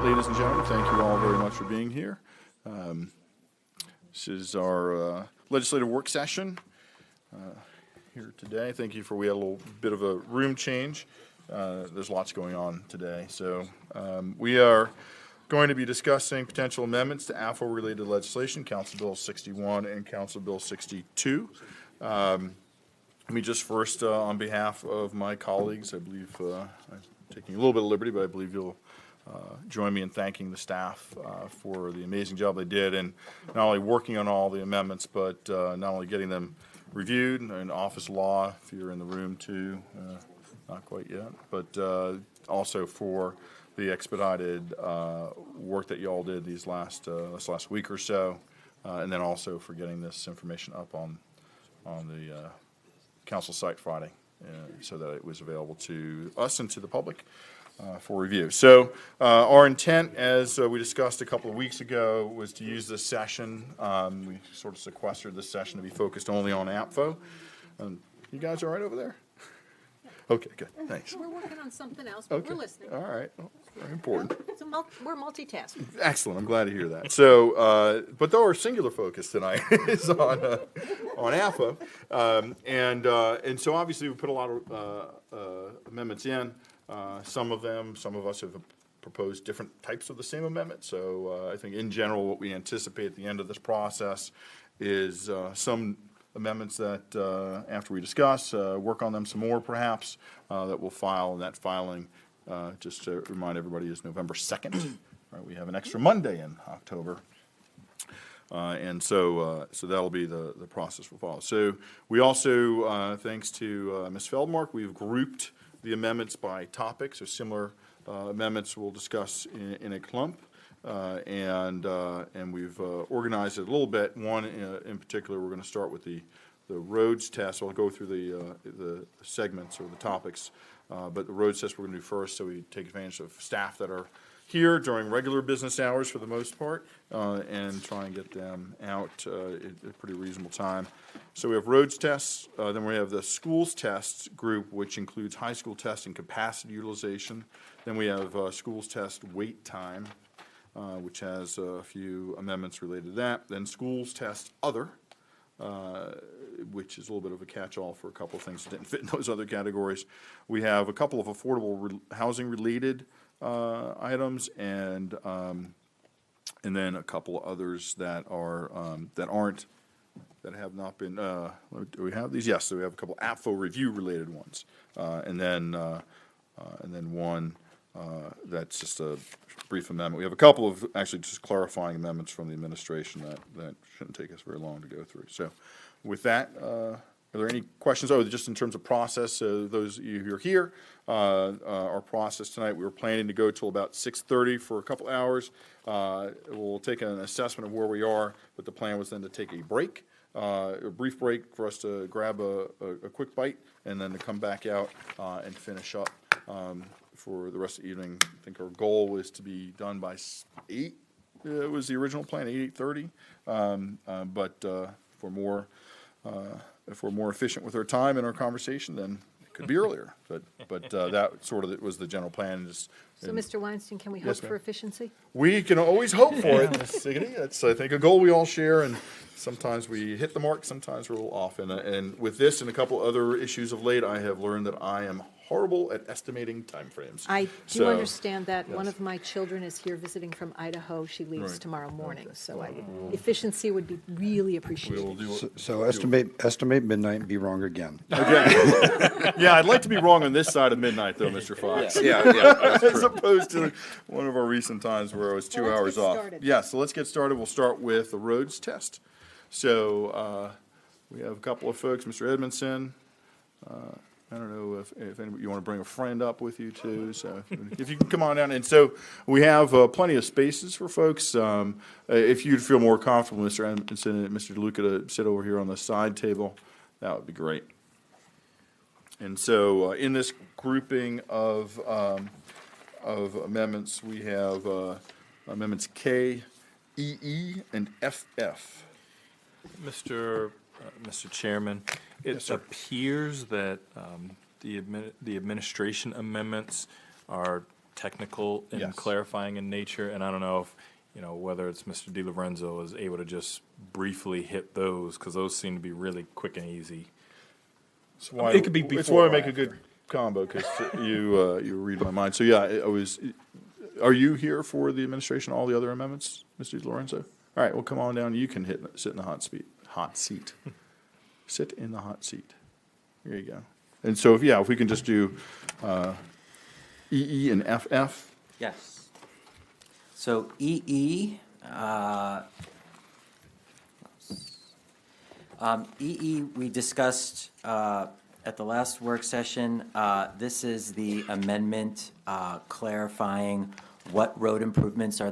ladies and gentlemen, thank you all very much for being here. This is our legislative work session here today. Thank you we had a little bit of a room change. There's lots going on today. So we are going to be discussing potential amendments to Apfo-related legislation, Council Bill 61 and Council Bill 62. Let me just first, on behalf of my colleagues, I believe I'm taking a little bit of liberty, but I believe you'll join me in thanking the staff for the amazing job they did in not only working on all the amendments, but not only getting them reviewed in office law, if you're in the room too, not quite yet, but also for the expedited work that you all did this last week or so, and then also for getting this information up on the council site Friday, so that it was available to us and to the public for review. So our intent, as we discussed a couple of weeks ago, was to use this session. We sort of sequestered this session to be focused only on Apfo. You guys all right over there? Okay, good. Thanks. We're working on something else, but we're listening. All right. Well, very important. So we're multitasking. Excellent. I'm glad to hear that. So, but though our singular focus tonight is on Apfo, and so obviously we put a lot of amendments in. Some of us have proposed different types of the same amendment. So I think in general what we anticipate at the end of this process is some amendments that after we discuss, work on them some more perhaps, that we'll file, and that filing, just to remind everybody, is November 2nd. Right, we have an extra Monday in October. And so that'll be the process we'll follow. So we also, thanks to Ms. Feldmark, we've grouped the amendments by topic, so similar amendments we'll discuss in a clump, and we've organized it a little bit. One in particular, we're going to start with the roads test. So I'll go through the segments or the topics, but the roads test we're going to do first, so we take advantage of staff that are here during regular business hours for the most part, and try and get them out at a pretty reasonable time. So we have roads tests, then we have the schools tests group, which includes high school tests and capacity utilization. Then we have schools test wait time, which has a few amendments related to that. Then schools test other, which is a little bit of a catch-all for a couple of things that didn't fit in those other categories. We have a couple of affordable housing related items, and then a couple of others that have not been. Do we have these? Yes. So we have a couple of Apfo review related ones, and then one that's just a brief amendment. We have a couple of actually just clarifying amendments from the administration that shouldn't take us very long to go through. So, with that. Are there any questions? Oh, just in terms of process, those of you who are here, our process tonight, we were planning to go till about 6:30 for a couple hours. We'll take an assessment of where we are, but the plan was then to take a break, a brief break for us to grab a quick bite, and then to come back out and finish up for the rest of the evening. I think our goal was to be done by 8. It was the original plan, 8:30, but if we're more efficient with our time and our conversation, then it could be earlier. But that sort of was the general plan. So, Mr. Weinstein, can we hope for efficiency? We can always hope for it, Ms. Siggety. That's, I think, a goal we all share, and sometimes we hit the mark, sometimes we're a little off. And with this and a couple other issues of late, I have learned that I am horrible at estimating timeframes. I do understand that. Yes. One of my children is here visiting from Idaho. She leaves tomorrow morning, so efficiency would be really appreciated. So estimate midnight and be wrong again. Yeah, I'd like to be wrong on this side of midnight, though, Mr. Fox. Yeah, As opposed to one of our recent times where I was 2 hours off. Yeah, so let's get started. We'll start with the roads test. So we have a couple of folks, Mr. Edmondson. I don't know if anybody, you want to bring a friend up with you too. So if you can come on down. And so we have plenty of spaces for folks. If you'd feel more comfortable, Mr. Edmondson and Mr. DeLuca, to sit over here on the side table, that would be great. And so in this grouping of amendments, we have amendments K, EE, and FF. Mr. Chairman, it appears that the administration amendments are technical and Yes. clarifying in nature, and I don't know if, whether it's Mr. DeLorenzo is able to just briefly hit those, because those seem to be really quick and easy. It's why, It could be it's before why I or make a good combo, because you read my mind. So, yeah, are you here for the administration, all the other amendments, Mr. DeLorenzo? All right, well, come on down. You can sit in the hot seat. Sit in the hot seat. There you go. And so, if we can just do EE and FF. Yes. So EE, we discussed at the last work session. This is the amendment clarifying what road improvements are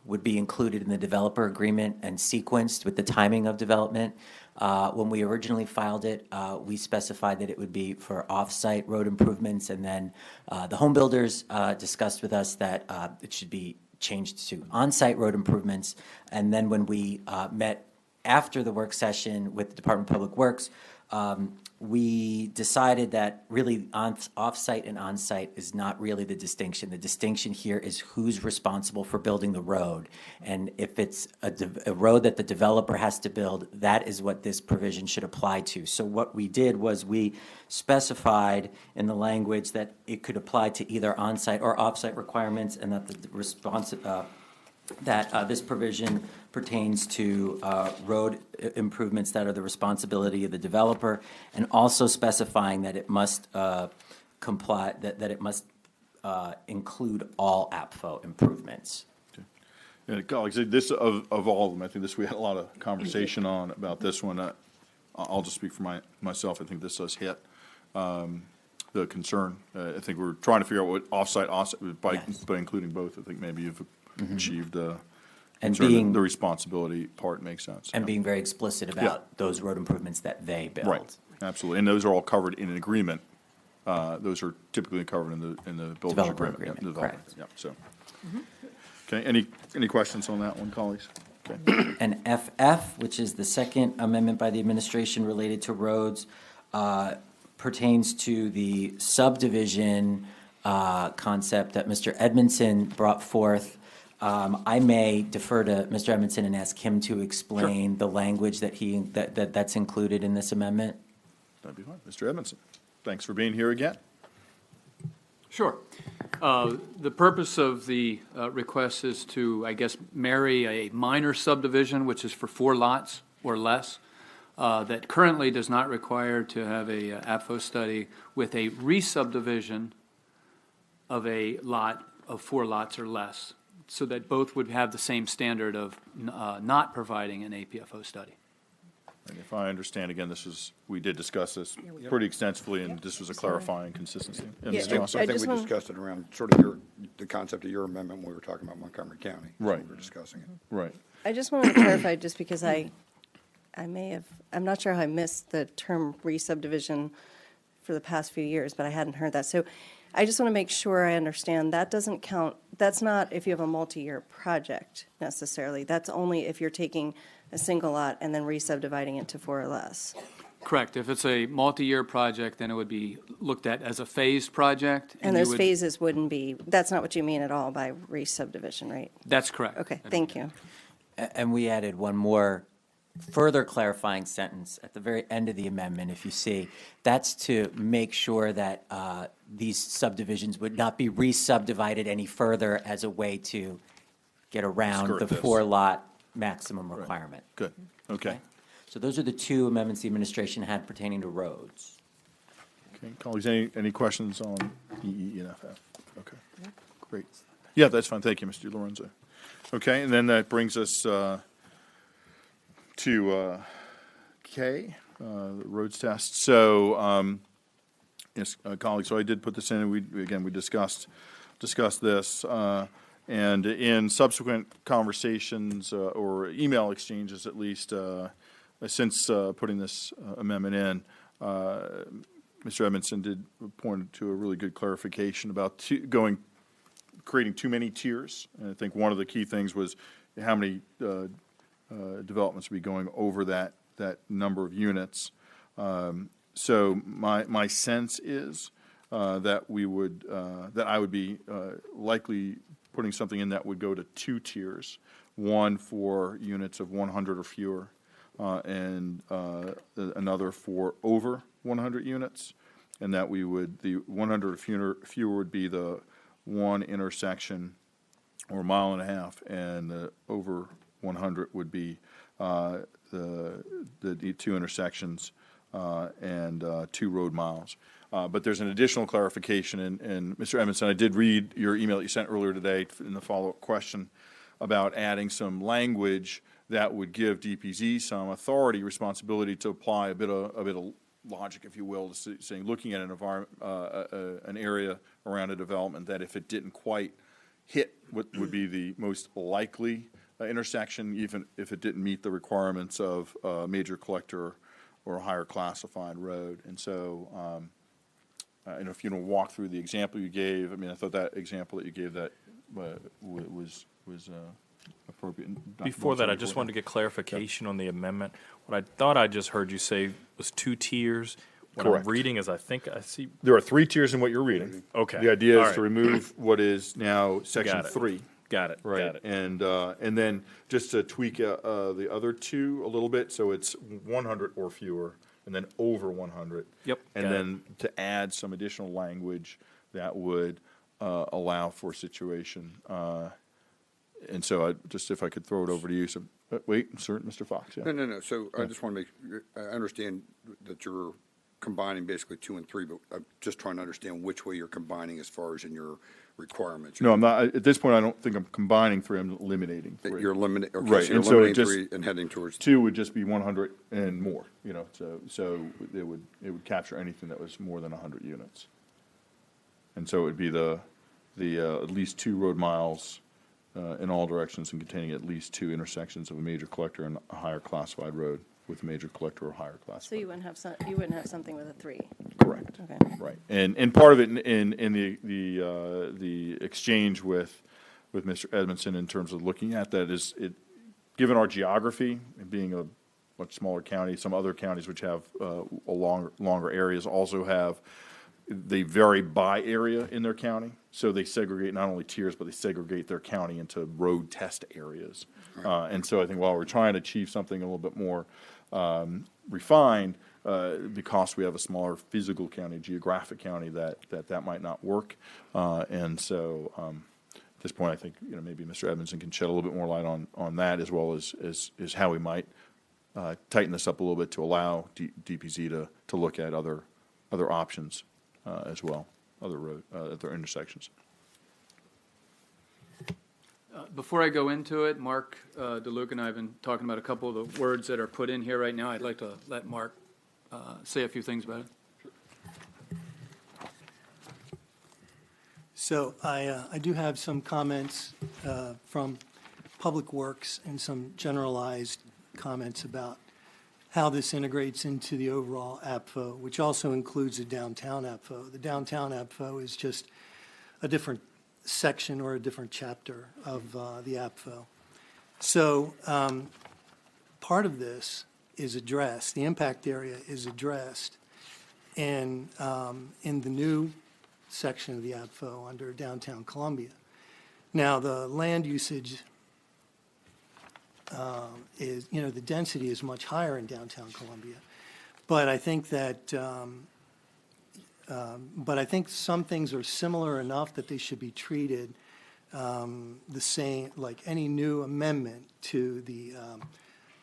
would be included in the developer agreement and sequenced with the timing of development. When we originally filed it, we specified that it would be for off-site road improvements, and then the home builders discussed with us that it should be changed to on-site road improvements. And then when we met after the work session with the Department of Public Works, we decided that really off-site and on-site is not really the distinction. The distinction here is who's responsible for building the road. And if it's a road that the developer has to build, that is what this provision should apply to. So what we did was we specified in the language that it could apply to either on-site or off-site requirements, and that this provision pertains to road improvements that are the responsibility of the developer, and also specifying that it must comply, that it must include all APFO improvements. And colleagues, this, of all of them, I think we had a lot of conversation on about this one. I'll just speak for myself. I think this does hit the concern. I think we're trying to figure out what off-site, by including both. I think maybe you've achieved And concern. being The responsibility part makes sense. and being very explicit about those road improvements that they build. Right, absolutely. And those are all covered in an agreement. Those are typically covered in the builder's Developer agreement. agreement, Yep, developer. correct. Yep, so. Okay, any questions on that one, colleagues? Okay. And FF, which is the second amendment by the administration related to roads, pertains to the subdivision concept that Mr. Edmondson brought forth. I may defer to Mr. Edmondson and ask him to explain the language that's included in this amendment. That'd be fine. Mr. Edmondson, thanks for being here again. Sure. The purpose of the request is to, I guess, marry a minor subdivision, which is for 4 lots or less, that currently does not require to have a APFO study, with a re-subdivision of a lot of 4 lots or less, so that both would have the same standard of not providing an APFO study. And if I understand, again, we did discuss this pretty extensively, and this was a clarifying consistency. And Yeah, Mr. Johnson? I think just we wanna- discussed it around sort of the concept of your amendment when we were talking about Montgomery County. So Right. We were discussing it. Right. I just wanted to clarify, just because I may have, I'm not sure how I missed the term re-subdivision for the past few years, but I hadn't heard that. So I just want to make sure I understand, that doesn't count, that's not if you have a multi-year project necessarily. That's only if you're taking a single lot and then re-subdividing it to 4 or less. Correct. If it's a multi-year project, then it would be looked at as a phased project. And you those would- phases wouldn't be, that's not what you mean at all by re-subdivision, right? That's correct. Okay, thank you. And we added one more further clarifying sentence at the very end of the amendment, if you see. That's to make sure that these subdivisions would not be re-subdivided any further as a way to get around Skirt the this. 4-lot maximum requirement. Good. Okay. So those are the 2 amendments the administration had pertaining to roads. Okay, colleagues, any questions on EE and FF? Okay, great. Yeah, that's fine. Thank you, Mr. Lorenzo. Okay, and then that brings us to K, the roads test. So, yes, colleagues, so I did put this in, and we discussed this. And in subsequent conversations or email exchanges, at least, since putting this amendment in, Mr. Edmondson did point to a really good clarification about creating too many tiers. And I think one of the key things was how many developments would be going over that number of units. So my sense is that we would, that I would be likely putting something in that would go to 2 tiers, one for units of 100 or fewer, and another for over 100 units, and that we would, the 100 or fewer would be the one intersection or a mile and a half, and the over 100 would be the 2 intersections and 2 road miles. But there's an additional clarification, and Mr. Edmondson, I did read your email that you sent earlier today in the follow-up question about adding some language that would give DPZ some authority, responsibility to apply a bit of logic, if you will, to saying, looking at an environment, an area around a development, that if it didn't quite hit what would be the most likely intersection, even if it didn't meet the requirements of a major collector or a higher classified road. And so, and if you don't walk through the example you gave, I mean, I thought that example that you gave that was appropriate. Before that, I just wanted to get clarification on the amendment. What I thought I just heard you say was 2 tiers. What Correct. I'm reading is I think I see, There are 3 tiers in what you're reading. Okay. The idea All is right. to remove what is now section Got it. 3. got it, Right, got it. and then just to tweak the other 2 a little bit, so it's 100 or fewer, and then over 100. Yep, And got it. then to add some additional language that would allow for situation. And so I, just if I could throw it over to you, so, wait, sir, Mr. Fox, yeah. No. So I just want to make, I understand that you're combining basically 2 and 3, but I'm just trying to understand which way you're combining as far as in your requirements. No, I'm not, at this point, I don't think I'm combining 3, I'm eliminating 3. You're eliminating, okay, Right, so you're and so it eliminating just- 3 and heading towards 2 would just be 100 and more, you know, so it would capture anything that was more than 100 units. And so it would be the at least 2 road miles in all directions and containing at least 2 intersections of a major collector and a higher classified road with a major collector or higher So classified. you wouldn't have something with a 3? Correct. Okay. Right, and part of it in the exchange with Mr. Edmondson in terms of looking at that is it, given our geography and being a much smaller county, some other counties which have a longer areas also have, they vary by area in their county, so they segregate not only tiers, but they segregate their county into road test areas. And so I think while we're trying to achieve something a little bit more refined, because we have a smaller physical county, geographic county, that might not work. And so at this point, I think, you know, maybe Mr. Edmondson can shed a little bit more light on that, as well as how we might tighten this up a little bit to allow DPZ to look at other options as well, other intersections. Before I go into it, Mark DeLuca and I have been talking about a couple of the words that are put in here right now. I'd like to let Mark say a few things about it. So I do have some comments from Public Works and some generalized comments about how this integrates into the overall APFO, which also includes the downtown APFO. The downtown APFO is just a different section or a different chapter of the APFO. So part of this is addressed, the impact area is addressed in the new section of the APFO under downtown Columbia. Now, the land usage is, you know, the density is much higher in downtown Columbia. But I think that, some things are similar enough that they should be treated the same, like any new amendment to the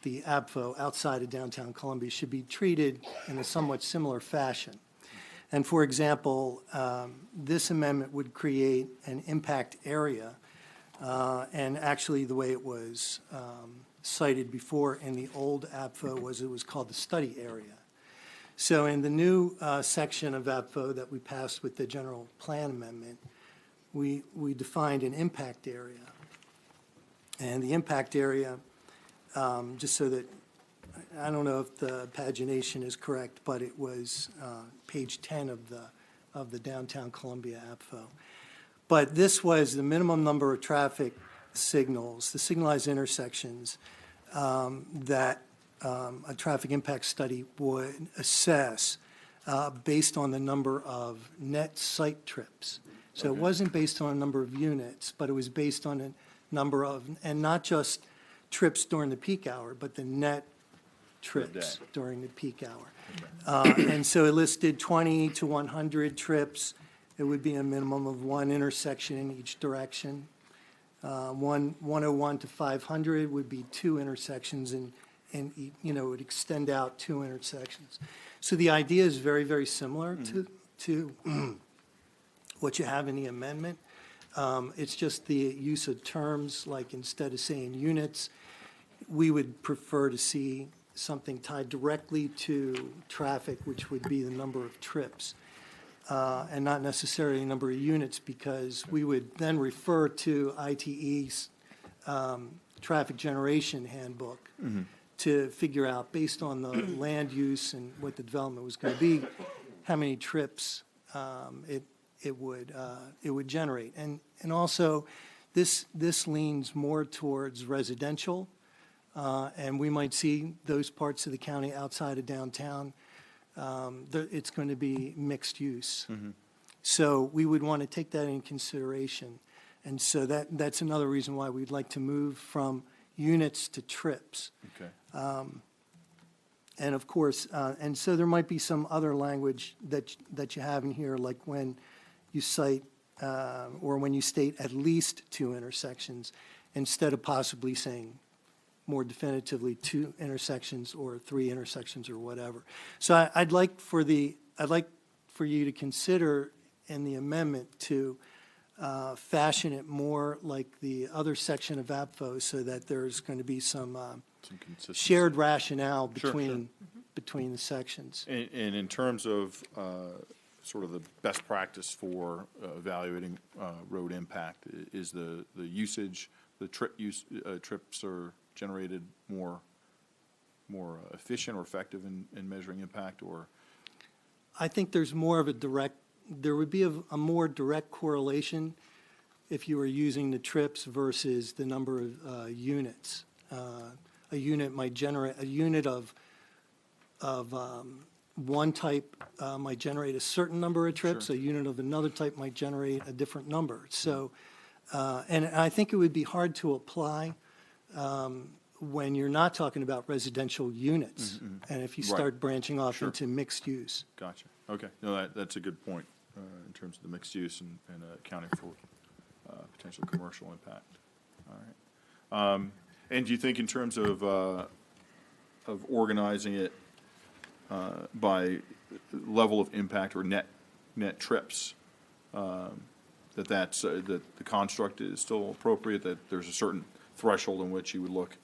APFO outside of downtown Columbia should be treated in a somewhat similar fashion. And for example, this amendment would create an impact area, and actually the way it was cited before in the old APFO was it was called the study area. So in the new section of APFO that we passed with the general plan amendment, we defined an impact area. And the impact area, just so that, I don't know if the pagination is correct, but it was page 10 of the downtown Columbia APFO. But this was the minimum number of traffic signals, the signalized intersections that a traffic impact study would assess based on the number of net site trips. So it wasn't based on a number of units, but it was based on a number of, and not just trips during the peak hour, but the net trips during the peak hour. And so it listed 20 to 100 trips. It would be a minimum of one intersection in each direction. 101 to 500 would be two intersections, and it would extend out two intersections. So the idea is very, very similar to what you have in the amendment. It's just the use of terms, like instead of saying units, we would prefer to see something tied directly to traffic, which would be the number of trips, and not necessarily the number of units, because we would then refer to ITE's traffic generation handbook to figure out, based on the land use and what the development was going to be, how many trips it would generate. And also, this leans more towards residential, and we might see those parts of the county outside of downtown. It's going to be mixed use. So we would want to take that into consideration. And so that's another reason why we'd like to move from units to trips. Okay. And of course, and so there might be some other language that you have in here, like when you cite, or when you state at least two intersections, instead of possibly saying more definitively two intersections or three intersections or whatever. So I'd like for you to consider in the amendment to fashion it more like the other section of APFO, so that there's going to be some consistency. shared rationale Sure, between the sections. And in terms of sort of the best practice for evaluating road impact, is the usage, the trips are generated more efficient or effective in measuring impact, or? I think there's more of there would be a more direct correlation if you were using the trips versus the number of units. A unit might generate, a unit of one type might generate a certain number of trips. Sure. A unit of another type might generate a different number. So, and I think it would be hard to apply when you're not talking about residential units, and if you Right. start branching off Sure. into mixed use. Gotcha. Okay. No, that's a good point in terms of the mixed use and accounting for potential commercial impact. All right. And do you think in terms of organizing it by level of impact or net trips, that the construct is still appropriate, that there's a certain threshold in which you would look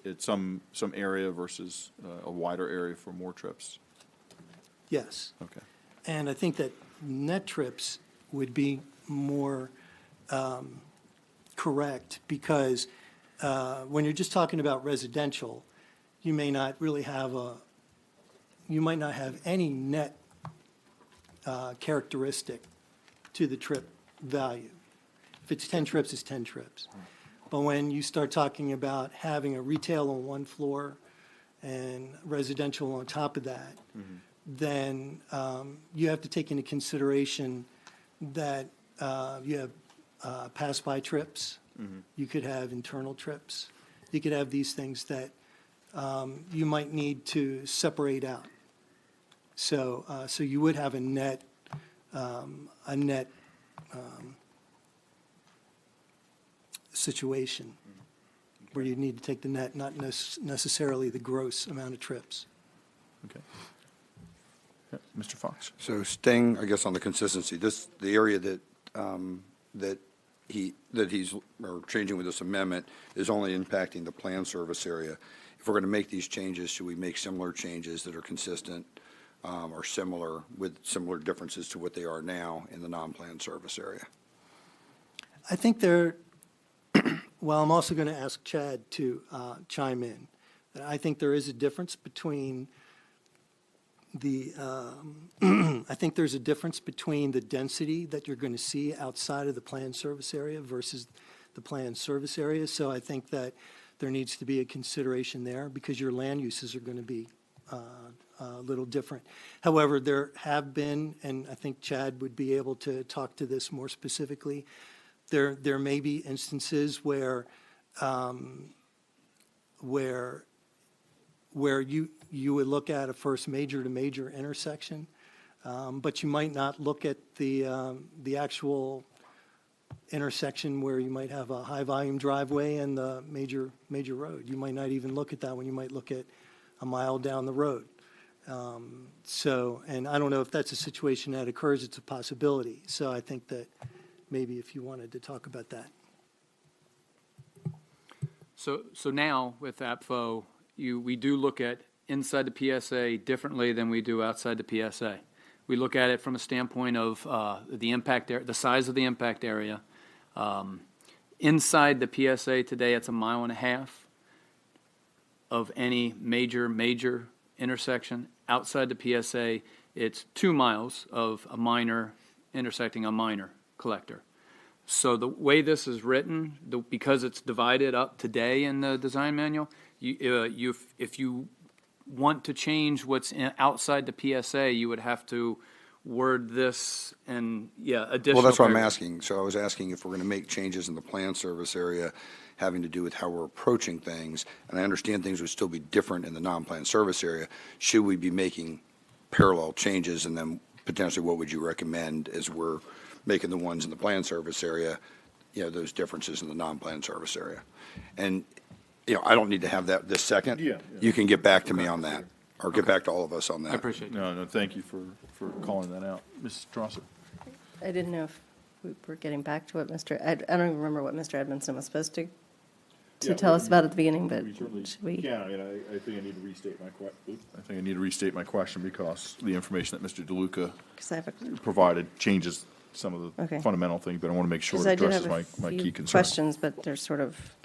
at some area versus a wider area for more trips? Yes. Okay. And I think that net trips would be more correct, because when you're just talking about residential, you may not really have you might not have any net characteristic to the trip value. If it's 10 trips, it's 10 trips. But when you start talking about having a retail on one floor and residential on top of that, then you have to take into consideration that you have pass-by trips. You could have internal trips. You could have these things that you might need to separate out. So you would have a net situation where you need to take the net, not necessarily the gross amount of trips. Okay. Yeah, Mr. Fox? So staying, I guess, on the consistency, the area that he's changing with this amendment is only impacting the plan service area. If we're going to make these changes, should we make similar changes that are consistent or similar, with similar differences to what they are now in the non-plan service area? I think well, I'm also going to ask Chad to chime in. I think there is a difference between I think there's a difference between the density that you're going to see outside of the planned service area versus the planned service area. So I think that there needs to be a consideration there, because your land uses are going to be a little different. However, there have been, and I think Chad would be able to talk to this more specifically, there may be instances where you would look at a first major to major intersection, but you might not look at the actual intersection where you might have a high-volume driveway and the major road. You might not even look at that one. You might look at a mile down the road. And I don't know if that's a situation that occurs. It's a possibility. So I think that maybe if you wanted to talk about that. So now with APFO, we do look at inside the PSA differently than we do outside the PSA. We look at it from a standpoint of the impact, the size of the impact area. Inside the PSA today, it's 1.5 miles of any major intersection. Outside the PSA, it's 2 miles of a minor intersecting a minor collector. So the way this is written, because it's divided up today in the design manual, if you want to change what's outside the PSA, you would have to word this and, additional. Well, that's what I'm paragraphs. asking. So I was asking if we're going to make changes in the plan service area having to do with how we're approaching things, and I understand things would still be different in the non-plan service area. Should we be making parallel changes, and then potentially what would you recommend as we're making the ones in the plan service area, those differences in the non-plan service area? And, I don't need to have that this second. Yeah. You can get back to me on that, or get back to all of us on that. I appreciate it. No, thank you for calling that out. Mrs. Strasser? I didn't know if we were getting back to what I don't even remember what Mr. Edmondson was supposed to Yeah, tell us we- about at the beginning, but We certainly should we? can. I think I need to restate my question because the information that Mr. DeLuca Because I have a provided changes some of the Okay. fundamental things, but I want to make sure Because it I did addresses have my a key few concerns. questions, but they're sort of,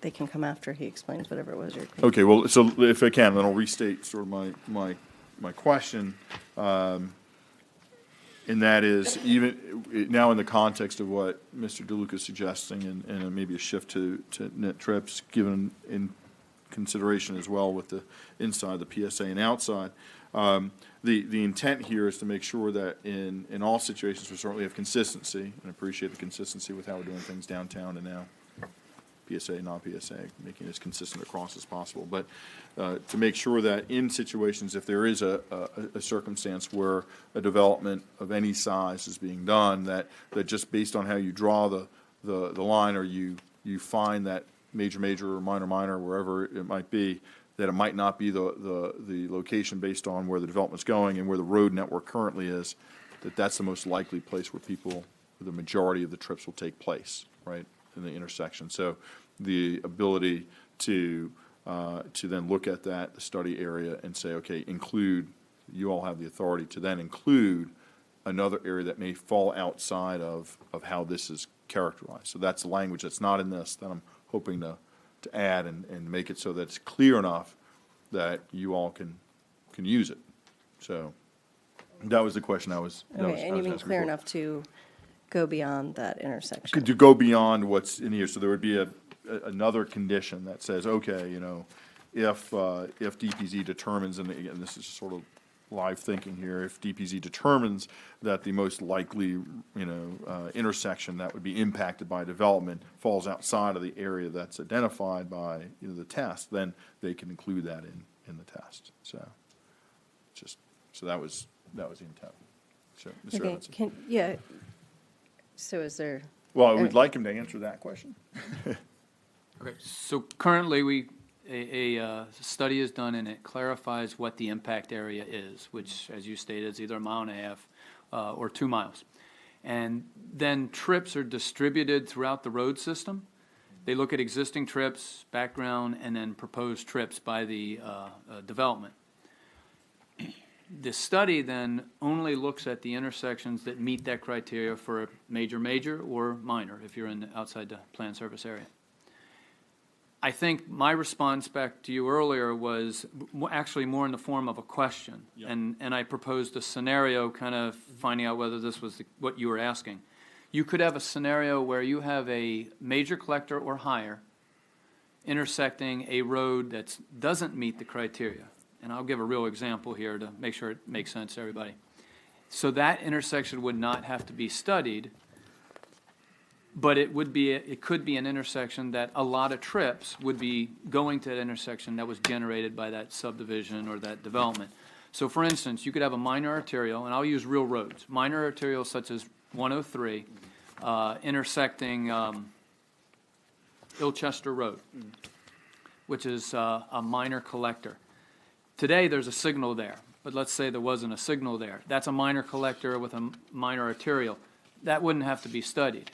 they can come after he explains whatever it was you're. Okay, well, so if I can, then I'll restate sort of my question. And that is, even now in the context of what Mr. DeLuca is suggesting, and maybe a shift to net trips, given in consideration as well with the inside, the PSA and outside, the intent here is to make sure that in all situations, we certainly have consistency, and appreciate the consistency with how we're doing things downtown and now. PSA, non-PSA, making it as consistent across as possible. But to make sure that in situations, if there is a circumstance where a development of any size is being done, that just based on how you draw the line, or you find that major or minor, wherever it might be, that it might not be the location based on where the development's going and where the road network currently is, that's the most likely place where the majority of the trips will take place, right, in the intersection. So the ability to then look at the study area and say, okay, you all have the authority to then include another area that may fall outside of how this is characterized. So that's the language that's not in this that I'm hoping to add and make it so that it's clear enough that you all can use it. So that was the question I was Okay, and you mean asking clear for. enough to go beyond that intersection? To go beyond what's in here, so there would be another condition that says, okay, if DPZ determines, and again, this is sort of live thinking here, if DPZ determines that the most likely, intersection that would be impacted by development falls outside of the area that's identified by, the test, then they can include that in the test. So that was the intent. So, Mr. Okay, Edmondson. So is there? Well, we'd like him to answer that question. Okay, so currently, a study is done and it clarifies what the impact area is, which, as you stated, is either 1.5 miles or 2 miles. And then trips are distributed throughout the road system. They look at existing trips, background, and then proposed trips by the development. The study then only looks at the intersections that meet that criteria for a major or minor, if you're outside the planned service area. I think my response back to you earlier was actually more in the form of a question. Yep. And I proposed a scenario kind of finding out whether this was what you were asking. You could have a scenario where you have a major collector or higher intersecting a road that doesn't meet the criteria. and I'll give a real example here to make sure it makes sense to everybody. So that intersection would not have to be studied, but it could be an intersection that a lot of trips would be going to that intersection that was generated by that subdivision or that development. So for instance, you could have a minor arterial, and I'll use real roads, minor arterials such as 103, intersecting Ilchester Road, which is a minor collector. Today, there's a signal there, but let's say there wasn't a signal there. That's a minor collector with a minor arterial. That wouldn't have to be studied.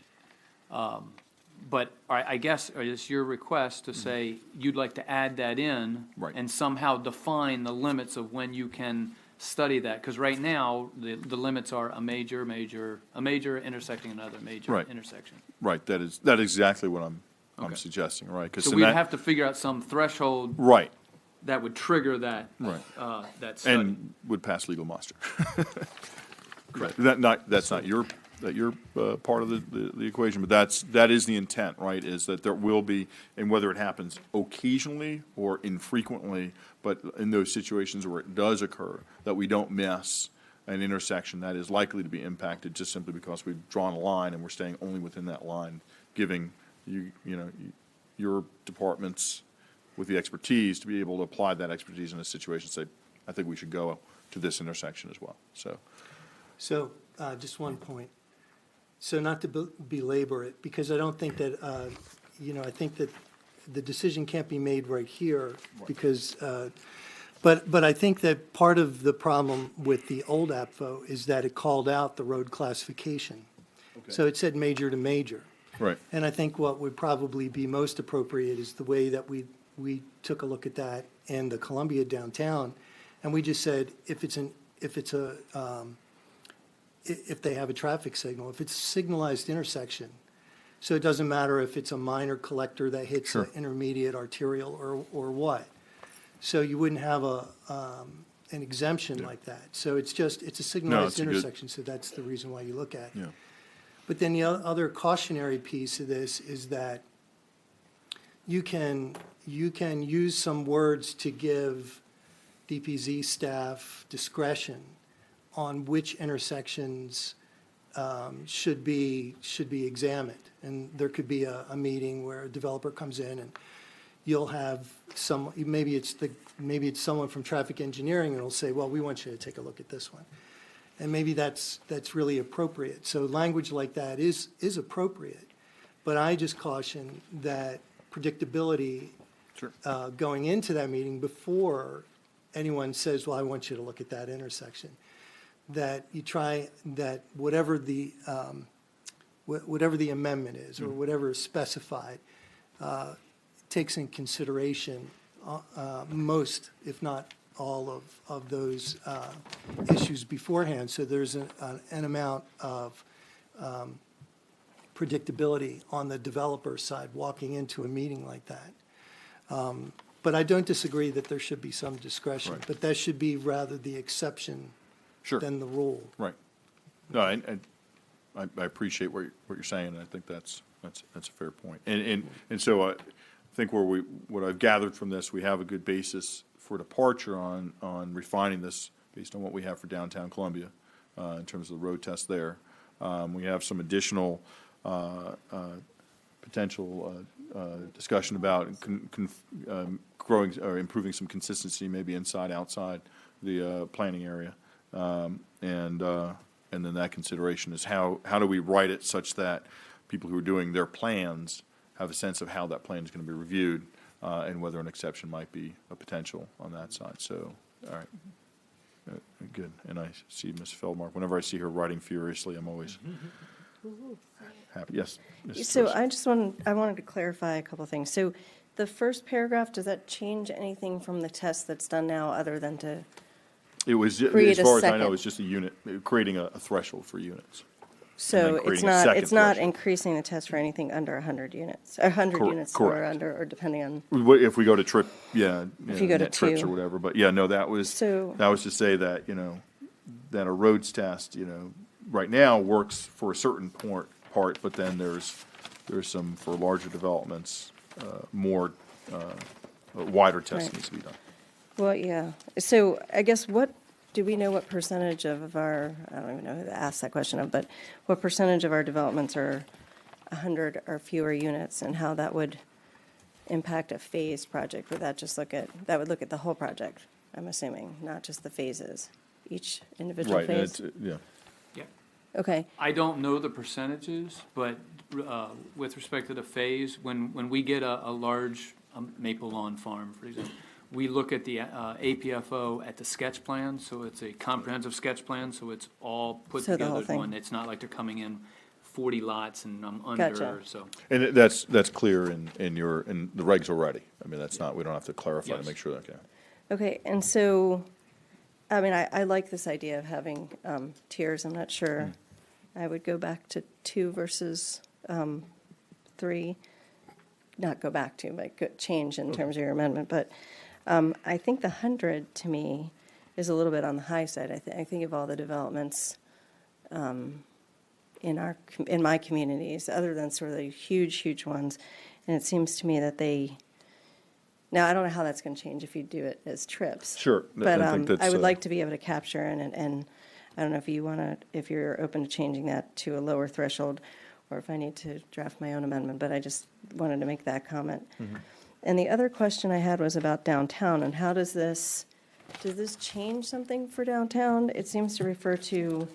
But I guess it's your request to say you'd like to add that in Right. and somehow define the limits of when you can study that. Because right now, the limits are a major intersecting another major Right. intersection. Right, that is exactly what I'm Okay. suggesting, right? 'Cause So in we'd that- have to figure out some threshold Right, that would trigger that, right. that study. And would pass legal muster. Correct. That's not your part of the equation, but that is the intent, right? Is that there will be, and whether it happens occasionally or infrequently, but in those situations where it does occur, that we don't miss an intersection that is likely to be impacted just simply because we've drawn a line and we're staying only within that line, giving your departments with the expertise to be able to apply that expertise in a situation, say, I think we should go to this intersection as well, so. So, just one point. So not to belabor it, because I don't think that, I think that the decision can't be made right here, because, but I think that part of the problem with the old APFO is that it called out the road classification. So it said major to major. Right. And I think what would probably be most appropriate is the way that we took a look at that in the Columbia downtown, and we just said, if they have a traffic signal, if it's a signalized intersection, so it doesn't matter if it's a minor collector that hits an intermediate arterial or what. So you wouldn't have an exemption like that. So it's a signalized it's a good- intersection, so that's the reason why you look at it. Yeah. But then the other cautionary piece of this is that you can use some words to give DPZ staff discretion on which intersections should be examined. And there could be a meeting where a developer comes in and you'll have maybe it's someone from traffic engineering and will say, well, we want you to take a look at this one. And maybe that's really appropriate. So language like that is appropriate. But I just caution that predictability going into that meeting before anyone says, well, I want you to look at that intersection, that you try, that whatever the amendment is or whatever is specified, takes in consideration most, if not all of those issues beforehand. So there's an amount of predictability on the developer side walking into a meeting like that. But I don't disagree that there should be some discretion, Right. but that should be rather the exception Sure. than the rule. Right. No, I appreciate what you're saying, and I think that's a fair point. And so I think what I've gathered from this, we have a good basis for departure on refining this based on what we have for downtown Columbia in terms of the road test there. We have some additional potential discussion about growing or improving some consistency, maybe inside, outside the planning area. And then that consideration is how do we write it such that people who are doing their plans have a sense of how that plan is going to be reviewed and whether an exception might be a potential on that side. So, all right. Good. And I see Ms. Feldmark. Whenever I see her writing furiously, I'm always happy. Yes. Ms. So Tracy. I wanted to clarify a couple of things. So the first paragraph, does that change anything from the test that's done now other than to? It was, create as a far as I know, second. it's just a unit, creating a threshold for units. So then it's creating a second it's not threshold. increasing the test for anything under 100 units, 100 units or correct. under, or depending on, If we go to trip, If you go to net trips or 2. whatever, but yeah, no, that was So- to say that, that a roads test, right now works for a certain part, but then there's some, for larger developments, more, wider testing Right. needs to be done. Well, yeah. So I guess do we know what percentage of our, I don't even know who to ask that question of, but what percentage of our developments are 100 or fewer units, and how that would impact a phased project? Would that just that would look at the whole project, I'm assuming, not just the phases, each individual Right, and phase? yeah. Yeah. Okay, I don't know the percentages, but with respect to the phase, when we get a large maple lawn farm, for example, we look at the APFO at the sketch plan, so it's a comprehensive sketch plan, so it's all put So the together whole as thing. one. It's not like they're coming in 40 lots and I'm Gotcha. under, so. And that's clear in the regs already. I mean, that's not, we don't have to clarify to Yes. make sure that, okay. okay, and so, I mean, I like this idea of having tiers. I'm not sure I would go back to 2 versus 3. Not go back to, but change in terms of your amendment. But I think the 100, to me, is a little bit on the high side. I think of all the developments in my communities, other than sort of the huge ones, and it seems to me that now, I don't know how that's going to change if you do it as trips. Sure. But I think I that's, would like to be able to capture, and I don't know if you're open to changing that to a lower threshold, or if I need to draft my own amendment, but I just wanted to make that comment. And the other question I had was about downtown, and how does this change something for downtown? It seems to refer to,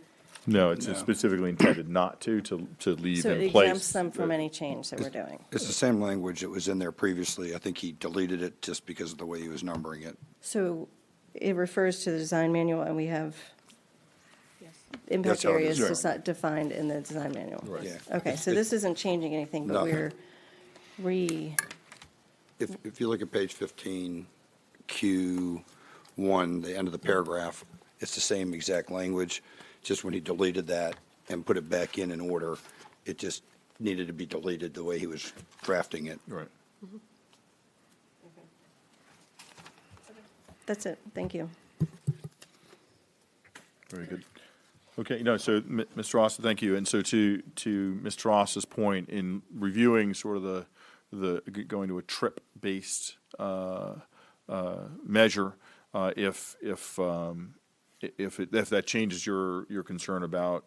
No, it's specifically intended not to leave so it in place. exempts them from any change that we're doing. It's the same language that was in there previously. I think he deleted it just because of the way he was numbering it. So it refers to the design manual, and we have impact That's how it is. areas defined in the design manual. Right. Yeah. Okay, so this isn't changing anything, but Nothing. we're If you look at page 15, Q1, the end of the paragraph, it's the same exact language, just when he deleted that and put it back in order, it just needed to be deleted the way he was drafting it. Right. That's it, thank you. Very good. Okay, so Mr. Ross, thank you. And so to Mr. Ross's point, in reviewing sort of the going to a trip-based measure, if that changes your concern about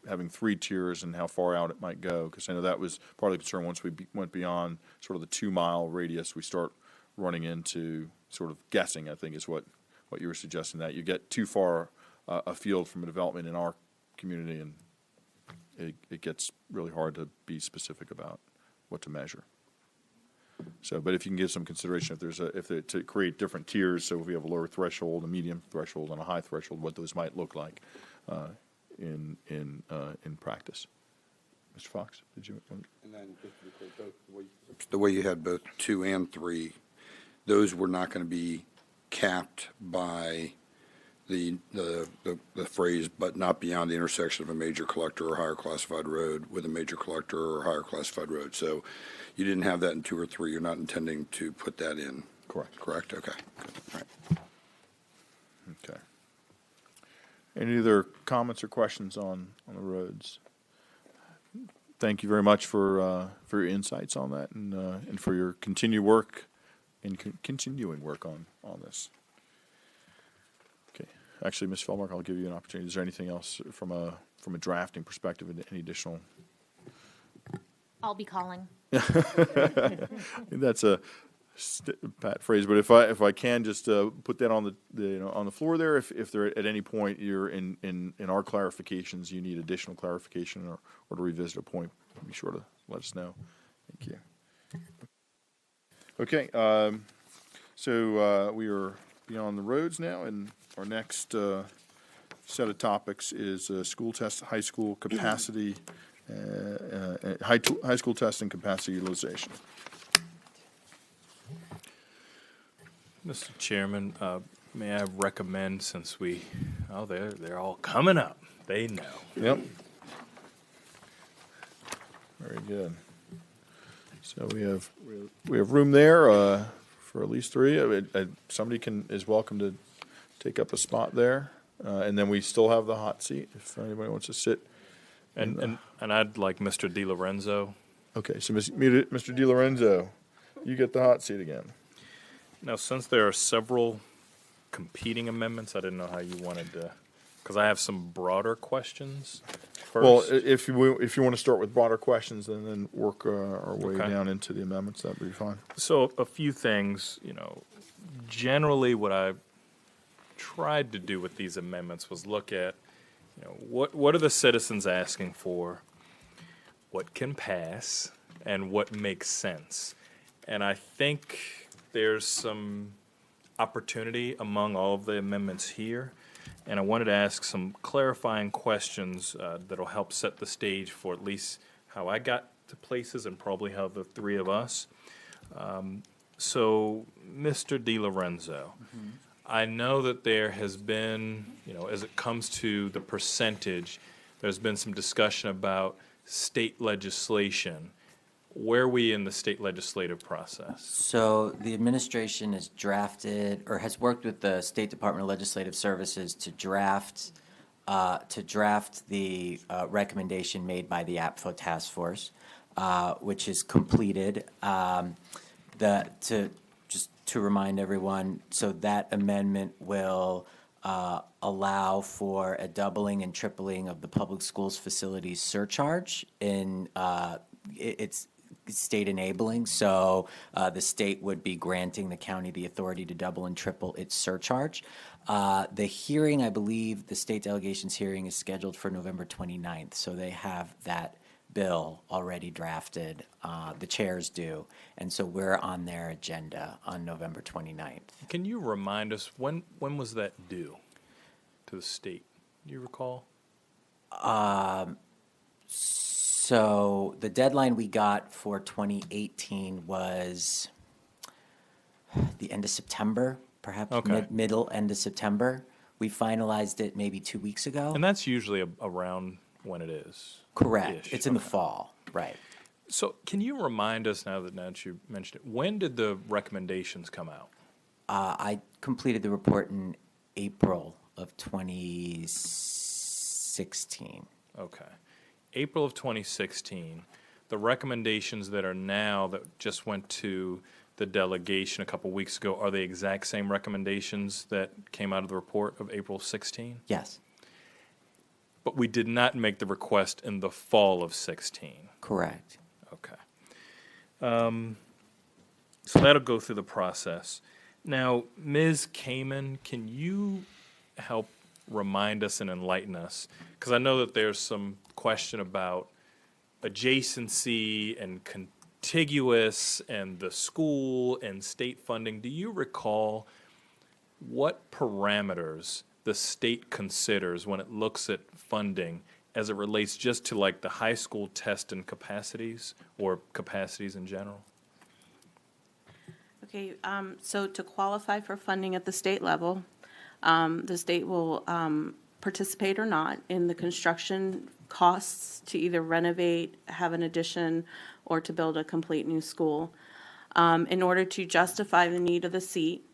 having 3 tiers and how far out it might go, because I know that was part of the concern. Once we went beyond sort of the 2-mile radius, we start running into sort of guessing, I think is what you were suggesting, that you get too far afield from a development in our community, and it gets really hard to be specific about what to measure. So, but if you can give some consideration, to create different tiers, so if we have a lower threshold, a medium threshold, and a high threshold, what those might look like in practice. Mr. Fox, did you? And then, the way you had both 2 and 3, those were not going to be capped by the phrase, but not beyond the intersection of a major collector or higher classified road with a major collector or higher classified road. So you didn't have that in 2 or 3. You're not intending to put that in. Correct. Correct? Okay. Good. All right. Okay. Any other comments or questions on the roads? Thank you very much for your insights on that, and for your continued work and continuing work on this. Okay. Actually, Ms. Feldmark, I'll give you an opportunity. Is there anything else from a drafting perspective, any additional? I'll be calling. That's a pat phrase, but if I can just put that on the floor there, if there at any point you're in our clarifications, you need additional clarification or to revisit a point, be sure to let us know. Thank you. Okay, so we are beyond the roads now, and our next set of topics is high school capacity, high school testing capacity utilization. Mr. Chairman, may I recommend, since they're all coming up, they know. Yep. Very good. So we have room there for at least 3. Somebody is welcome to take up a spot there, and then we still have the hot seat if anybody wants to sit. And I'd like Mr. DeLorenzo. Okay, so Mr. DeLorenzo, you get the hot seat again. Now, since there are several competing amendments? I didn't know how you wanted to, because I have some broader questions first. Well, if you want to start with broader questions and then work our way Okay. down into the amendments, that'd be fine. So a few things, generally what I tried to do with these amendments was look at, what are the citizens asking for? What can pass and what makes sense? And I think there's some opportunity among all of the amendments here. And I wanted to ask some clarifying questions that'll help set the stage for at least how I got to places and probably how the three of us. So, Mr. DeLorenzo, I know that there has been, as it comes to the percentage, there's been some discussion about state legislation. Where are we in the state legislative process? So the administration has drafted, or has worked with the State Department of Legislative Services to draft the recommendation made by the Apfo Task Force, which is completed. To remind everyone, so that amendment will allow for a doubling and tripling of the public schools facilities surcharge in it's state enabling, so the state would be granting the county the authority to double and triple its surcharge. The hearing, I believe, the state delegation's hearing is scheduled for November 29th, so they have that bill already drafted. The chairs do, and so we're on their agenda on November 29th. Can you remind us, when was that due to the state? Do you recall? So the deadline we got for 2018 was the end of September, perhaps Okay. end of September. We finalized it maybe 2 weeks ago. And that's usually around when it is. Correct. Ish. It's in the Okay. fall, right. So can you remind us, now that you mentioned it, when did the recommendations come out? I completed the report in April of 2016. Okay. April of 2016. The recommendations that are now, that just went to the delegation a couple weeks ago, are the exact same recommendations that came out of the report of April 16? Yes, But we did not make the request in the fall of 16. correct. Okay. So that'll go through the process. Now, Ms. Kamen, can you help remind us and enlighten us? Because I know that there's some question about adjacency and contiguous and the school and state funding. Do you recall what parameters the state considers when it looks at funding as it relates just to like the high school test and capacities or capacities in general? Okay, so to qualify for funding at the state level, the state will participate or not in the construction costs to either renovate, have an addition, or to build a complete new school. In order to justify the need of the seat,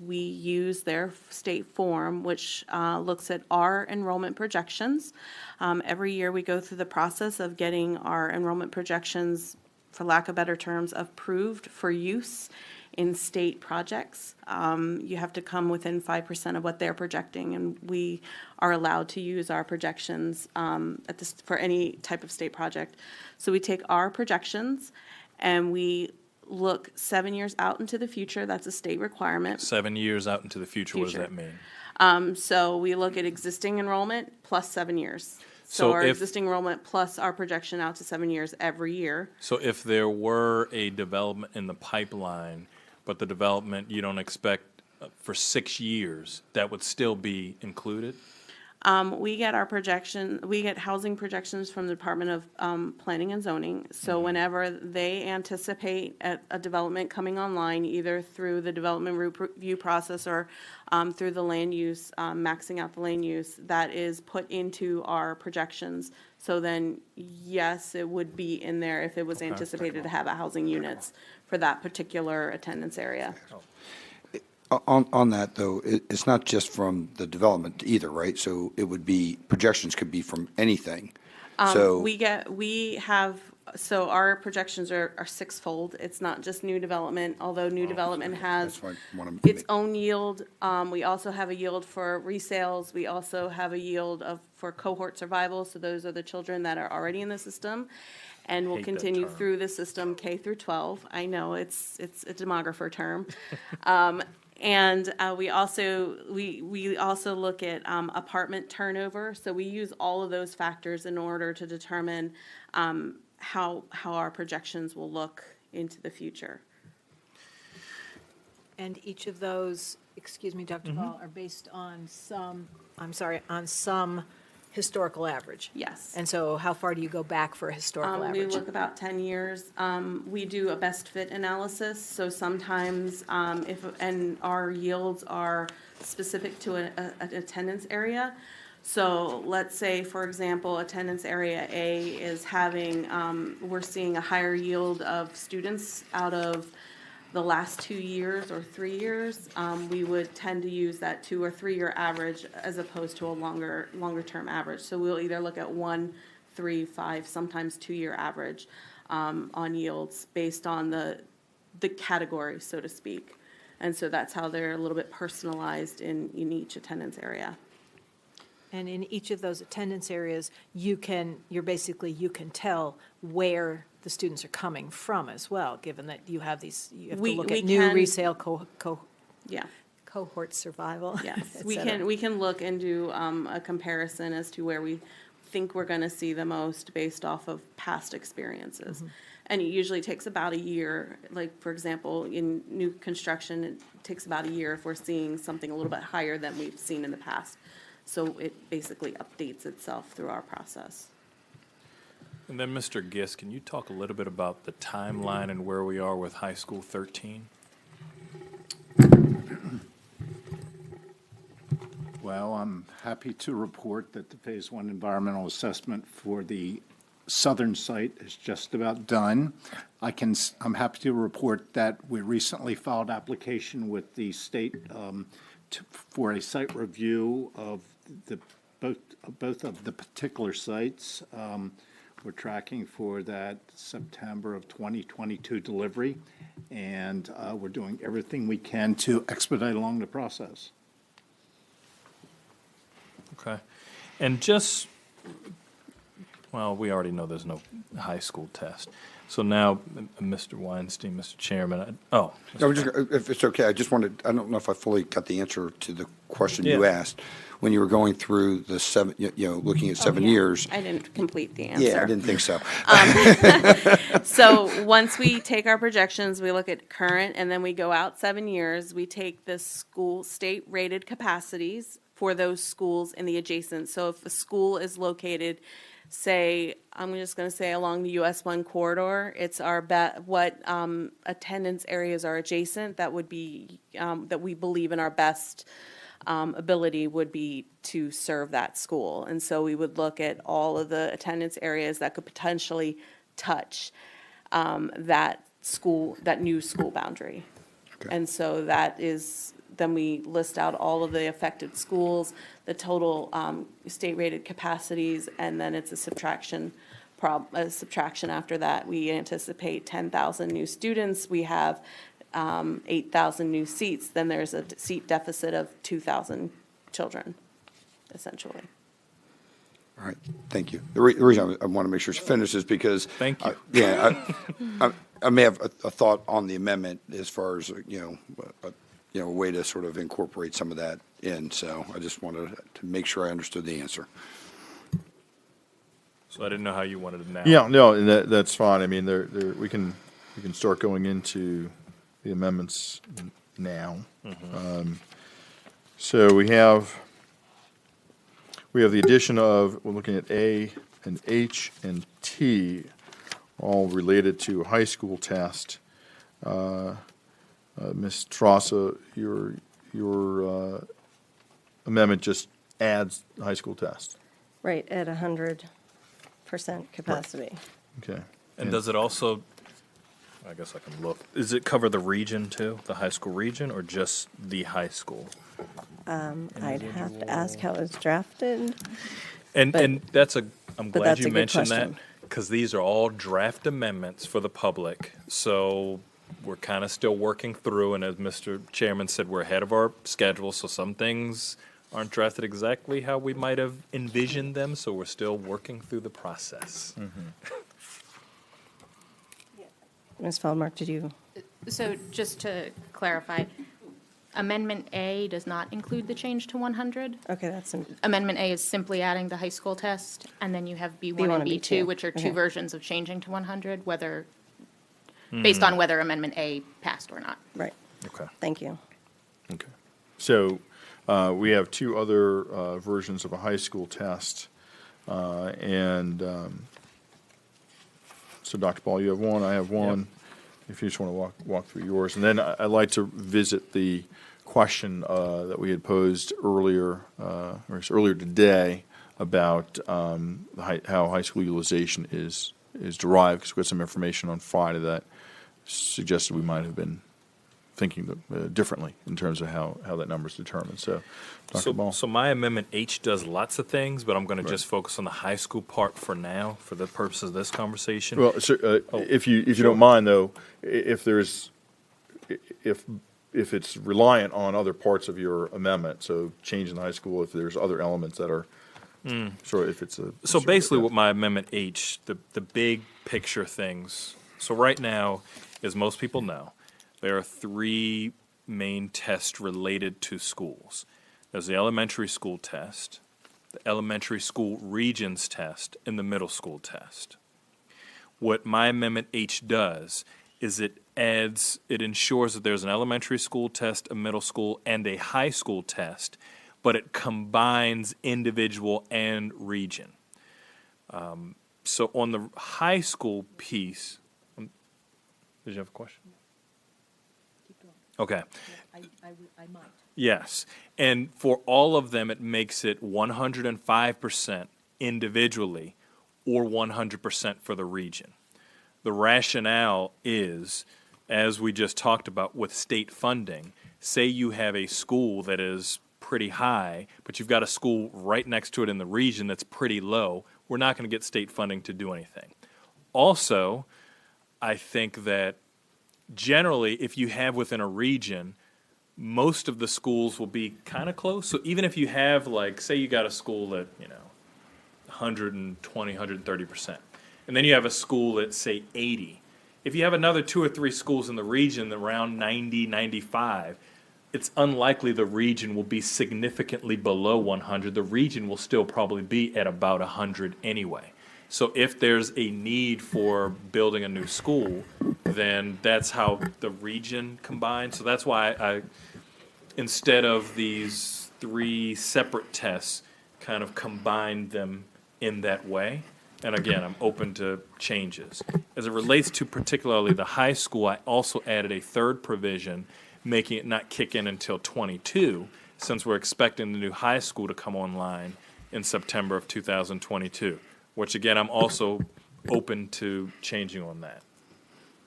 we use their state form, which looks at our enrollment projections. Every year, we go through the process of getting our enrollment projections, for lack of better terms, approved for use in state projects. You have to come within 5% of what they're projecting, and we are allowed to use our projections for any type of state project. So we take our projections and we look 7 years out into the future. That's a state requirement. 7 years out into the future, what does Future. that mean? So we look at existing enrollment plus 7 years. So So our if- existing enrollment plus our projection out to 7 years every year. So if there were a development in the pipeline, but the development you don't expect for 6 years, that would still be included? We get housing projections from the Department of Planning and Zoning. So whenever they anticipate a development coming online, either through the development review process or through the land use, maxing out the land use, that is put into our projections. So then, yes, it would be in there if it was anticipated to have a housing units for that particular attendance area. On that, though, it's not just from the development either, right? So it would be, projections could be from anything. So, We have So our projections are sixfold. It's not just new development, although new development has That's what I want to its own yield. We also have a yield for resales. We also have a yield for cohort survival. So those are the children that are already in the system and will Hate that continue term. through the system K through 12. I know it's a demographer term. And we also look at apartment turnover. So we use all of those factors in order to determine how our projections will look into the future. And each of those, excuse me, Dr. Ball, are based on on some historical average? Yes. And so how far do you go back for a historical We average? look about 10 years. We do a best fit analysis, so sometimes and our yields are specific to an attendance area. So let's say, for example, attendance area A is having, we're seeing a higher yield of students out of the last 2 years or 3 years. We would tend to use that 2 or 3 year average as opposed to a longer term average. So we'll either look at 1, 3, 5, sometimes 2 year average on yields based on the category, so to speak. And so that's how they're a little bit personalized in each attendance area. And in each of those attendance areas, you can tell where the students are coming from as well, given that you have to look We at new can- resale Yeah. cohort survival. Yes, et we cetera. we can look and do a comparison as to where we think we're gonna see the most based off of past experiences. And it usually takes about a year, like, for example, in new construction, it takes about a year if we're seeing something a little bit higher than we've seen in the past. So it basically updates itself through our process. And then, Mr. Gist, can you talk a little bit about the timeline and where we are with High School 13? Well, I'm happy to report that the Phase 1 environmental assessment for the southern site is just about done. I'm happy to report that we recently filed application with the state for a site review of both of the particular sites. We're tracking for that September of 2022 delivery, and we're doing everything we can to expedite along the process. Okay. And just, well, we already know there's no high school test. So now, Mr. Weinstein, Mr. Chairman, If it's okay, I don't know if I fully got the answer to the question you Yeah. asked. When you were going through the looking at 7 Oh, yeah. years. I didn't complete the answer. Yeah, I didn't think so. So once we take our projections, we look at current, and then we go out 7 years. We take the school state-rated capacities for those schools in the adjacent. So if a school is located, say, I'm just going to say along the US 1 corridor, it's what attendance areas are adjacent that would be, that we believe in our best ability would be to serve that school. And so we would look at all of the attendance areas that could potentially touch that new school boundary. Okay. And so then we list out all of the affected schools, the total state-rated capacities, and then it's a subtraction after that. We anticipate 10,000 new students. We have 8,000 new seats, then there's a seat deficit of 2,000 children, essentially. All right, thank you. The reason I want to make sure she finishes because. Thank you. I may have a thought on the amendment as far as, a way to sort of incorporate some of that in. So I just wanted to make sure I understood the answer. so I didn't know how you wanted it now. Yeah, no, and that's fine. I mean, we can start going into the amendments now. So we have the addition of, we're looking at A and H and T, all related to a high school test. Ms. Trassa, your amendment just adds the high school test. Right, at 100% capacity. Okay. And does it also, I guess I can look, does it cover the region too, the high school region, or just the high school? I'd have to ask how it was drafted. And But- I'm glad that's you a good mentioned that, question. because these are all draft amendments for the public, so we're kind of still working through, and as Mr. Chairman said, we're ahead of our schedule, so some things aren't drafted exactly how we might have envisioned them, so we're still working through the process. Ms. Feldmark, did you? So just to clarify, Amendment A does not include the change to 100. Okay, that's, Amendment A is simply adding the high school test, and then you have B1 B1 and and B2, B2. which are Okay. two versions of changing to 100, based on whether Amendment A passed or not. right, Okay. thank you. Okay. So we have two other versions of a high school test. So Dr. Ball, you have one, I have one. If you just want to walk through yours. And then I'd like to visit the question that we had posed earlier, earlier today about how high school utilization is derived, because we got some information on Friday that suggested we might have been thinking differently in terms of how that number is determined. So, Dr. Ball. So my Amendment H does lots of things, but I'm going to just focus on the high school part for now, for the purposes of this conversation. Well, sir, if you don't mind, though, if it's reliant on other parts of your amendment, so changing the high school, if there's other elements that are, sure, if it's a. So basically what my Amendment H, the big picture things, so right now, as most people know, there are three main tests related to schools. There's the elementary school test, the elementary school regions test, and the middle school test. What my Amendment H does is it ensures that there's an elementary school test, a middle school, and a high school test, but it combines individual and region. So on the high school piece, did you have a question? Okay. I might. Yes. And for all of them, it makes it 105% individually or 100% for the region. The rationale is, as we just talked about with state funding, say you have a school that is pretty high, but you've got a school right next to it in the region that's pretty low, we're not going to get state funding to do anything. Also, I think that generally, if you have within a region, most of the schools will be kind of close. So even if you have, like, say you got a school at, 120, 130%, and then you have a school at, say, 80. If you have another 2 or 3 schools in the region around 90, 95, it's unlikely the region will be significantly below 100. The region will still probably be at about 100 anyway. So if there's a need for building a new school, then that's how the region combines. So that's why I, instead of these 3 separate tests, kind of combined them in that way. And again, I'm open to changes. As it relates to particularly the high school, I also added a third provision, making it not kick in until 22, since we're expecting the new high school to come online in September of 2022. Which, again, I'm also open to changing on that.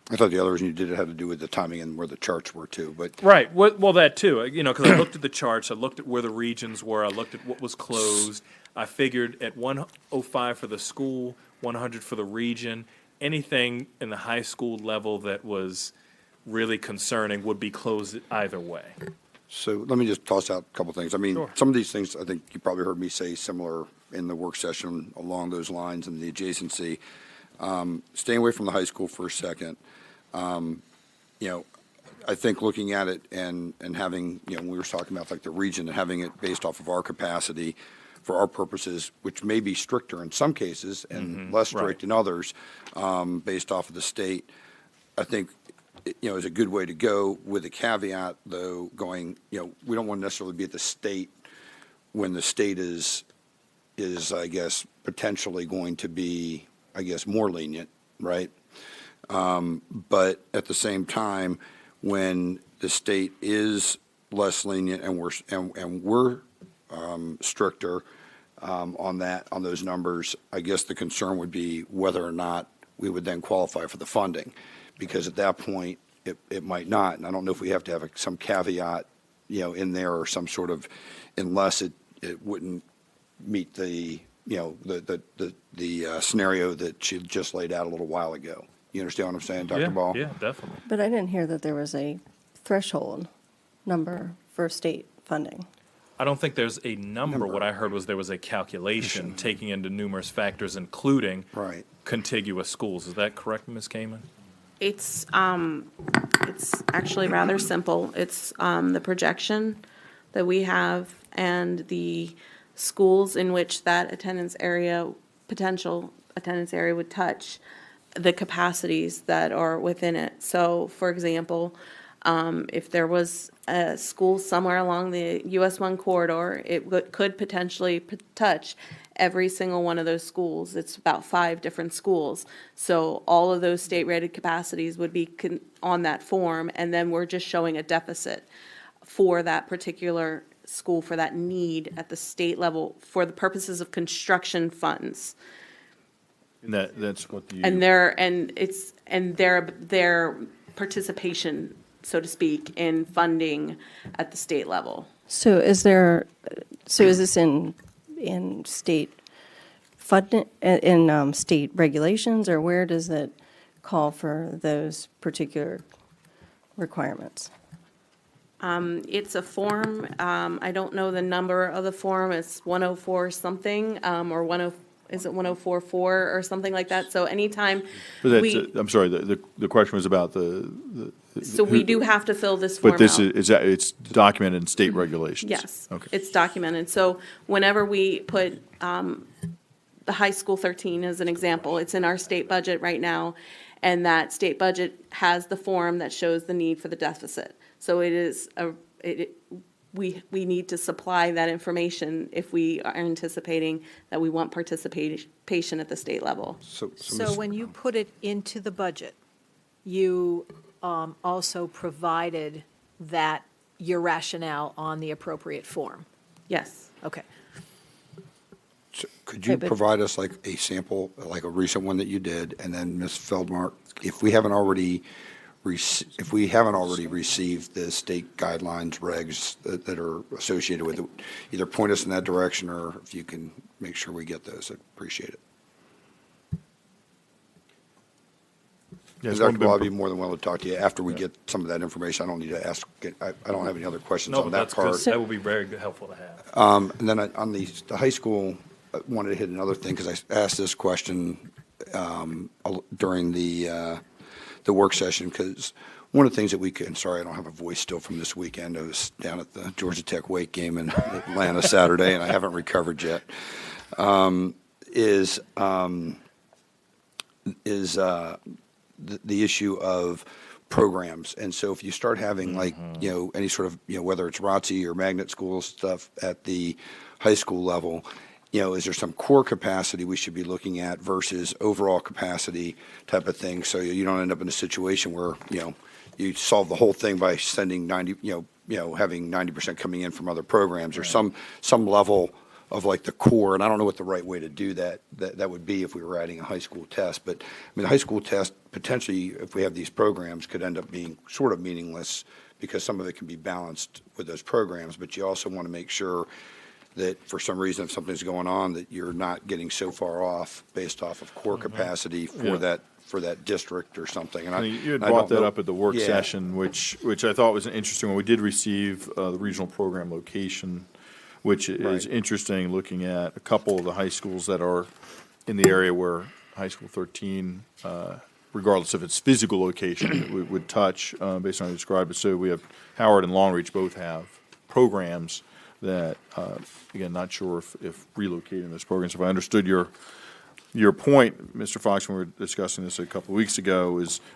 I thought the other reason you did it had to do with the timing and where the charts were too, but. Right, well, that too, because I looked at the charts, I looked at where the regions were, I looked at what was closed. I figured at 105 for the school, 100 for the region, anything in the high school level that was really concerning would be closed either way. So let me just toss out a couple things. I mean, Sure. some of these things, I think you probably heard me say similar in the work session along those lines and the adjacency. Staying away from the high school for a second, I think looking at it and having, when we were talking about like the region and having it based off of our capacity for our purposes, which may be stricter in some cases and less strict in others, based off of the state, I think is a good way to go, with a caveat, though, going, we don't want to necessarily be at the state when the state is, I guess, potentially going to be, I guess, more lenient, right? But at the same time, when the state is less lenient and we're stricter on those numbers, I guess the concern would be whether or not we would then qualify for the funding. Because at that point, it might not. And I don't know if we have to have some caveat, in there or some sort of, unless it wouldn't meet the the scenario that she just laid out a little while ago. You understand what I'm saying, Dr. Yeah, Ball? yeah, definitely. But I didn't hear that there was a threshold number for state funding. I don't think there's a number. What I heard was there was a calculation taking into numerous factors, including Right. contiguous schools. Is that correct, Ms. Kamen? It's actually rather simple. It's the projection that we have and the schools in which that potential attendance area would touch, the capacities that are within it. So, for example, if there was a school somewhere along the US 1 corridor, it could potentially touch every single one of those schools. It's about 5 different schools. So all of those state-rated capacities would be on that form, and then we're just showing a deficit for that particular school, for that need at the state level, for the purposes of construction funds. And that's what the. And their participation, so to speak, in funding at the state level. So is this in state fund, in state regulations, or where does it call for those particular requirements? It's a form, I don't know the number of the form, it's 104 something, or is it 1044 or something like that? So anytime But we, that's, I'm sorry, the question was about so we do have to fill this form out. But this it's documented in state regulations? Yes, Okay. it's documented. So whenever we put the high school 13 as an example, it's in our state budget right now, and that state budget has the form that shows the need for the deficit. So it is, we need to supply that information if we are anticipating that we want participation at the state level. So So Ms. when you put it into the budget, you also provided that your rationale on the appropriate form? Yes. Okay. Could you Okay, but- provide us like a sample, like a recent one that you did, and then Ms. Feldmark, if we haven't already received the state guidelines, regs that are associated with it, either point us in that direction, or if you can make sure we get those, I'd appreciate it. Yes, Dr. Ball, I'd be more than willing to talk to you after we get some of that information. I don't need to ask, I don't have any other questions No, on but that that's good. part. That would be very helpful to have. And then on the high school, I wanted to hit another thing, because I asked this question during the work session, because one of the things that we could, sorry, I don't have a voice still from this weekend. I was down at the Georgia Tech weight game in Atlanta Saturday, and I haven't recovered yet, is the issue of programs. And so if you start having like, any sort of, whether it's ROTC or magnet school stuff at the high school level, is there some core capacity we should be looking at versus overall capacity type of thing? So you don't end up in a situation where, you solve the whole thing by sending 90, having 90% coming in from other programs, or some level of like the core. And I don't know what the right way to do that would be if we were adding a high school test. But I mean, the high school test potentially, if we have these programs, could end up being sort of meaningless, because some of it can be balanced with those programs. But you also want to make sure that for some reason, if something's going on, that you're not getting so far off based off of core capacity for that district or something. And You had I brought don't that know- up at the work Yeah. session, which I thought was an interesting one. We did receive the regional program location, which is Right. interesting, looking at a couple of the high schools that are in the area where high school 13, regardless of its physical location, would touch, based on how you described it. So we have Howard and Long Reach both have programs that, again, not sure if relocating those programs, if I understood your point, Mr. Fox, when we were discussing this a couple of weeks ago,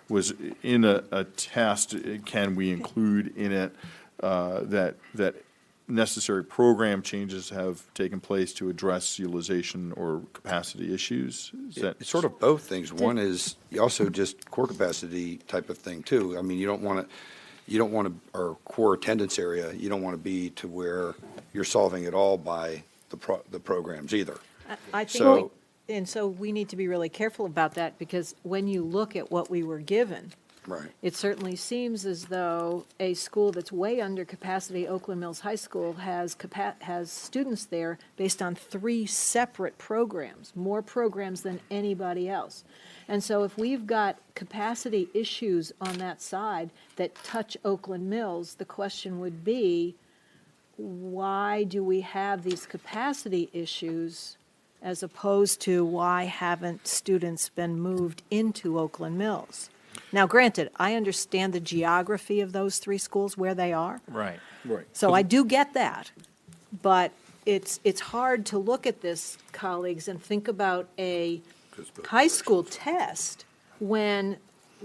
was in a test, can we include in it that necessary program changes have taken place to address utilization or capacity issues? Is that It's sort of both things. One is also just core capacity type of thing too. I mean, you don't want to, our core attendance area, you don't want to be to where you're solving it all by the programs either. I So- think, and so we need to be really careful about that, because when you look at what we were given, Right. It certainly seems as though a school that's way under capacity, Oakland Mills High School, has students there based on 3 separate programs, more programs than anybody else. And so if we've got capacity issues on that side that touch Oakland Mills, the question would be, why do we have these capacity issues as opposed to why haven't students been moved into Oakland Mills? Now, granted, I understand the geography of those 3 schools, where they are, Right. Right. so I do get that. But it's hard to look at this, colleagues, and think about a high school test when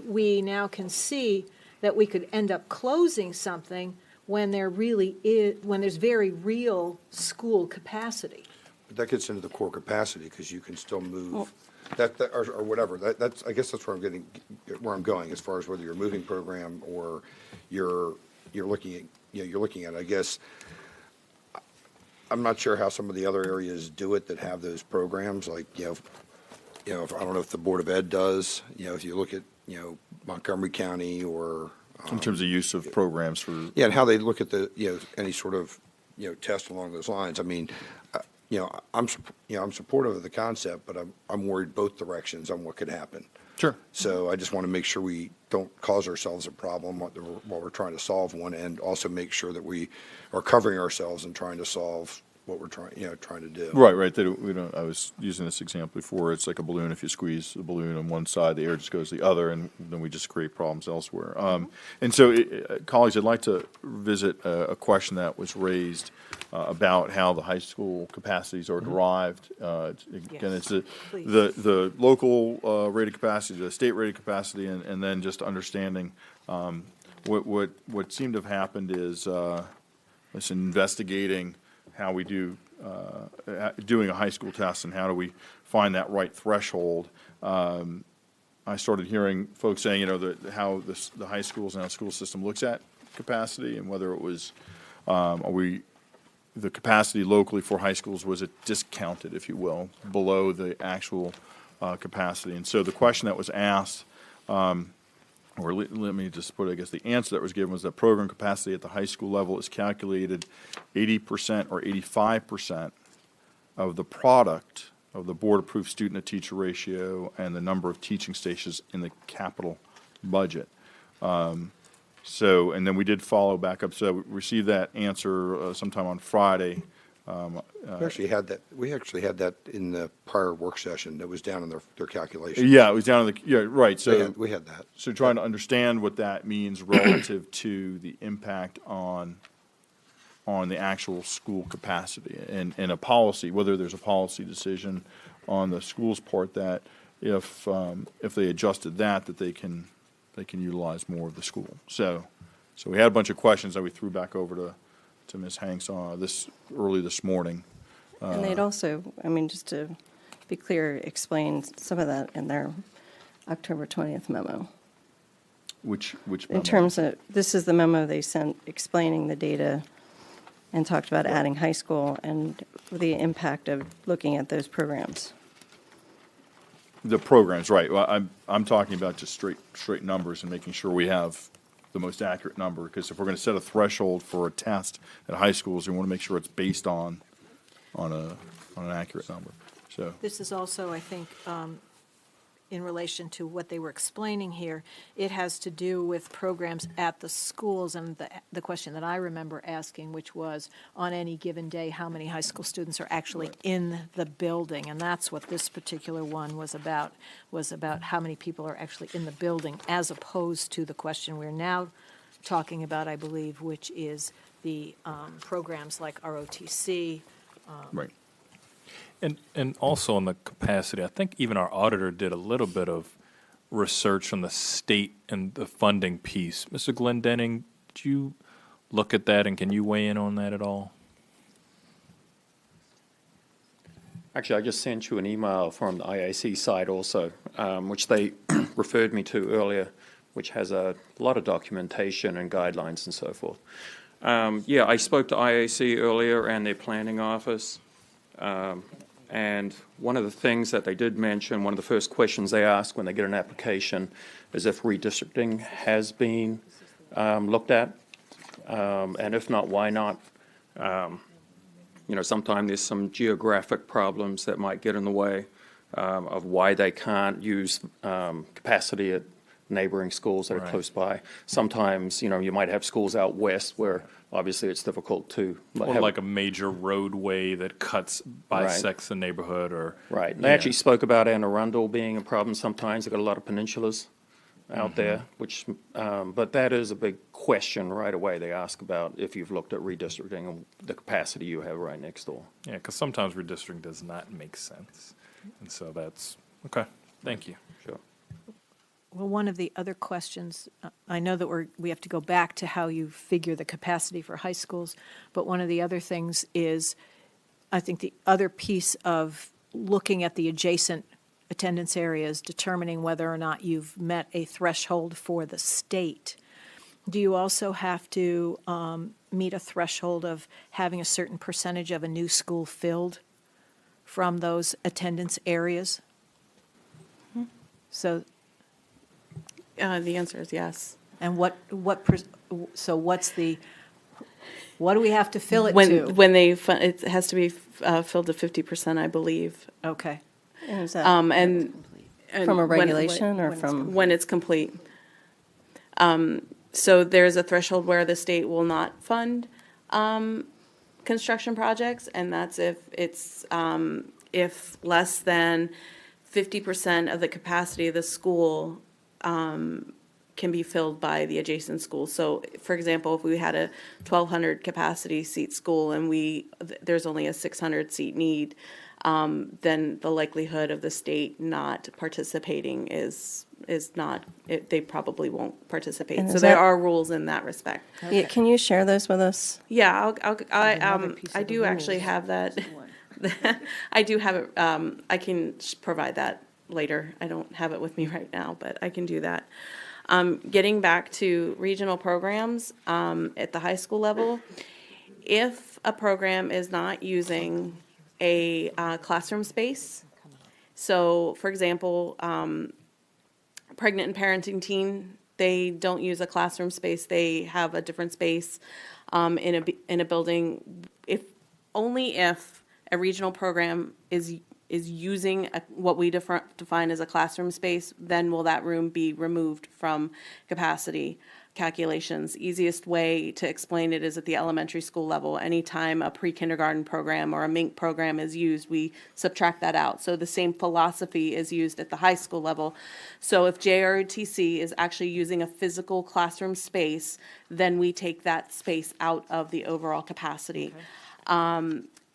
we now can see that we could end up closing something when there really is, when there's very real school capacity. But that gets into the core capacity, because you can still move, or whatever, that's, I guess that's where I'm going, as far as whether you're a moving program or you're looking at, you're looking at, I guess, I'm not sure how some of the other areas do it that have those programs, like, I don't know if the Board of Ed does, if you look at, Montgomery County or. In terms of use of programs for. Yeah, and how they look at the, any sort of, test along those lines. I mean, I'm supportive of the concept, but I'm worried both directions on what could happen. Sure. So I just want to make sure we don't cause ourselves a problem while we're trying to solve one, and also make sure that we are covering ourselves and trying to solve what we're trying to do. Right. That we don't. I was using this example before. It's like a balloon. If you squeeze the balloon on one side, the air just goes to the other, and then we just create problems elsewhere. And so, colleagues, I'd like to visit a question that was raised about how the high school capacities are derived. Again, it's the local rated capacity, the state rated capacity, and then just understanding what seemed to have happened is it's investigating how we do doing a high school test and how do we find that right threshold. I started hearing folks saying, how the high schools and how the school system looks at capacity, and whether it was, the capacity locally for high schools, was it discounted, if you will, below the actual capacity. And so the question that was asked, or let me just put, I guess the answer that was given was that program capacity at the high school level is calculated 80% or 85% of the product of the board-approved student-to-teacher ratio and the number of teaching stations in the capital budget. And then we did follow back up. So we received that answer sometime on Friday. We actually had that in the prior work session. That was down in their calculation. Yeah, it was down in right. So we had that. So trying to understand what that means relative to the impact on the actual school capacity and a policy, whether there's a policy decision on the school's part that if they adjusted that they can utilize more of the school. So we had a bunch of questions that we threw back over to Ms. Hanks early this morning. And they'd also, just to be clear, explain some of that in their October 20th memo. Which memo? In terms of, this is the memo they sent explaining the data and talked about adding high school and the impact of looking at those programs. The programs, right. Well, I'm talking about just straight numbers and making sure we have the most accurate number, because if we're going to set a threshold for a test at high schools, we want to make sure it's based on an accurate number. So This is also, I think, in relation to what they were explaining here, it has to do with programs at the schools, and the question that I remember asking, which was, on any given day, how many high school students are actually in the building? And that's what this particular one was about how many people are actually in the building, as opposed to the question we're now talking about, I believe, which is the programs like ROTC. right. And also on the capacity, I think even our auditor did a little bit of research on the state and the funding piece. Mr. Glendenning, did you look at that, and can you weigh in on that at all? Actually, I just sent you an email from the IAC side also, which they referred me to earlier, which has a lot of documentation and guidelines and so forth. Yeah, I spoke to IAC earlier and their planning office. And one of the things that they did mention, one of the first questions they ask when they get an application is if redistricting has been looked at, and if not, why not? Sometimes there's some geographic problems that might get in the way of why they can't use capacity at neighboring schools that are Right. close by. Sometimes, you might have schools out west where obviously it's difficult to Or have. like a major roadway that bisects the neighborhood, or. Right. They Yeah. actually spoke about Anne Arundel being a problem sometimes. They've got a lot of peninsulas out there, which, but that is a big question right away. They ask about if you've looked at redistricting and the capacity you have right next door. Yeah, because sometimes redistricting does not make sense. And so that's, okay, thank you. Sure. Well, one of the other questions, I know that we have to go back to how you figure the capacity for high schools, but one of the other things is, I think the other piece of looking at the adjacent attendance areas, determining whether or not you've met a threshold for the state. Do you also have to meet a threshold of having a certain percentage of a new school filled from those attendance areas? So, The answer is yes. and so what do we have to fill it to? When it has to be filled to 50%, I believe. Okay. And is that And from a when- regulation or from? When it's complete. So there's a threshold where the state will not fund construction projects, and that's if less than 50% of the capacity of the school can be filled by the adjacent school. So, for example, if we had a 1,200 capacity seat school and there's only a 600 seat need, then the likelihood of the state not participating is not, they probably won't participate. And So is there that- are rules in that respect. Yeah, can you share those with us? Yeah, Another piece I of the do actually rules. have that. I do have it, I can provide that later. I don't have it with me right now, but I can do that. Getting back to regional programs, at the high school level, if a program is not using a classroom space, so for example, pregnant and parenting teen, they don't use a classroom space, they have a different space in a building. Only if a regional program is using what we define as a classroom space, then will that room be removed from capacity calculations. Easiest way to explain it is at the elementary school level. Anytime a pre-kindergarten program or a MINC program is used, we subtract that out. So the same philosophy is used at the high school level. So if JROTC is actually using a physical classroom space, then we take that space out of the overall capacity.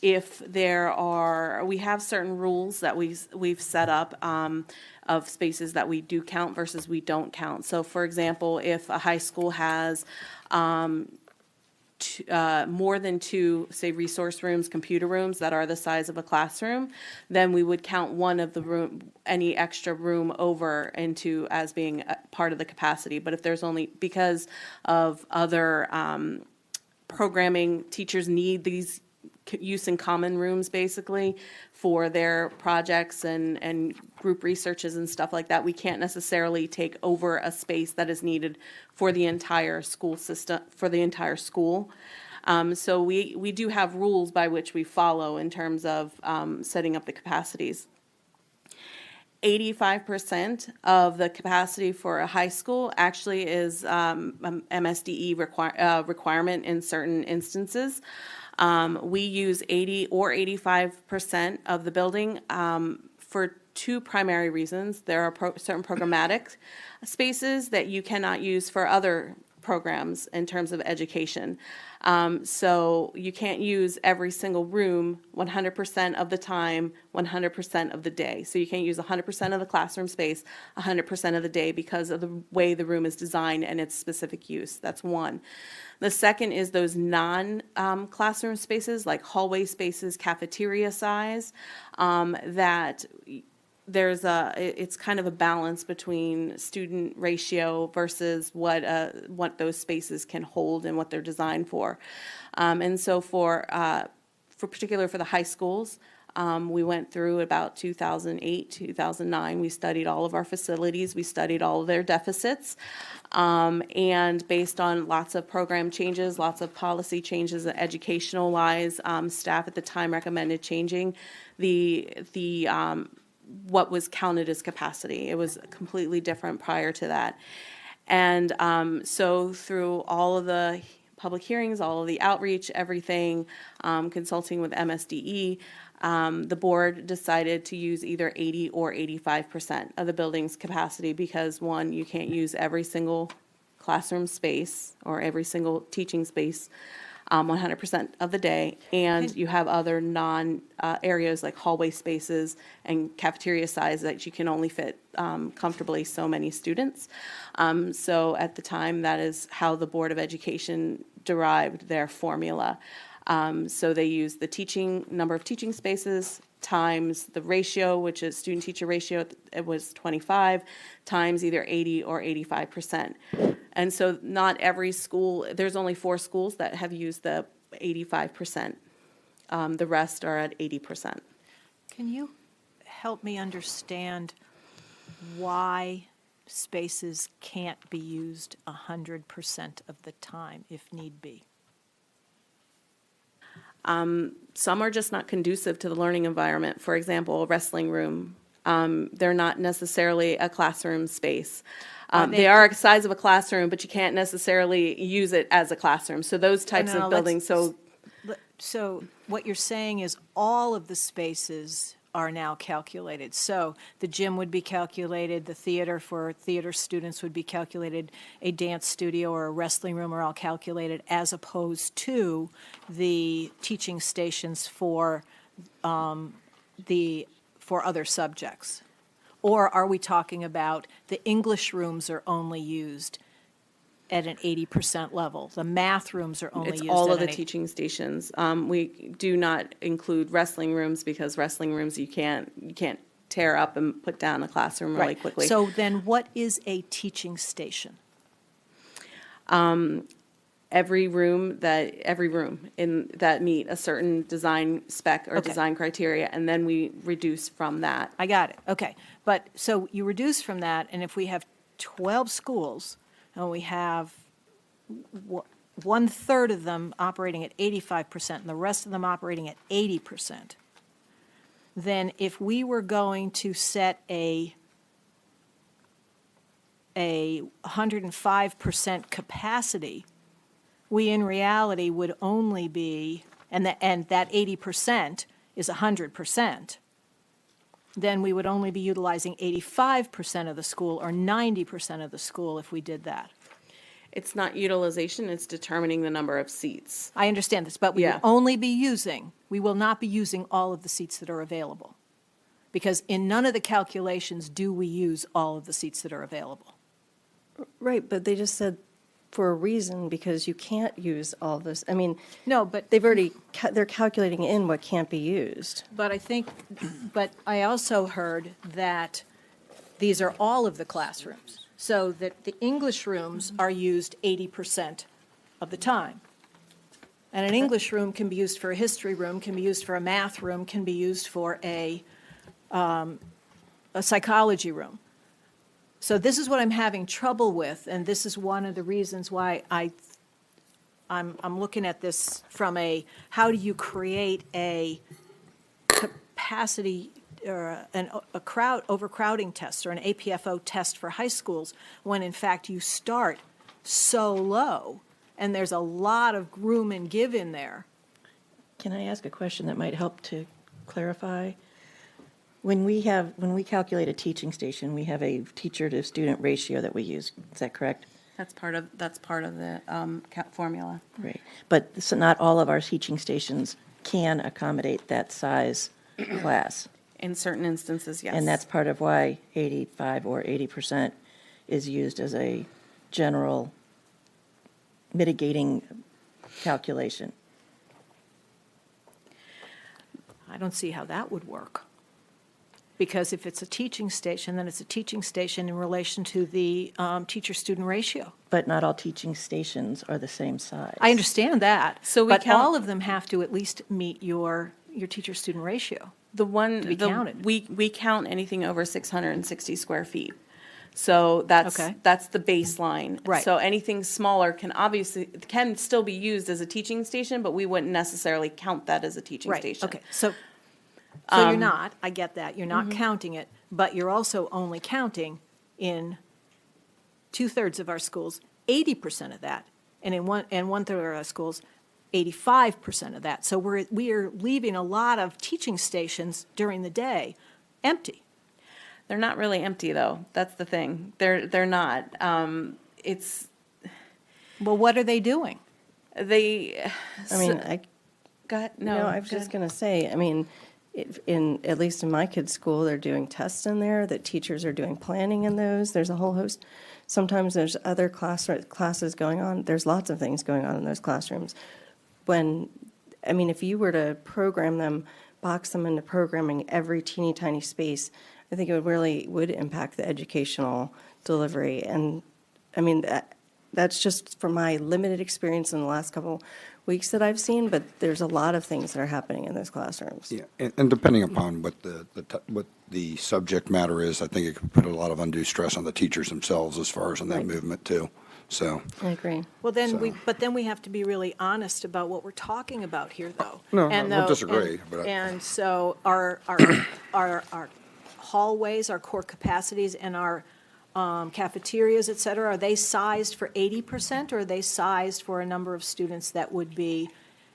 If we have certain rules that we've set up of spaces that we do count versus we don't count. So for example, if a high school has more than two, say, resource rooms, computer rooms that are the size of a classroom, then we would count one of the any extra room over as being a part of the capacity. But if there's only, because of other programming, teachers need these use in common rooms basically for their projects and group researches and stuff like that. We can't necessarily take over a space that is needed for the entire school system, for the entire school. So we do have rules by which we follow in terms of setting up the capacities. 85% of the capacity for a high school actually is MSDE requirement in certain instances. We use 80 or 85% of the building for two primary reasons. There are certain programmatic spaces that you cannot use for other programs in terms of education. So you can't use every single room 100% of the time, 100% of the day. So you can't use 100% of the classroom space 100% of the day because of the way the room is designed and its specific use. That's one. The second is those non-classroom spaces, like hallway spaces, cafeteria size, that it's kind of a balance between student ratio versus what those spaces can hold and what they're designed for. And so for particular for the high schools, We went through about 2008, 2009. We studied all of our facilities. We studied all of their deficits. And based on lots of program changes, lots of policy changes, educational-wise, staff at the time recommended changing what was counted as capacity. It was completely different prior to that. And so through all of the public hearings, all of the outreach, everything, consulting with MSDE, the board decided to use either 80 or 85% of the building's capacity because, one, you can't use every single classroom space or every single teaching space 100% of the day, and you have other areas like hallway spaces and cafeteria size that you can only fit comfortably so many students. So at the time, that is how the Board of Education derived their formula. So they used the number of teaching spaces times the ratio, which is student-teacher ratio, it was 25, times either 80 or 85%. And so not every school, there's only 4 schools that have used the 85%. The rest are at 80%. Can you help me understand why spaces can't be used 100% of the time if need be? Some are just not conducive to the learning environment. For example, a wrestling room. They're not necessarily a classroom space. They are a size of a classroom, but you can't necessarily use it as a classroom. So those types of buildings, So what you're saying is all of the spaces are now calculated. So the gym would be calculated, the theater for theater students would be calculated, a dance studio or a wrestling room are all calculated, as opposed to the teaching stations for other subjects. Or are we talking about the English rooms are only used at an 80% level? The math rooms are only used it's all at of the an teaching stations. We do not include wrestling rooms because wrestling rooms you can't tear up and put down a classroom really Right. quickly. So then what is a teaching station? Every room that meet a certain design spec or Okay. design criteria, and then we reduce from that. I got it, okay. But, so you reduce from that, and if we have 12 schools, and we have 1/3 of them operating at 85% and the rest of them operating at 80%, then if we were going to set a 105% capacity, we in reality would only be, and that 80% is 100%, then we would only be utilizing 85% of the school or 90% of the school if we did that. It's not utilization, it's determining the number of seats. I understand this, but we Yeah. will only be using, we will not be using all of the seats that are available. Because in none of the calculations do we use all of the seats that are available. Right, but they just said for a reason, because you can't use all this. I mean, No, but they've already, they're calculating in what can't be used. But I also heard that these are all of the classrooms, so that the English rooms are used 80% of the time. And an English room can be used for a history room, can be used for a math room, can be used for a psychology room. So this is what I'm having trouble with, and this is one of the reasons why I'm looking at this from how do you create a capacity or a overcrowding test or an APFO test for high schools when in fact you start so low and there's a lot of room and give in there. Can I ask a question that might help to clarify? When we calculate a teaching station, we have a teacher-to-student ratio that we use. Is that correct? That's part of the formula. Right. But not all of our teaching stations can accommodate that size class. In certain instances, yes. And that's part of why 85 or 80% is used as a general mitigating calculation. I don't see how that would work. Because if it's a teaching station, then it's a teaching station in relation to the teacher-student ratio. But not all teaching stations are the same size. I understand that. So we But count- all of them have to at least meet your your teacher-student ratio? The one, be counted? we count anything over 660 square feet. So that's, Okay. that's the baseline. Right. So anything smaller can still be used as a teaching station, but we wouldn't necessarily count that as a teaching Right, station. okay, so you're not, I get that, you're not counting it, but you're also only counting in 2/3 of our schools, 80% of that, and in 1/3 of our schools, 85% of that. So we are leaving a lot of teaching stations during the day empty. They're not really empty, though. That's the thing. They're not. It's, Well, what are they doing? they. I mean, I, Go ahead. no, I was go just ahead. going to say, I mean, at least in my kids' school, they're doing tests in there, that teachers are doing planning in those. There's a whole host. Sometimes there's other classes going on. There's lots of things going on in those classrooms. I mean, if you were to program them, box them into programming every teeny tiny space, I think it would impact the educational delivery. And, I mean, that's just from my limited experience in the last couple weeks that I've seen, but there's a lot of things that are happening in those classrooms. Yeah, and depending upon what what the subject matter is, I think it can put a lot of undue stress on the teachers themselves as far as in that Right. movement too. So, I agree. Well, then So- but then we have to be really honest about what we're talking about here, though. No, And I don't though- disagree, and- but I- And so our hallways, our core capacities, and our cafeterias, et cetera, are they sized for 80%, or are they sized for a number of students that would be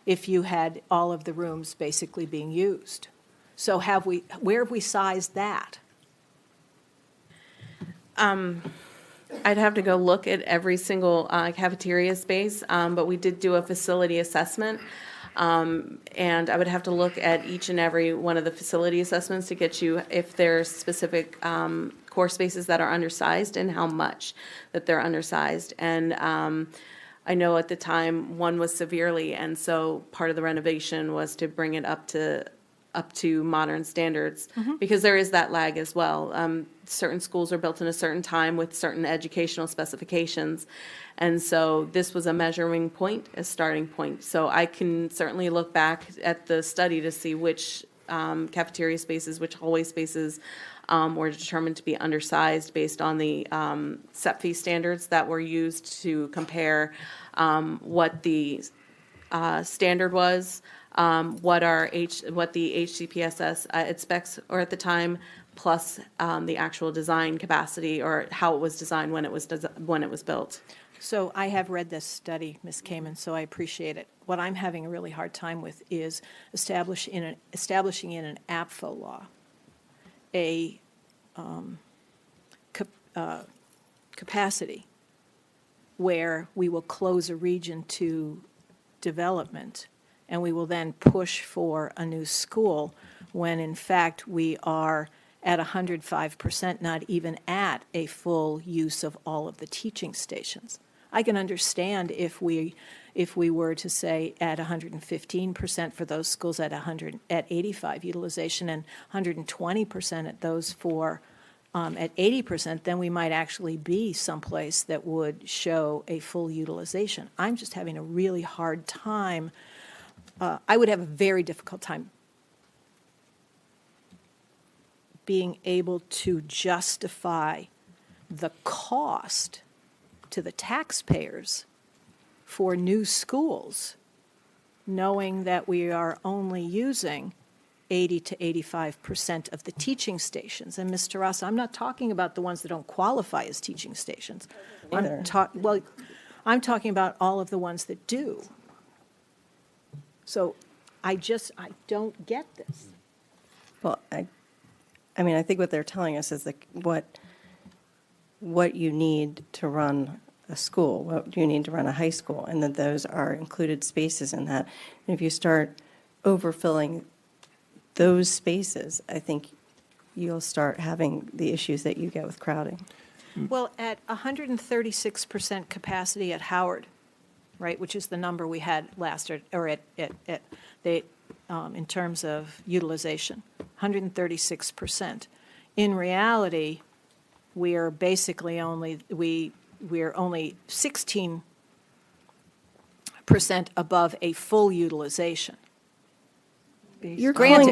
if you had all of the rooms basically being used? So where have we sized that? I'd have to go look at every single cafeteria space, but we did do a facility assessment. And I would have to look at each and every one of the facility assessments to get you if there's specific core spaces that are undersized and how much that they're undersized. And I know at the time, one was severely, and so part of the renovation was to bring it up to modern standards, because there is that lag as well. Certain schools are built in a certain time with certain educational specifications, and so this was a measuring point, a starting point. So I can certainly look back at the study to see which cafeteria spaces, which hallway spaces were determined to be undersized based on the set fee standards that were used to compare what the standard was, what the HCPSS its specs or at the time, plus the actual design capacity or how it was designed when it was built. So I have read this study, Ms. Kamen, so I appreciate it. What I'm having a really hard time with is establishing in an APFO law a capacity where we will close a region to development, and we will then push for a new school, when in fact we are at 105%, not even at a full use of all of the teaching stations. I can understand if we were to say at 115% for those schools at 85 utilization, and 120% at those for at 80%, then we might actually be someplace that would show a full utilization. I'm just having a really hard time. I would have a very difficult time being able to justify the cost to the taxpayers for new schools, knowing that we are only using 80 to 85% of the teaching stations. And Ms. Terrassa, I'm not talking about the ones that don't qualify as teaching stations. Either. I'm talking about all of the ones that do. So I don't get this. Well, I mean, I think what they're telling us is that what you need to run a school, what you need to run a high school, and that those are included spaces in that. And if you start overfilling those spaces, I think you'll start having the issues that you get with crowding. Well, at 136% capacity at Howard, right, which is the number we had last, or in terms of utilization, 136%. In reality, we are basically we are only 16% above a full utilization. space.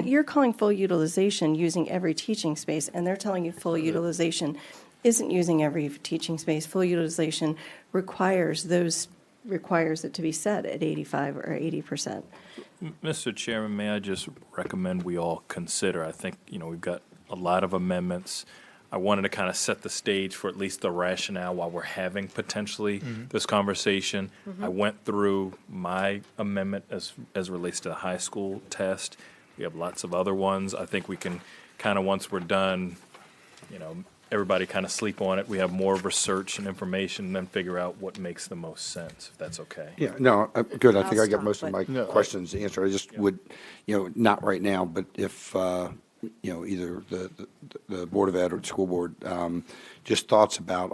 You're calling full utilization using every teaching space, and they're telling you full utilization isn't using every teaching space. Full utilization requires it to be set at 85 or 80%. Mr. Chairman, may I just recommend we all consider, I think, we've got a lot of amendments. I wanted to kind of set the stage for at least the rationale while we're having potentially this conversation. I went through my amendment as relates to the high school test. We have lots of other ones. I think we can kind of, once we're done, everybody kind of sleep on it. We have more research and information, and then figure out what makes the most sense, if that's okay. Yeah, no, good. I think I'll I got stop, most of my but- questions answered. I just would, not right now, but if, either the Board of Ed or the school board, just thoughts about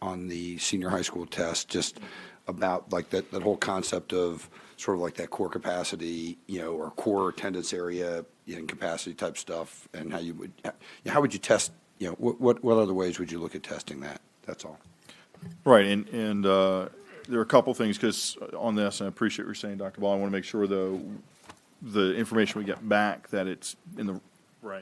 on the senior high school test, just about like that whole concept of sort of like that core capacity, or core attendance area, capacity type stuff, and how would you test, what other ways would you look at testing that? That's all. Right, and there are a couple things, because on this, and I appreciate what you're saying, Dr. Ball, I want to make sure, though, the information we get back, that it's in the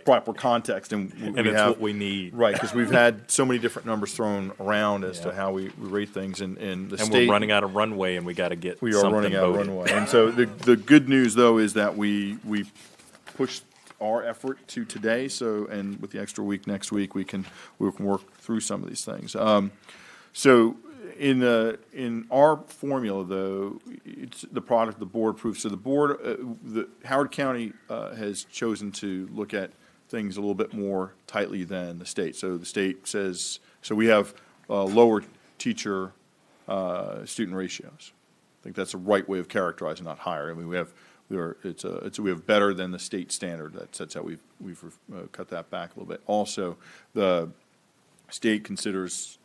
proper context, and And it's what we need. Right, because we've had so many different numbers thrown around as to how we rate things, and the And state. we're running out of runway, and we got to get We are something running out of voted. runway. And so the good news, though, is that we pushed our effort to today, so, and with the extra week next week, we can work through some of these things. So in our formula, though, it's the product the board approves. So the board, the Howard County has chosen to look at things a little bit more tightly than the state. So the state says, so we have lower teacher student ratios. I think that's the right way of characterizing, not higher. I mean, we have better than the state standard. That's how we've cut that back a little bit. Also, the state considers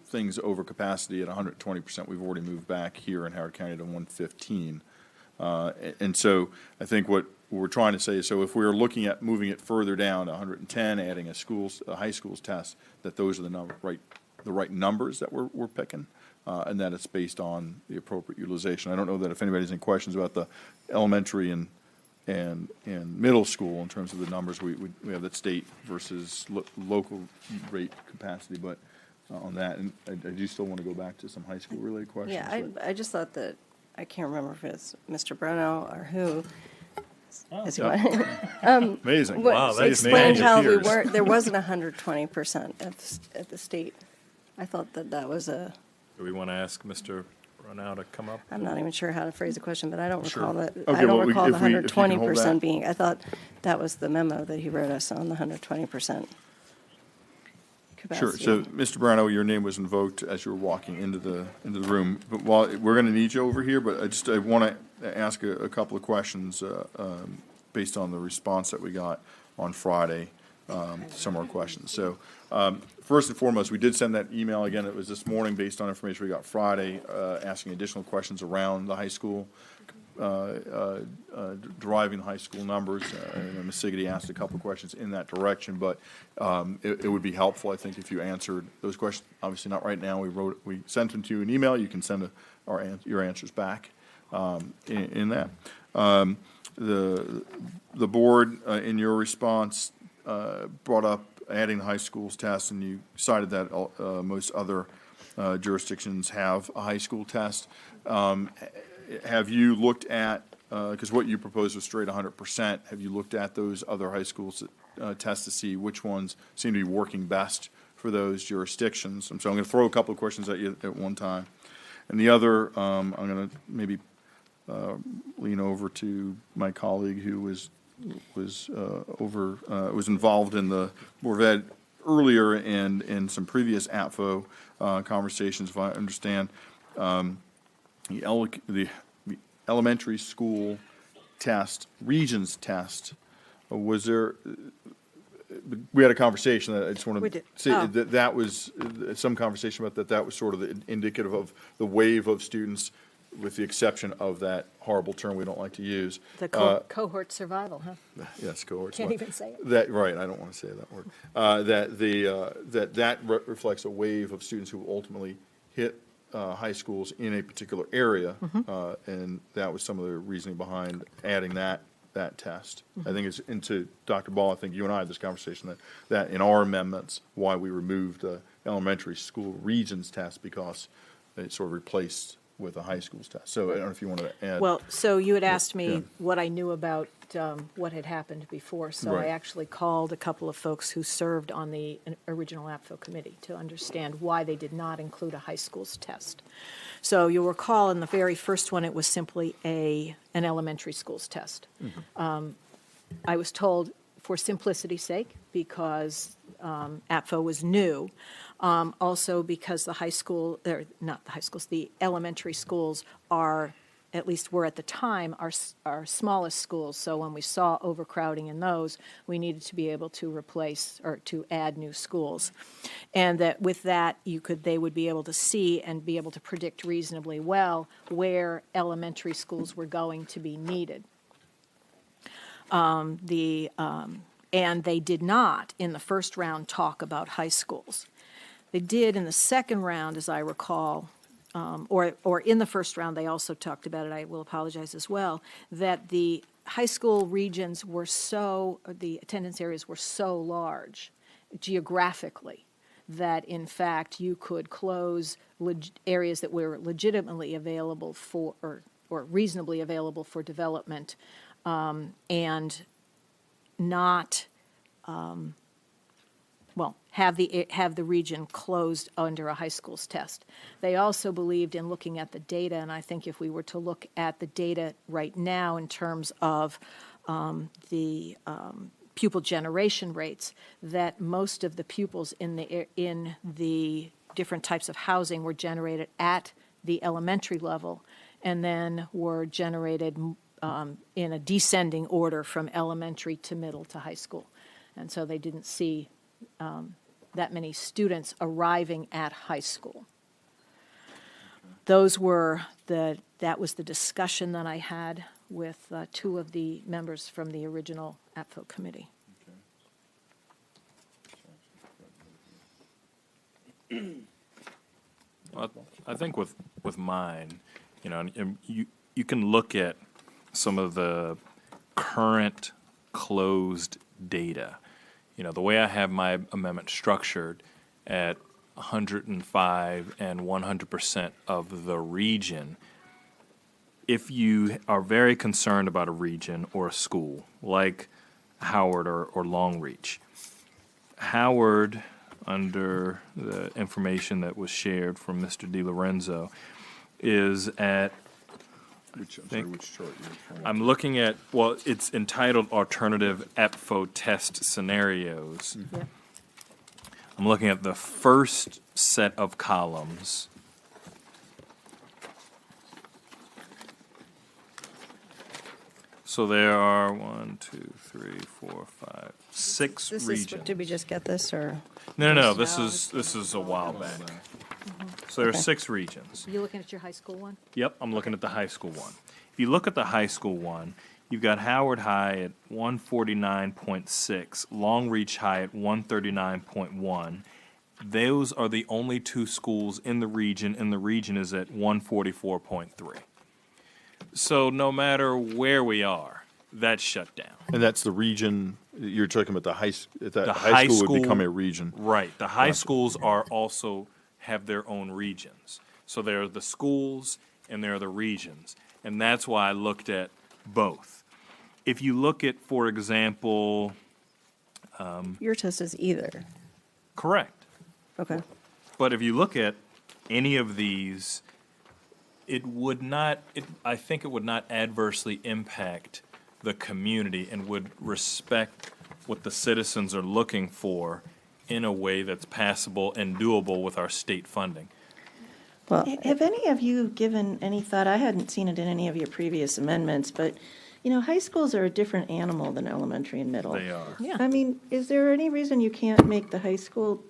things over capacity at 120%. We've already moved back here in Howard County to 115. And so I think what we're trying to say is, so if we're looking at moving it further down to 110, adding a high school's test, that those are the right numbers that we're picking, and that it's based on the appropriate utilization. I don't know that if anybody has any questions about the elementary and middle school in terms of the numbers. We have that state versus local rate capacity, but on that, and I do still want to go back to some high school related questions. Yeah, I just thought that, I can't remember if it's Mr. Bruno or who. Is he one? Amazing. Wow, that's Explained how we Peers. weren't, there wasn't 120% at the state. I thought that was Do we want to ask Mr. Brunau to come up? I'm not even sure how to phrase the question, but I don't Sure. recall that, Okay, I don't well, recall the if you can hold 120% that. being, I thought that was the memo that he wrote us on the 120% Sure. capacity. So, Mr. Brano, your name was invoked as you were walking into the room. But while we're going to need you over here, but I want to ask a couple of questions based on the response that we got on Friday, similar questions. So, first and foremost, we did send that email again. It was this morning based on information we got Friday, asking additional questions around the high school, deriving the high school numbers. And Ms. Siggety asked a couple of questions in that direction, but it would be helpful, I think, if you answered those questions. Obviously, not right now. We sent them to you in email. You can send your answers back in that. The board, in your response, brought up adding the high school's test, and you cited that most other jurisdictions have a high school test. Have you looked at, because what you proposed was straight 100%, have you looked at those other high schools tests to see which ones seem to be working best for those jurisdictions? And so I'm going to throw a couple of questions at you at one time. And the other, I'm going to maybe lean over to my colleague who was involved in the Board of Ed earlier and in some previous APFO conversations, if I understand. The elementary school test, Regions test, was there, we had a conversation that I just want We to did. say Oh. that was some conversation about that was sort of indicative of the wave of students, with the exception of that horrible term we don't like to use. The cohort survival, huh? Yes, cohorts. Can't even say it. That, right, I don't want to say that word. That reflects a wave of students who ultimately hit high schools in a particular area, and that was some of the reasoning behind adding that that test. I think it's, into Dr. Ball, I think you and I had this conversation, that in our amendments, why we removed the elementary school regions test, because it sort of replaced with a high school's test. So I don't know if you wanted to add. Well, so you had asked Yeah. me what I knew about what had happened before, so I Right. actually called a couple of folks who served on the original APFO committee to understand why they did not include a high school's test. So you'll recall in the very first one, it was simply an elementary school's test. I was told, for simplicity's sake, because APFO was new, also because the high school, or not the high schools, the elementary schools are, at least were at the time, our smallest schools. So when we saw overcrowding in those, we needed to be able to replace or to add new schools. And that with that, they would be able to see and be able to predict reasonably well where elementary schools were going to be needed. And they did not, in the first round, talk about high schools. They did in the second round, as I recall, or in the first round, they also talked about it, I will apologize as well, that the high school regions were the attendance areas were so large geographically that, in fact, you could close areas that were legitimately available for, or reasonably available for development, and not, have the region closed under a high school's test. They also believed in looking at the data, and I think if we were to look at the data right now in terms of the pupil generation rates, that most of the pupils in the different types of housing were generated at the elementary level, and then were generated in a descending order from elementary to middle to high school. And so they didn't see that many students arriving at high school. That was the discussion that I had with two of the members from the original APFO committee. Well, I think with mine, and you can look at some of the current closed data. The way I have my amendment structured at 105 and 100% of the region, if you are very concerned about a region or a school, like Howard or Longreach, Howard, under the information that was shared from Mr. DeLorenzo, is at, Which chart you're I'm looking at, well, it's entitled Alternative APFO Test Scenarios. Yep. I'm looking at the first set of columns. So there are 1, 2, 3, 4, 5, 6 regions. Did we just get this, or? No, this is a while back. So there are 6 regions. Are you looking at your high school one? Yep, I'm looking at the high school one. If you look at the high school one, you've got Howard High at 149.6, Longreach High at 139.1. Those are the only 2 schools in the region, and the region is at 144.3. So no matter where we are, that's shut down. And that's the region, you're talking about the high high school would become school- a region. Right. The high Gotcha. schools are also have their own regions. So there are the schools and there are the regions. And that's why I looked at both. If you look at, for example, Your test is either. correct. Okay. But if you look at any of these, I think it would not adversely impact the community and would respect what the citizens are looking for in a way that's passable and doable with our state funding. Well, Have any of you given any thought, I hadn't seen it in any of your previous amendments, but, high schools are a different animal than elementary and middle. They are. Yeah. I mean, is there any reason you can't make the high school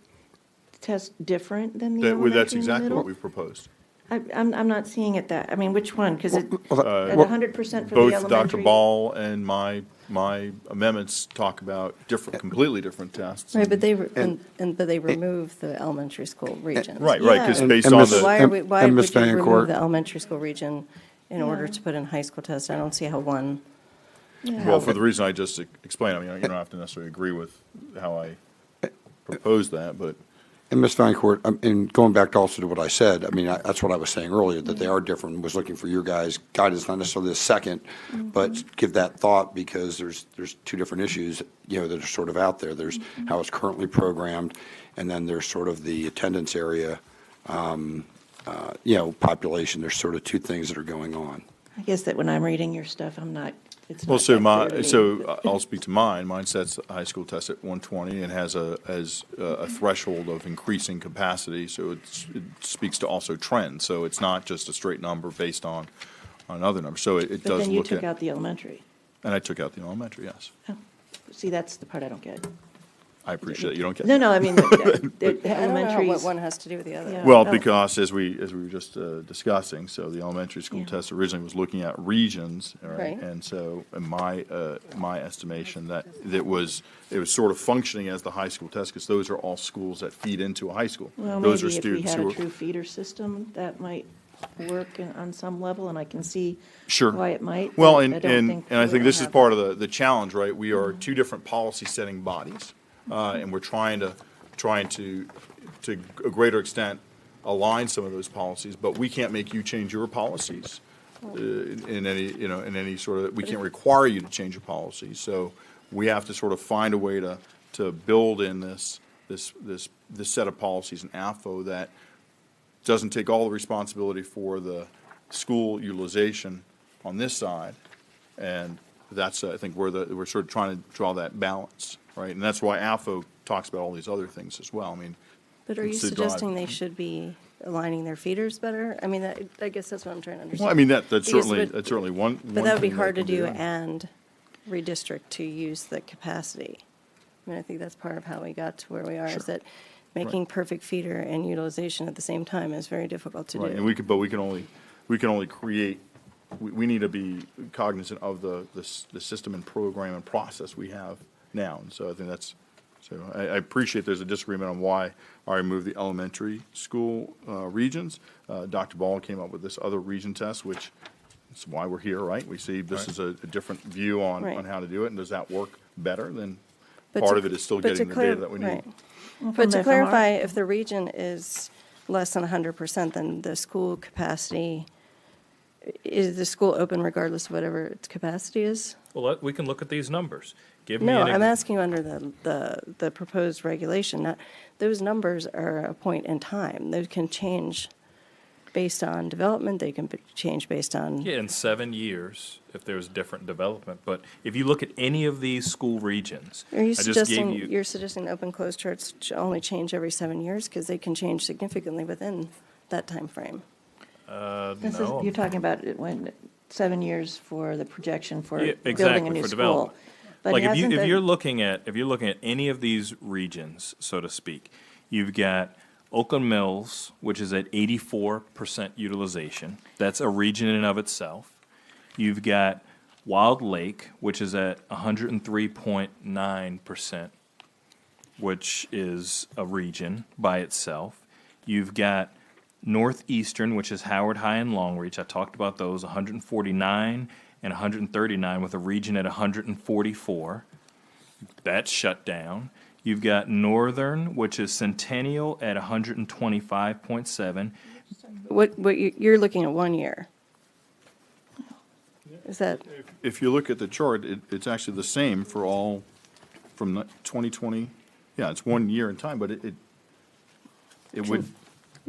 test different than the elementary and That's the exactly middle? what we've proposed. I'm not seeing it that, I mean, which one? Because at Uh, 100% for the Both elementary. Dr. Ball and my amendments talk about completely different tests. right, but they remove the elementary school regions. Right, because Yeah. based And on Miss- the. Why would Ms. you remove Vancourt. the elementary school region in order to put in high school tests? I don't see how one Well, for the reason I just explained, I mean, you don't have to necessarily agree with how I proposed that, but And Ms. Valancourt, and going back also to what I said, I mean, that's what I was saying earlier, that they are different, was looking for your guys' guidance, not necessarily the second, but give that thought, because there's two different issues, you know, that are sort of out there. There's how it's currently programmed, and then there's sort of the attendance area, you know, population. There's sort of two things that are going on. I guess that when I'm reading your stuff, it's well, not so that clear to me. I'll speak to mine. Mine sets a high school test at 120 and has a threshold of increasing capacity, so it speaks to also trends. So it's not just a straight number based on other numbers. So it But does then you look took at, out the elementary. and I took out the elementary, yes. Oh, see, that's the part I don't get. I appreciate it. You don't get No, no, I mean, the I don't know elementaries. what one has to do with the other. Yeah. Well, Oh. because as we were just discussing, so the elementary school Yeah. test originally was looking at regions, all right? Right. And so in my estimation, that it was sort of functioning as the high school test, because those are all schools that feed into a high school. Well, Those maybe are if we students had who a are. true feeder system, that might work on some level, and I can see Sure. why it might. Well, but and, I don't and, think and I we think don't this is have part of the challenge, right? We are two different policy-setting bodies, and we're trying to a greater extent, align some of those policies, but we can't make you change your policies in any sort of, we can't require you to change your policies. So we have to sort of find a way to build in this set of policies in AFO that doesn't take all the responsibility for the school utilization on this side. And that's, I think, where we're sort of trying to draw that balance, right? And that's why AFO talks about all these other things as well. I mean, But are you it's the drive. suggesting they should be aligning their feeders better? I mean, I guess that's what I'm trying to understand. well, I mean, that's Because certainly one. But that would be thing hard to can do done. and redistrict to use the capacity. I mean, I think that's part of how we got to where we are, is that making perfect feeder and utilization at the same time is very difficult to do. Right, and we can only create, we need to be cognizant of the system and program and process we have now. And so I think I appreciate there's a disagreement on why I removed the elementary school regions. Dr. Ball came up with this other region test, which is why we're here, right? We see this is a different view on Right. how to do it, and does that work better? Then But part to- of it is still but to getting the data that we need. right. Well, But to from clarify, if the region is less than 100%, then the school capacity, is the school open regardless of whatever its capacity is? Well, we can look at these numbers. Give me No, an I'm asking you under the proposed regulation, those numbers are a point in time. Those can change based on development, they can change based on. Yeah, in 7 years, if there's different development. But if you look at any of these school regions, Are you I just gave suggesting, you. you're suggesting open closed charts should only change every 7 years? Because they can change significantly within that time frame. This is, No. you're talking about it when 7 years for the projection for Yeah, building a exactly, new for school. development. But Like, hasn't if the- you're looking at any of these regions, so to speak, you've got Oakland Mills, which is at 84% utilization. That's a region in and of itself. You've got Wild Lake, which is at 103.9%, which is a region by itself. You've got Northeastern, which is Howard High and Long Reach. I talked about those, 149 and 139, with a region at 144. That's shut down. You've got Northern, which is Centennial at 125.7. You're looking at 1 year? Is that, If you look at the chart, it's actually the same for all from 2020. Yeah, it's 1 year in time, but it would,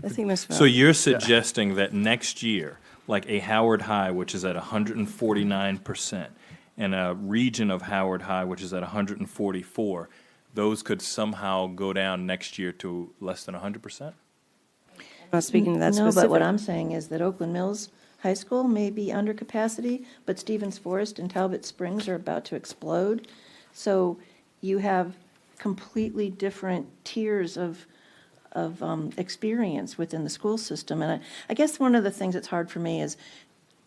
I think Ms. So you're suggesting that next year, like a Howard High, which is at 149%, and a region of Howard High, which is at 144, those could somehow go down next year to less than 100%? I'm not speaking to that No, specific. but what I'm saying is that Oakland Mills High School may be under capacity, but Stevens Forest and Talbot Springs are about to explode. So you have completely different tiers of experience within the school system. And I guess one of the things that's hard for me is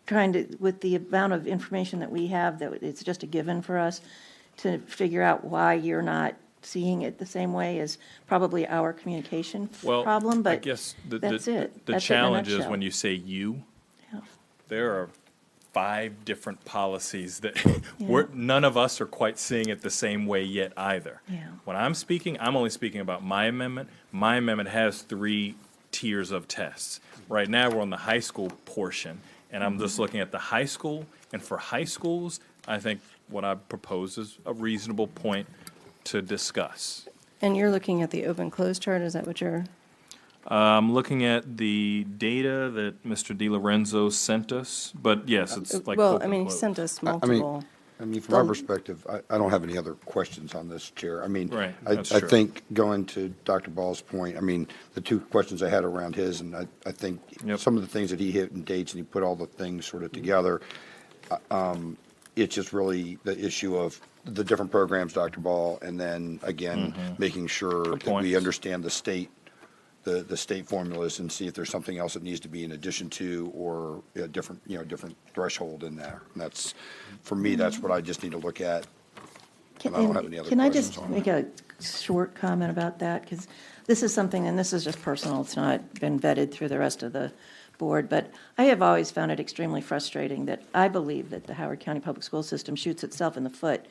trying to, with the amount of information that we have, that it's just a given for us to figure out why you're not seeing it the same way as probably our communication Well, problem, I but guess that's it. the That's it in a challenge is nutshell. when you say you, Yeah. there are 5 different policies that none of us are quite seeing it the same way yet either. Yeah. When I'm speaking, I'm only speaking about my amendment. My amendment has 3 tiers of tests. Right now, we're on the high school portion, and I'm just looking at the high school. And for high schools, I think what I propose is a reasonable point to discuss. And you're looking at the open-close chart, is that what you're? I'm looking at the data that Mr. DeLorenzo sent us, but yes, it's like Well, I open mean, he close. sent us I mean, multiple. from my perspective, I don't have any other questions on this, Chair. I mean, Right, I that's true. think going to Dr. Ball's point, I mean, the 2 questions I had around his, and I think Yep. some of the things that he hit in dates, and he put all the things sort of together, it's just really the issue of the different programs, Dr. Ball, and then, again, making sure that we points. understand the state formulas and see if there's something else that needs to be in addition to, or a different, different threshold in there. And that's, for me, that's what I just need to look at. And I don't have any other Can I questions just on make that. a short comment about that? Because this is something, and this is just personal, it's not been vetted through the rest of the board, but I have always found it extremely frustrating that I believe that the Howard County Public School System shoots itself in the foot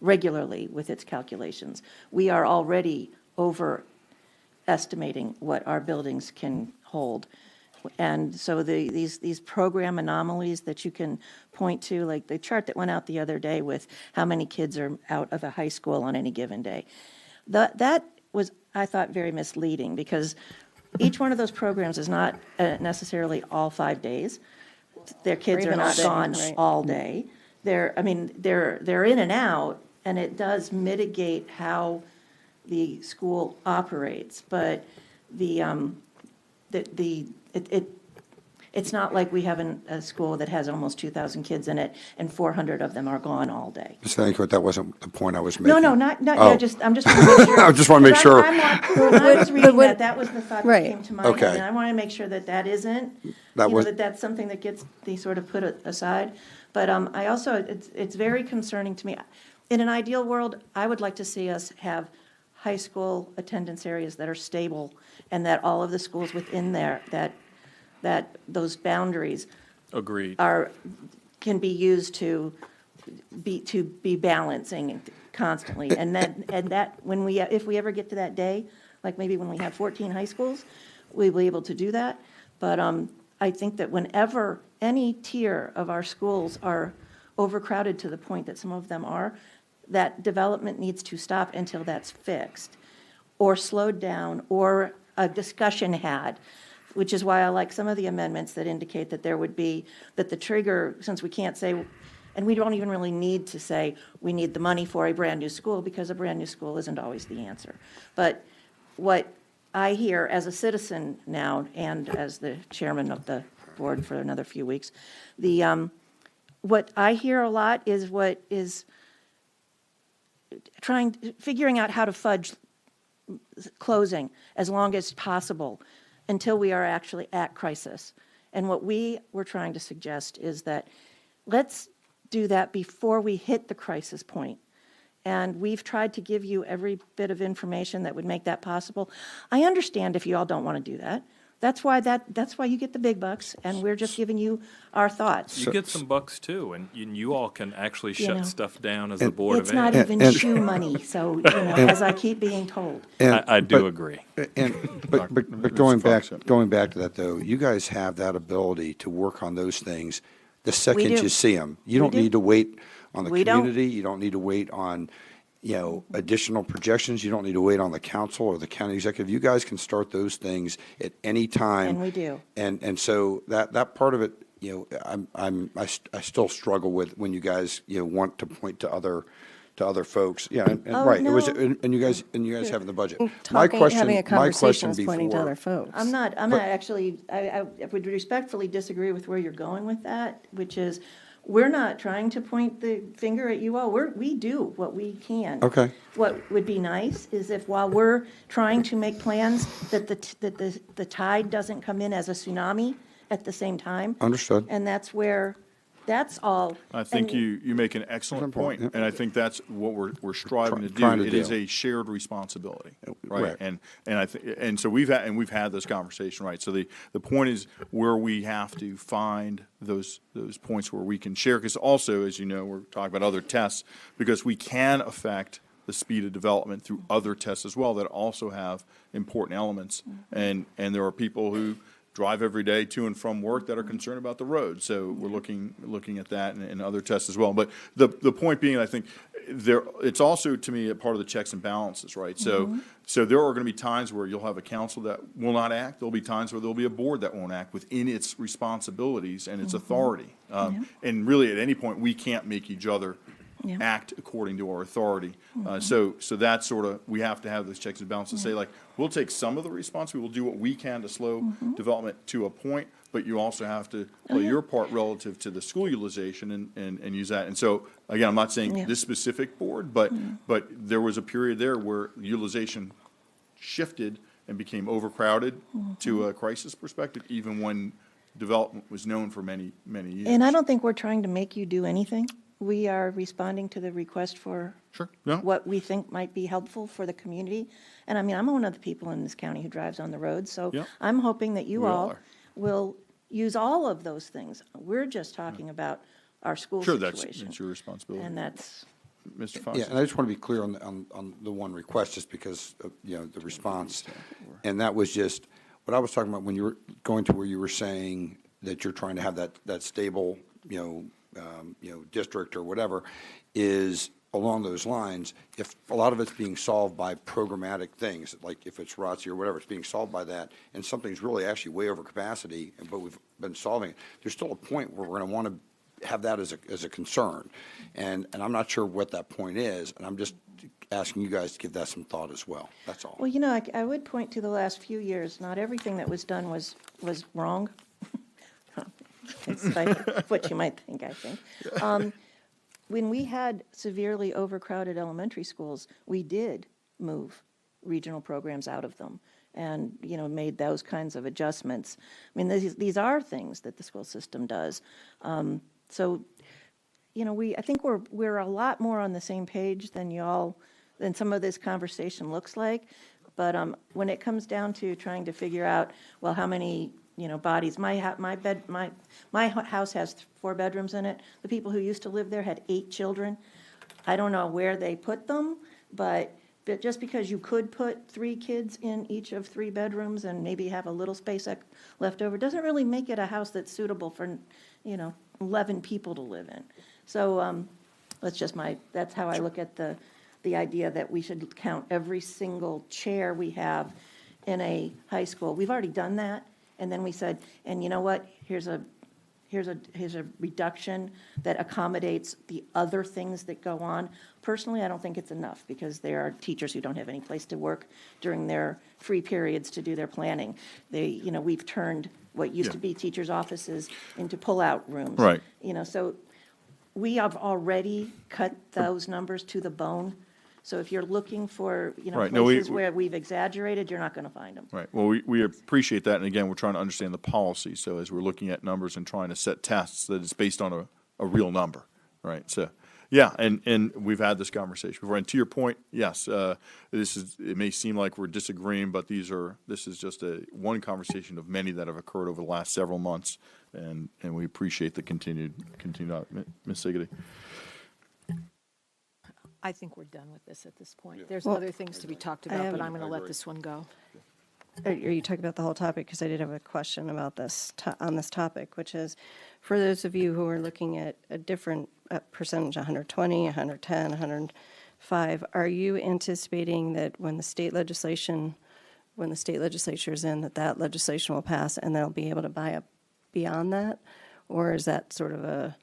regularly with its calculations. We are already overestimating what our buildings can hold. And so these program anomalies that you can point to, like the chart that went out the other day with how many kids are out of a high school on any given day, that was, I thought, very misleading, because each one of those programs is not necessarily all 5 days. Their kids are even all not day, gone right. all day. They're in and out, and it does mitigate how the school operates, but it's not like we have a school that has almost 2,000 kids in it, and 400 of them are gone all day. Ms. Fancourt, that wasn't the point I was making. No, not, Oh. I'm just want to make sure. I just want to make sure. When I was reading that was the thought that Right. came to mind. Okay. And I want to make sure that isn't, That was- that's something that gets sort of put aside. But I also, it's very concerning to me. In an ideal world, I would like to see us have high school attendance areas that are stable, and that all of the schools within there, that those boundaries Agreed. can be used to be balancing constantly. And that if we ever get to that day, like maybe when we have 14 high schools, we'll be able to do that. But I think that whenever any tier of our schools are overcrowded to the point that some of them are, that development needs to stop until that's fixed, or slowed down, or a discussion had, which is why I like some of the amendments that indicate that there would be, that the trigger, since we can't say, and we don't even really need to say, we need the money for a brand-new school, because a brand-new school isn't always the answer. But what I hear as a citizen now, and as the chairman of the board for another few weeks, what I hear a lot is what is figuring out how to fudge closing as long as possible until we are actually at crisis. And what we were trying to suggest is that let's do that before we hit the crisis point. And we've tried to give you every bit of information that would make that possible. I understand if you all don't want to do that. That's why you get the big bucks, and we're just giving you our thoughts. You get some bucks too, and you all can actually shut know. stuff down as the Board of It's Ed. not even shoe money, so, as I keep being told. I do agree. But going back to that, though, you guys have that ability to work on those things the second do. you see them. You We don't do. need to wait on the We don't. community. You don't need to wait on, additional projections. You don't need to wait on the council or the county executive. You guys can start those things at any time. And we do. And so that part of it, I still struggle with when you guys, want to point to other folks. Yeah, and Oh, right. It was, no. and you guys having the budget. Having a conversation is pointing to before- other folks. I'm not actually, I would respectfully disagree with where you're going with that, which is, we're not trying to point the finger at you all. We do what we can. Okay. What would be nice is if, while we're trying to make plans, that the tide doesn't come in as a tsunami at the same time. Understood. And that's where That's all. I think And you make an excellent point, important, and I think that's what we're striving to do. Trying to It is do. a shared responsibility, right? Right. And I think, and so we've had this conversation, right? So the point is where we have to find those points where we can share, because also, as you know, we're talking about other tests, because we can affect the speed of development through other tests as well that also have important elements. And there are people who drive every day to and from work that are concerned about the road. So we're looking at that and other tests as well. But the point being, I think it's also, to me, a part of the checks and balances, right? So there are going to be times where you'll have a council that will not act. There'll be times where there'll be a board that won't act within its responsibilities and its authority. And really, at any point, we can't make each other Yeah. act according to our authority. So that's sort of, we have to have those checks and balances, say like, we'll take some of the responsibility, we'll do what we can to slow development to a point, but you also have to play your part relative to the school utilization and use that. And so, again, I'm not saying Yeah. this specific board, but there was a period there where utilization shifted and became overcrowded to a crisis perspective, even when development was known for many, many years. And I don't think we're trying to make you do anything. We are responding to the request for Sure, no, what we think might be helpful for the community. And I mean, I'm one of the people in this county who drives on the road, so Yep. I'm hoping that you We all all are. will use all of those things. We're just talking about our school sure, situation. that's your responsibility. And that's, Mr. Fox? Yeah, and I just want to be clear on the one request, just because of, the response. And that was just, what I was talking about when you were going to where you were saying that you're trying to have that stable, district or whatever, is along those lines. If a lot of it's being solved by programmatic things, like if it's ROTC or whatever, it's being solved by that, and something's really actually way over capacity, but we've been solving it, there's still a point where we're going to want to have that as a concern. And I'm not sure what that point is, and I'm just asking you guys to give that some thought as well. That's all. well, I would point to the last few years. Not everything that was done was wrong. It's like what you might think, I think. When we had severely overcrowded elementary schools, we did move regional programs out of them and, made those kinds of adjustments. I mean, these are things that the school system does. So, I think we're a lot more on the same page than some of this conversation looks like. But when it comes down to trying to figure out, well, how many bodies. My house has 4 bedrooms in it. The people who used to live there had 8 children. I don't know where they put them, but just because you could put 3 kids in each of 3 bedrooms and maybe have a little space left over, doesn't really make it a house that's suitable for, 11 people to live in. So that's how I look at the idea that we should count every single chair we have in a high school. We've already done that. And then we said, and you know what, here's a reduction that accommodates the other things that go on. Personally, I don't think it's enough, because there are teachers who don't have any place to work during their free periods to do their planning. We've turned what used to be teachers' offices into pull-out rooms. Right. So we have already cut those numbers to the bone. So if you're looking for, Right. No, places where we've exaggerated, you're not going to find them. Right. Well, we appreciate that. And again, we're trying to understand the policy. So as we're looking at numbers and trying to set tests, that it's based on a real number, right? So, yeah, and we've had this conversation before. And to your point, yes, it may seem like we're disagreeing, but this is just one conversation of many that have occurred over the last several months. And we appreciate the continued, Ms. Siggety. I think we're done with this at this point. There's other things to be talked about, but I'm going to let this one go. Are you talking about the whole topic? Because I did have a question about this, on this topic, which is, for those of you who are looking at a different percentage, 120, 110, 105, are you anticipating that when the state legislature is in, that legislation will pass and they'll be able to buy up beyond that? Or is that sort of a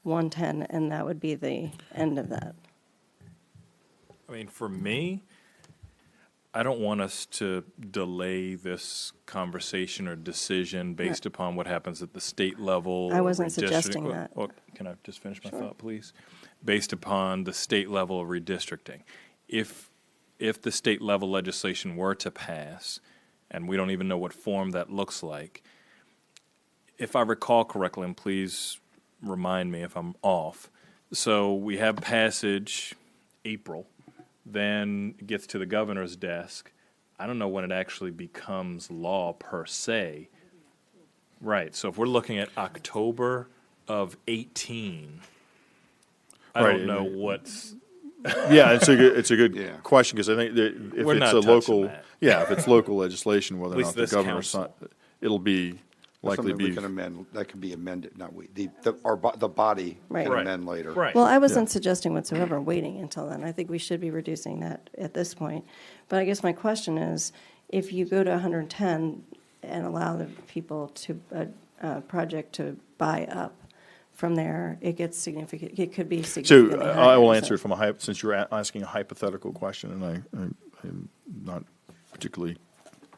110 and that would be the end of that? I mean, for me, I don't want us to delay this conversation or decision based upon what happens at the state level. I wasn't redistricting. suggesting that. Well, can I just finish my thought, please? Based upon the state level of redistricting. If the state level legislation were to pass, and we don't even know what form that looks like, if I recall correctly, and please remind me if I'm off. So we have passage April, then it gets to the governor's desk. I don't know when it actually becomes law per se. Right, so if we're looking at October of 18, I Right, don't know and- what's, Yeah, it's a good Yeah. question, because I think that if We're it's not a touching local, that. yeah, if it's local legislation, whether or least not the this governor, council. it'll be likely Something we be. can amend, that can be amended, not we, the body Right. can Right. amend later. right. Well, I wasn't suggesting whatsoever waiting until then. I think we should be reducing that at this point. But I guess my question is, if you go to 110 and allow the people to, project to buy up, from there, it gets significant, it could be So significantly higher. I will so- answer it from since you're asking a hypothetical question, and I'm not particularly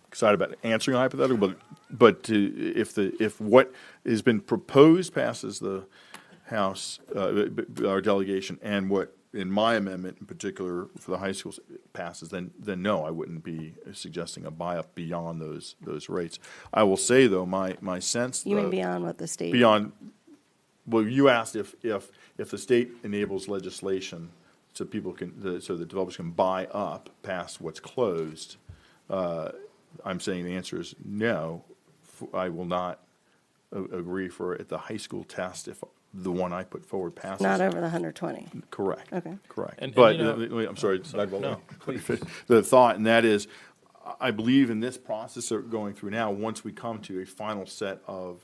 excited about answering a hypothetical, but if what has been proposed passes the House, our delegation, and what in my amendment in particular for the high schools passes, then no, I wouldn't be suggesting a buy-up beyond those rates. I will say, though, my sense. You mean beyond what the state? Beyond, well, you asked if the state enables legislation so people can, so that developers can buy up past what's closed. I'm saying the answer is no. I will not agree for at the high school test if the one I put forward passes. Not over the 120. Correct. Okay. Correct. And But, you know- I'm sorry, sidebar. No, The thought, and that is, I believe in this process that we're going through now, once we come to a final set of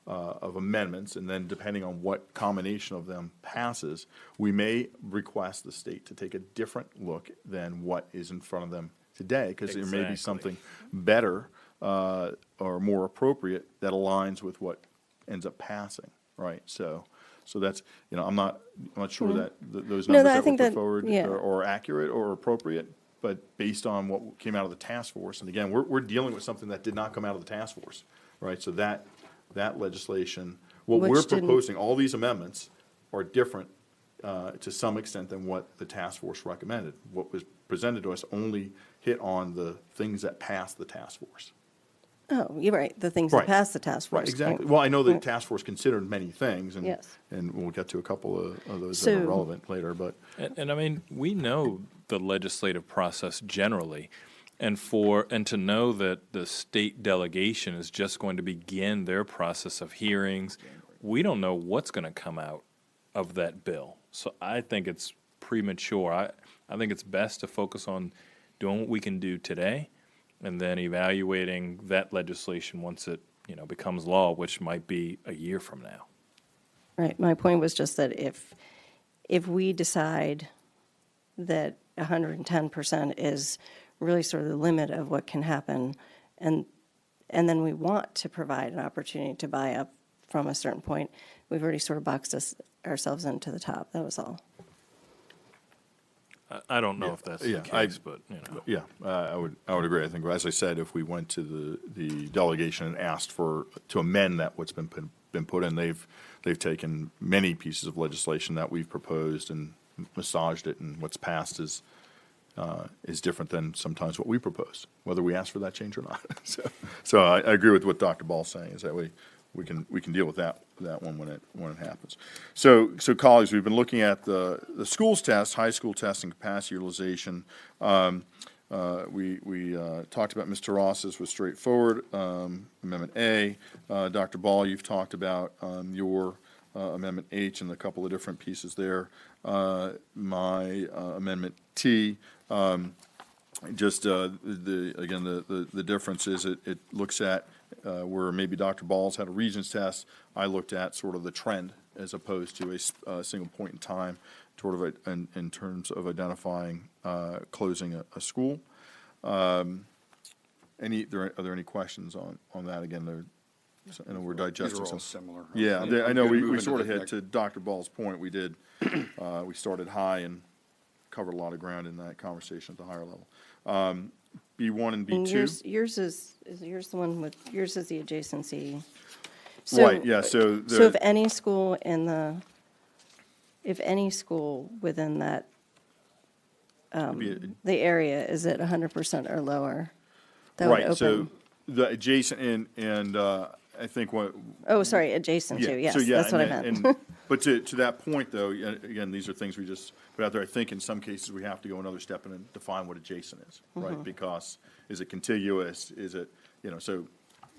amendments, and then depending on what combination of them passes, we may request the state to take a different look than what is in front of them today, because there may be Exactly. something better or more appropriate that aligns with what ends up passing, right? So that's, I'm not sure that those No, numbers I that were think put that- forward yeah. are accurate or appropriate, but based on what came out of the task force, and again, we're dealing with something that did not come out of the task force, right? So that legislation, what Which we're didn't- proposing, all these amendments are different to some extent than what the task force recommended. What was presented to us only hit on the things that passed the task force. Oh, you're right, the things that Right. pass the task force. Right, exactly. Well, I know the Right. task force considered many things, and, Yes. and we'll get to a couple of those that are So- relevant later, but. And I mean, we know the legislative process generally, and to know that the state delegation is just going to begin their process of hearings, we don't know what's going to come out of that bill. So I think it's premature. I think it's best to focus on doing what we can do today, and then evaluating that legislation once it, becomes law, which might be a year from now. Right, my point was just that if we decide that 110% is really sort of the limit of what can happen, and then we want to provide an opportunity to buy up from a certain point, we've already sort of boxed ourselves into the top, that was all. I don't know if that's the Yeah, case, but, Yeah, I would agree. I think, as I said, if we went to the delegation and asked to amend what's been put in, they've taken many pieces of legislation that we've proposed and massaged it, and what's passed is different than sometimes what we propose, whether we ask for that change or not. So I agree with what Dr. Ball's saying, is that we can deal with that one when it happens. So colleagues, we've been looking at the schools test, high school test, and capacity utilization. We talked about Mr. Ross's was straightforward, Amendment A. Dr. Ball, you've talked about your Amendment H and a couple of different pieces there. My Amendment T, just the difference is it looks at where maybe Dr. Ball's had a Regents test. I looked at sort of the trend as opposed to a single point in time, sort of in terms of identifying closing a school. Are there any questions on that? Again, I know we're digesting These are all some. similar. Yeah, I'm I know gonna move we into sort of the hit, next- to Dr. Ball's point, we did, we started high and covered a lot of ground in that conversation at the higher level. B1 and And B2. yours is yours the one with, yours is the adjacency. Right, yeah, so So if any school within that, the area is at 100% or lower, that would Right, so open. the adjacent and I think what, Oh, sorry, adjacent to, yes, so yeah, that's what I and- meant. But to that point, though, again, these are things we just put out there. I think in some cases, we have to go another step and define what adjacent is, Mm-hmm. right? Because is it contiguous? Is it, so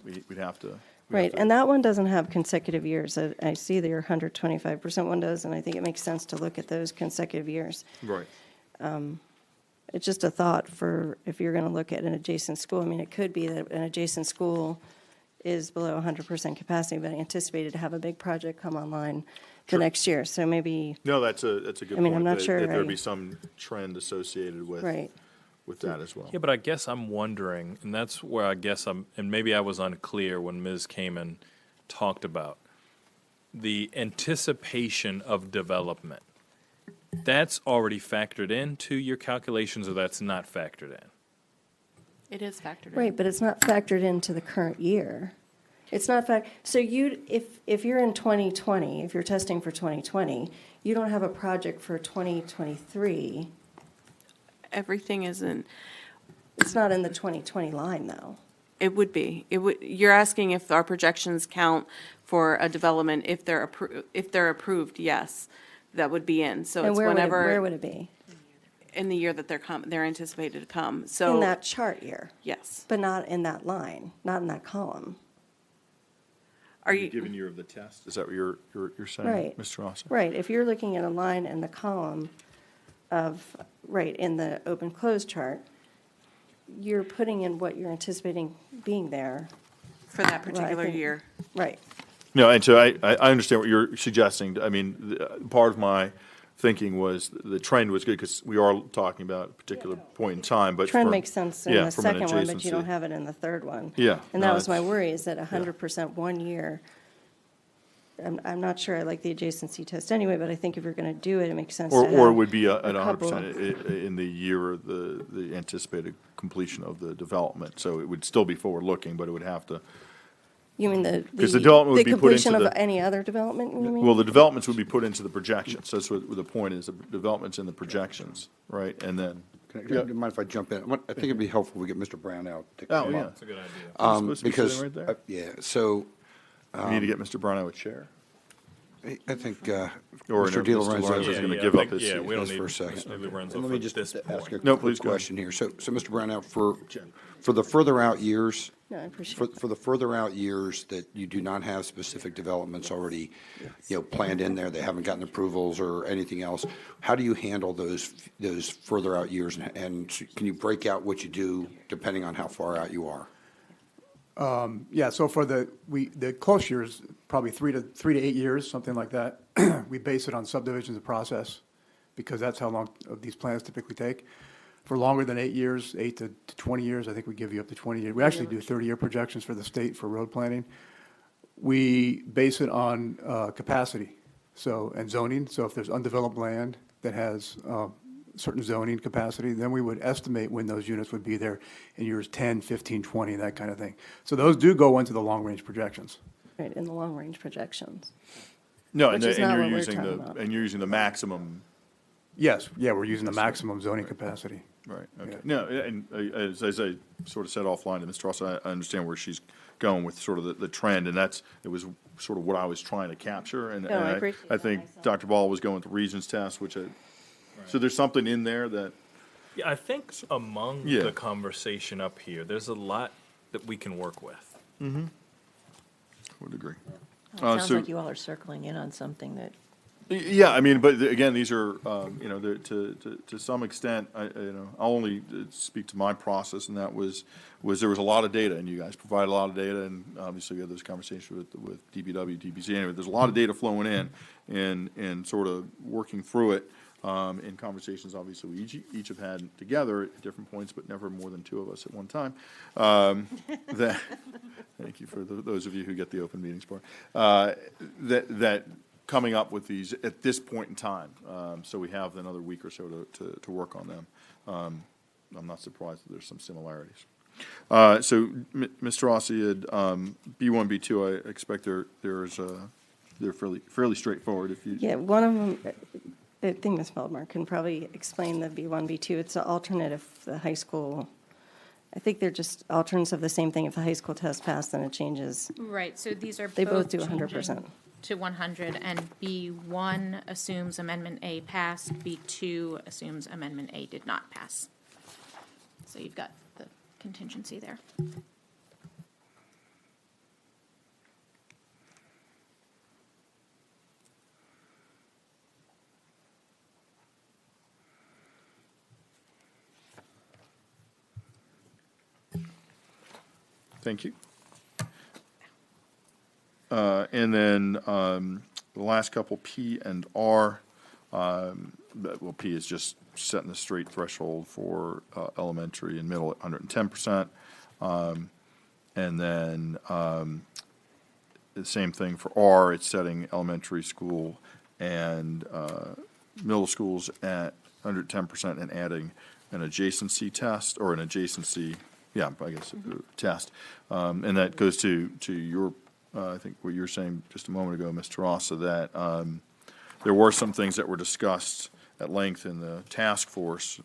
we'd have to. Right, and that one doesn't have consecutive years. I see that your 125% one does, and I think it makes sense to look at those consecutive years. Right. It's just a thought for if you're going to look at an adjacent school. I mean, it could be that an adjacent school is below 100% capacity, but anticipated to have a big project come online the next year. So maybe, No, that's a good point. I mean, I'm not that- sure That there'd I- be some trend associated with. right. With that as well. Yeah, but I guess I'm wondering, and that's where I guess and maybe I was unclear when Ms. Kamen talked about the anticipation of development. That's already factored into your calculations, or that's not factored in? It is factored in. Right, but it's not factored into the current year. It's not so if you're in 2020, if you're testing for 2020, you don't have a project for 2023. Everything isn't, It's not in the 2020 line, though. it would be. You're asking if our projections count for a development, if they're approved, yes, that would be in. So And it's where whenever, would it be? in the year that they're anticipated to come. So. In that chart year, Yes. but not in that line, not in that column. Are you, Given year of the test, is that what you're saying, Right. Mr. Rossi? Right, if you're looking at a line in the column of, right, in the open-close chart, you're putting in what you're anticipating being there. for that particular think- year? Right. No, and so I understand what you're suggesting. I mean, part of my thinking was the trend was good because we are talking about a particular point in time, but. Trend from- makes sense in yeah, the from an second one, but you don't adjacency. have it in the third one. Yeah, And no, that was my it's- worry, is that 100% 1 year. I'm not sure I like the adjacency test anyway, but I think if you're going to do it, it makes sense to Or have. it would be at a couple 100% in the year of the anticipated completion of the development. So it would still be forward-looking, but it would have to, You mean the. 'Cause the development would be put completion into of the- any other development, you mean? well, the developments would be put into the projections. That's what the point is, the development's in the projections, right? And then. Do you mind if I jump in? I think it'd be helpful if we get Mr. Brown out to Oh, come yeah. up. That's a good idea. Supposed to be Because, sitting right there? yeah, so We need to get Mr. Brown a chair. I think Or Mr. no, DeLorenzo DeLorenzo's is gonna Yeah, give I up think- his Yeah, seat we don't just need for a second. Mr. Lorenzo Let for me just this ask a point. No, quick please go ahead. question here. So, Mr. Brown, for the further out years, No, I appreciate for the further out years that you do not have specific developments already, planned in there, they haven't gotten approvals or anything else, how do you handle those further out years? And can you break out what you do depending on how far out you are? Yeah, so for the close years, probably 3 to 8 years, something like that. We base it on subdivisions of process, because that's how long these plans typically take. For longer than 8 years, 8 to 20 years, I think we give you up to 20 years. We actually do 30-year projections for the state for road planning. We base it on capacity, and zoning. So if there's undeveloped land that has certain zoning capacity, then we would estimate when those units would be there in years 10, 15, 20, that kind of thing. So those do go into the long-range projections. Right, in the long-range projections. No, Which is not what we're talking about. and you're using the maximum, Yes, yeah, we're using the maximum zoning capacity. right, okay. Yeah. No, and as I sort of said offline to Mr. Ross, I understand where she's going with sort of the trend, and it was sort of what I was trying to capture, and No, I appreciate I that think myself. Dr. Ball was going with the regions test, so there's something in there that, Yeah, I think among Yeah. the conversation up here, there's a lot that we can work with. would agree. Sounds so- like you all are circling in on something that, Yeah, I mean, but again, these are, to some extent, I'll only speak to my process, and that was there was a lot of data, and you guys provide a lot of data, and obviously we had those conversations with DPW, DPC, anyway, there's a lot of data flowing in, and sort of working through it, in conversations, obviously, we each have had together at different points, but never more than two of us at one time. Thank you for those of you who get the open meetings part. That coming up with these at this point in time, so we have another week or so to work on them. I'm not surprised that there's some similarities. So, Mr. Rossi, had B1, B2, I expect they're fairly straightforward. If you Yeah, one of them, I think Ms. Feldmar can probably explain the B1, B2. It's an alternate if the high school I think they're just alternates of the same thing. If the high school test passed, then it changes. Right, so these are They both both do 100%. changing to 100, and B1 assumes Amendment A passed, B2 assumes Amendment A did not pass. So you've got the contingency there. Thank you. And then the last couple, P and R, well, P is just setting the straight threshold for elementary and middle at 110%. And then the same thing for R, it's setting elementary school and middle schools at 110% and adding an adjacency test, or an adjacency, yeah, I guess, test. And that goes to your, I think what you were saying just a moment ago, Mr. Rossa, that there were some things that were discussed at length in the task force,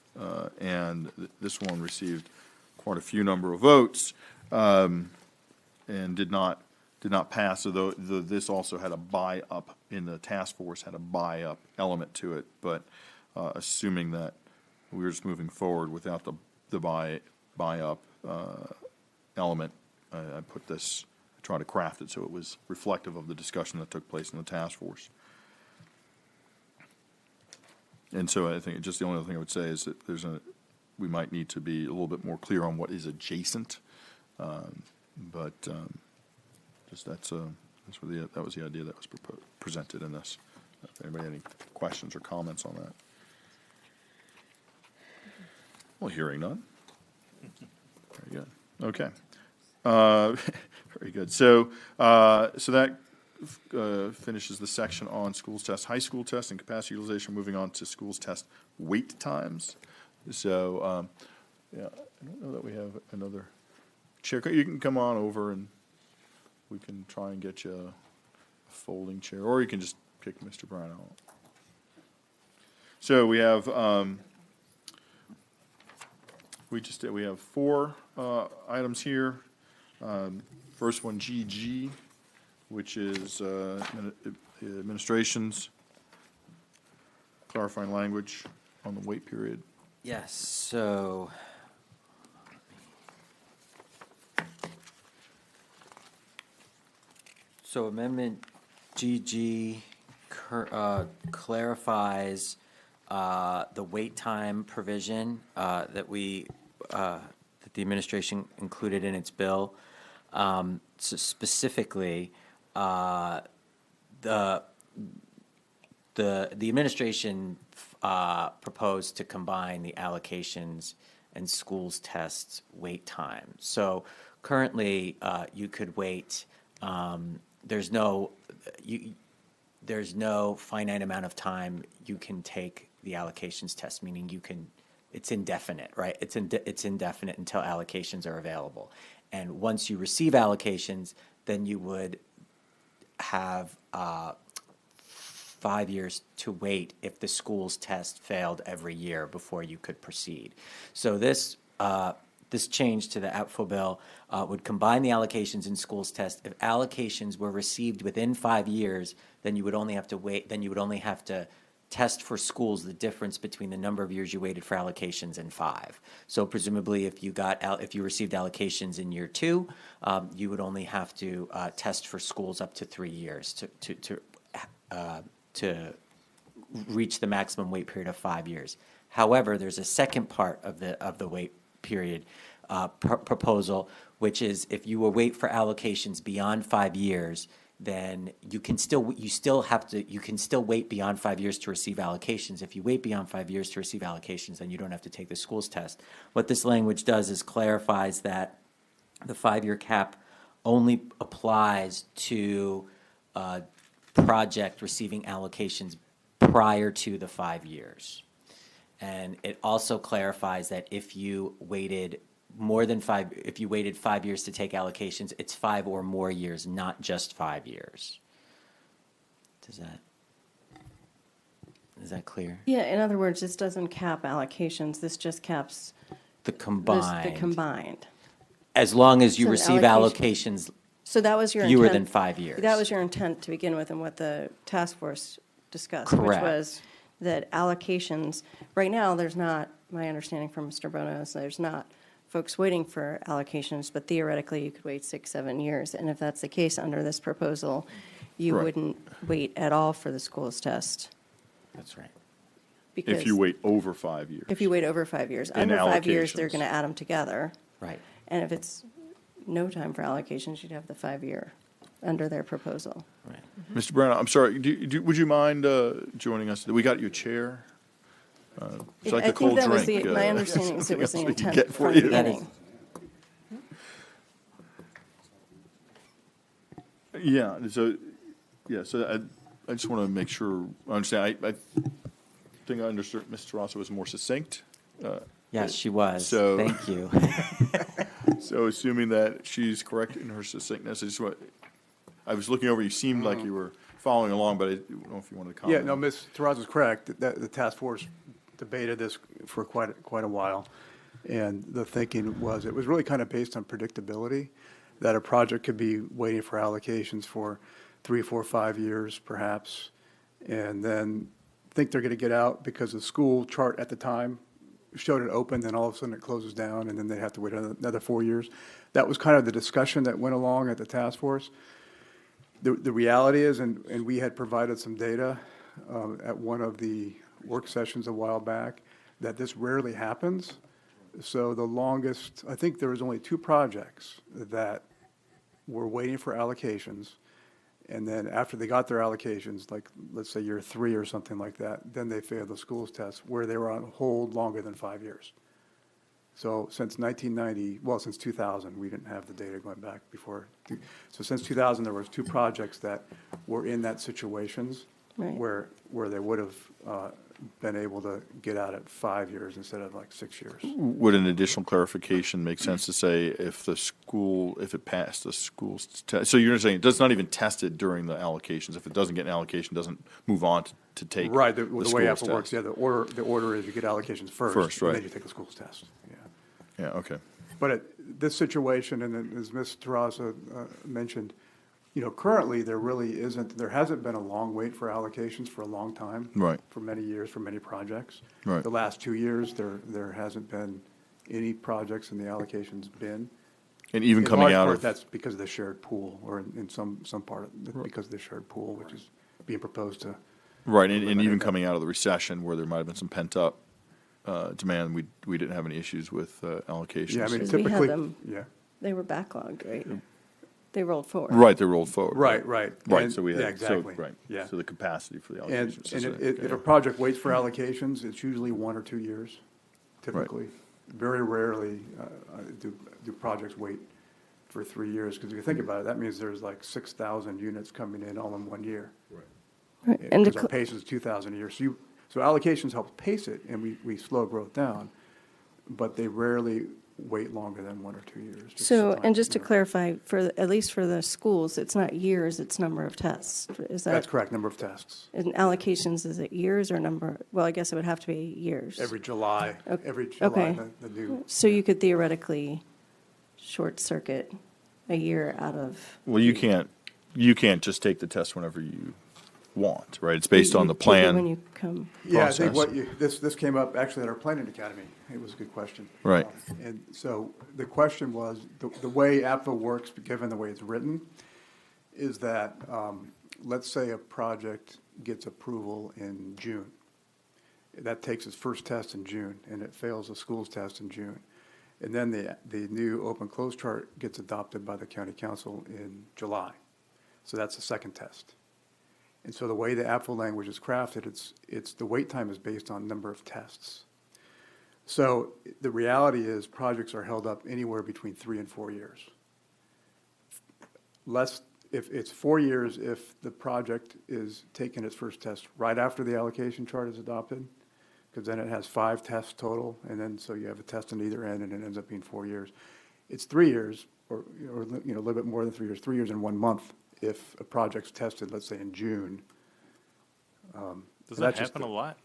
and this one received quite a few number of votes, and did not pass, although this also had a buy-up in the task force, had a buy-up element to it, but assuming that we were just moving forward without the buy-up element, I put this, I tried to craft it so it was reflective of the discussion that took place in the task force. And so I think just the only other thing I would say is that we might need to be a little bit more clear on what is adjacent, but just that was the idea that was presented in this. If anybody had any questions or comments on that? Well, hearing none. Very good. Okay. Very good. So that finishes the section on schools test, high school test, and capacity utilization. Moving on to schools test wait times. So, yeah, I don't know that we have another chair. You can come on over and we can try and get you a folding chair, or you can just kick Mr. Brown out. So we have we have four items here. First one, GG, which is administration's clarifying language on the wait period. Yes, so. So Amendment GG clarifies the wait time provision that the administration included in its bill. So specifically, the administration proposed to combine the allocations and schools tests wait time. So currently, you could wait. There's no finite amount of time you can take the allocations test, meaning it's indefinite, right? It's indefinite until allocations are available. And once you receive allocations, then you would have 5 years to wait if the school's test failed every year before you could proceed. So this change to the Apfo bill would combine the allocations and schools test. If allocations were received within 5 years, then you would only have to wait. Then you would only have to test for schools the difference between the number of years you waited for allocations and 5. So presumably, if you received allocations in year 2, you would only have to test for schools up to 3 years to reach the maximum wait period of 5 years. However, there's a second part of the wait period proposal, which is if you will wait for allocations beyond 5 years, then you can still wait beyond 5 years to receive allocations. If you wait beyond 5 years to receive allocations, then you don't have to take the schools test. What this language does is clarifies that the 5-year cap only applies to a project receiving allocations prior to the 5 years. And it also clarifies that if you waited if you waited 5 years to take allocations, it's 5 or more years, not just 5 years. Is that clear? Yeah, in other words, this doesn't cap allocations, this just caps The The combined, combined. as long as you So the receive allocation- allocations So that was your intent. fewer than 5 years. That was your intent to begin with and what the task force discussed. Which Correct. was that allocations, right now, there's not, my understanding from Mr. Bono is there's not folks waiting for allocations, but theoretically, you could wait 6, 7 years. And if that's the case under this proposal, you Right. wouldn't wait at all for the schools test. That's right. If you wait over 5 years. If you wait over 5 years. In Under 5 years, they're allocations. going to add them together. Right. And if it's no time for allocations, you'd have the 5-year under their proposal. Right. Mr. Brown, I'm sorry, would you mind joining us? We got you a chair? It's like I a think cold that was drink. the, my understanding is it was the something else we can intent get for from the you. beginning. So I just want to make sure, I understand, I think I understood Ms. Tarassa was more succinct. Yes, she was. So- Thank you. So assuming that she's correct in her succinctness, I was looking over, you seemed like you were following along, but I don't know if you wanted to comment. Yeah, no, Ms. Terraz is correct. The task force debated this for quite a while. And the thinking was, it was really kind of based on predictability, that a project could be waiting for allocations for 3, 4, 5 years perhaps, and then think they're going to get out because the school chart at the time showed it open, then all of a sudden it closes down, and then they have to wait another 4 years. That was kind of the discussion that went along at the task force. The reality is, and we had provided some data at one of the work sessions a while back, that this rarely happens. So the longest, I think there was only 2 projects that were waiting for allocations. And then after they got their allocations, like, let's say year 3 or something like that, then they failed the schools test, where they were on hold longer than 5 years. So since 1990, well, since 2000, we didn't have the data going back before. So since 2000, there was 2 projects that were in that situations Right. where they would have been able to get out at 5 years instead of like 6 years. Would an additional clarification make sense to say if it passed the school's test? So you're saying it does not even test it during the allocations. If it doesn't get an allocation, doesn't move on to take Right, the school's way test. Apple works, yeah, the order is you get allocations first. First, And right. then you take the school's test, yeah. Yeah, okay. But this situation, and then as Ms. Terraza mentioned, currently, there hasn't been a long wait for allocations for a long time. Right. For many years, for many projects. Right. The last 2 years, there hasn't been any projects in the allocations bin. And even In coming large out part, of, that's because of the shared pool, or in some part, because of the shared pool, which is being proposed to. right, and even eliminate coming out of the recession where there might have been some pent-up demand, we didn't have any issues with allocations. Yeah, I mean, Because we had typically, them- yeah. They were backlogged, right? They rolled forward. Right, they rolled forward. Right. Right, And- so we had, yeah, exactly. right. Yeah. So the capacity for the And allocations. if a project waits for allocations, it's usually 1 or 2 years, typically. Very rarely do projects wait for 3 years, because if you think about it, that means there's like 6,000 units coming in all in 1 year. Right. And to Because our pace is 2,000 a year. So allocations help pace it, and we slow growth down, but they rarely wait longer than 1 or 2 years. So, and just to clarify. clarify, at least for the schools, it's not years, it's number of tests. Is that? That's correct, number of tests. In allocations, is it years or number? Well, I guess it would have to be years. Every July, Okay. the new. So you could theoretically short circuit a year out of. Well, you can't just take the test whenever you want, right? It's based on the You take it When plan. you come. Yeah, I think process. this came up actually at our planning academy. It was a good question. Right. And so the question was, the way APFO works, given the way it's written, is that, let's say a project gets approval in June. That takes its first test in June, and it fails the school's test in June. And then the new open-close chart gets adopted by the county council in July. So that's the second test. And so the way the APFO language is crafted, the wait time is based on number of tests. So the reality is projects are held up anywhere between 3 and 4 years. If it's 4 years, if the project is taking its first test right after the allocation chart is adopted, because then it has 5 tests total, and then so you have a test on either end, and it ends up being 4 years. It's 3 years, or a little bit more than 3 years, 3 years and 1 month, if a project's tested, let's say in June. Does that happen a lot?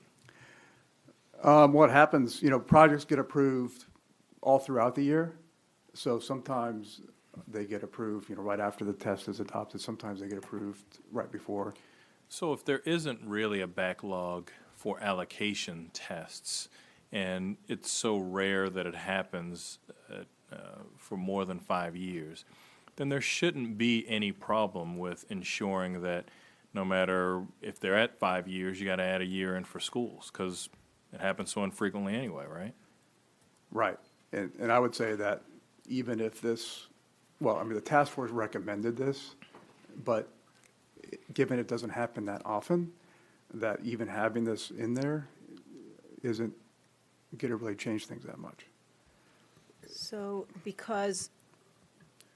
What happens, projects get approved all throughout the year. So sometimes they get approved, right after the test is adopted. Sometimes they get approved right before. So if there isn't really a backlog for allocation tests, and it's so rare that it happens for more than 5 years, then there shouldn't be any problem with ensuring that no matter if they're at 5 years, you got to add a year in for schools, because it happens so infrequently anyway, right? Right. And I would say that even if this, the task force recommended this, but given it doesn't happen that often, that even having this in there isn't going to really change things that much. So, because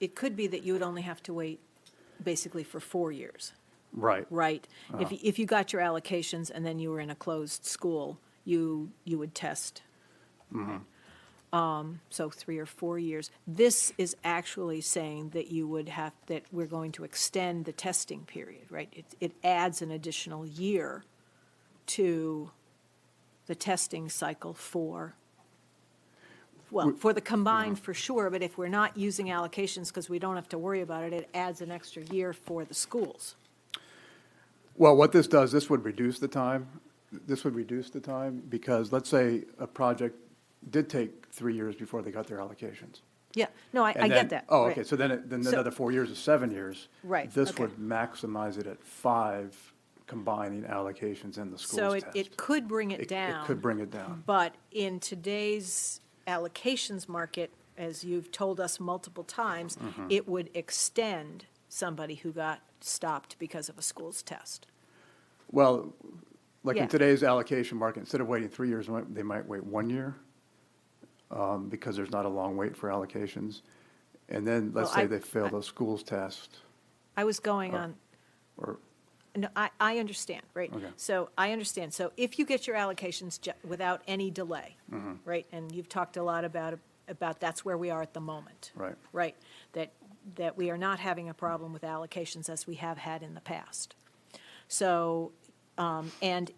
it could be that you would only have to wait basically for 4 years, Right. right? If you got your allocations and then you were in a closed school, you would test. So 3 or 4 years. This is actually saying that that we're going to extend the testing period, right? It adds an additional year to the testing cycle for the combined for sure, but if we're not using allocations because we don't have to worry about it, it adds an extra year for the schools. Well, what this does, this would reduce the time. This would reduce the time because let's say a project did take 3 years before they got their allocations. Yeah, no, I And get then- that. Oh, right. okay, so then So- another 4 years is 7 years. Right, This okay. would maximize it at 5, combining allocations and the So schools test. it could bring it down. It could bring it down. But in today's allocations market, as you've told us multiple times, Mm-hmm. it would extend somebody who got stopped because of a school's test. Well, like Yeah. in today's allocation market, instead of waiting 3 years, they might wait 1 year because there's not a long wait for allocations. And then, let's Well, say I- they fail the schools test, I was going on, or, no, I understand, right? Okay. So I understand. So if you get your allocations without any delay, Mm-hmm. right? And you've talked a lot about that's where we are at the moment. right. Right, that we are not having a problem with allocations as we have had in the past. So, and